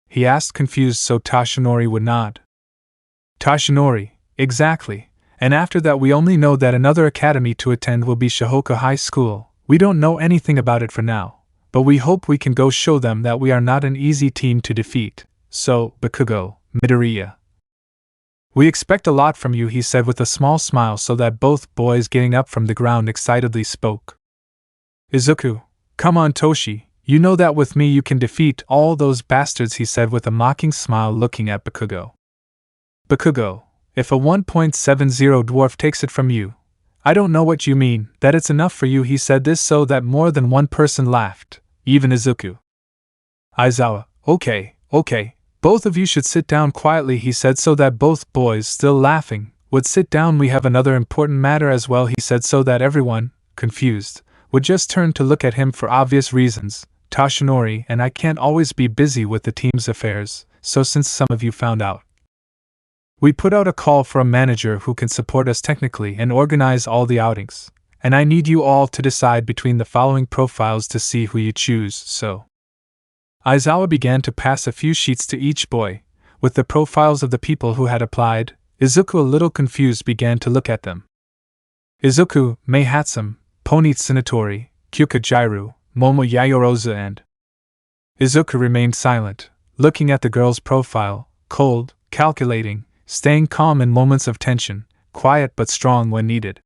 A: He asked confused so Toshinori would nod. Toshinori, exactly, and after that we only know that another academy to attend will be Shihoka High School. We don't know anything about it for now, but we hope we can go show them that we are not an easy team to defeat. So, Bakugo, Midoriya. We expect a lot from you, he said with a small smile so that both boys getting up from the ground excitedly spoke. Izuku, come on Toshi, you know that with me you can defeat all those bastards, he said with a mocking smile looking at Bakugo. Bakugo, if a 1.70 dwarf takes it from you, I don't know what you mean, that it's enough for you, he said this so that more than one person laughed, even Izuku. Aizawa, okay, both of you should sit down quietly, he said so that both boys, still laughing, would sit down. We have another important matter as well, he said so that everyone, confused, would just turn to look at him for obvious reasons. Toshinori and I can't always be busy with the team's affairs, so since some of you found out, we put out a call for a manager who can support us technically and organize all the outings, and I need you all to decide between the following profiles to see who you choose. So Aizawa began to pass a few sheets to each boy, with the profiles of the people who had applied. Izuku, a little confused, began to look at them. Izuku, Mei Hatsum, Ponit Sinatori, 𝐋𝐞𝐲𝐞𝐬, Momo Yayorosa and Izuku remained silent, looking at the girl's profile, cold, calculating, staying calm in moments of tension, quiet but strong when needed.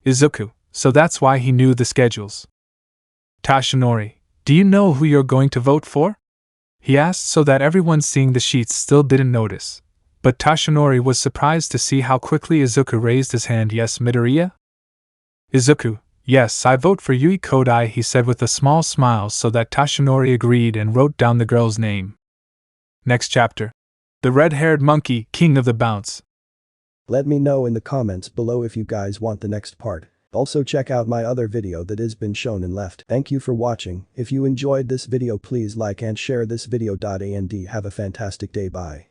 A: Izuku, so that's why he knew the schedules. Toshinori, do you know who you're going to vote for? He asked so that everyone seeing the sheets still didn't notice, but Toshinori was surprised to see how quickly Izuku raised his hand. Yes, Midoriya? Izuku, yes, I vote for Yui Kodai, he said with a small smile so that Toshinori agreed and wrote down the girl's name. Next chapter. The red-haired monkey, king of the bounce.
B: Let me know in the comments below if you guys want the next part. Also check out my other video that has been shown in left. Thank you for watching. If you enjoyed this video please like and share this video. And have a fantastic day. Bye.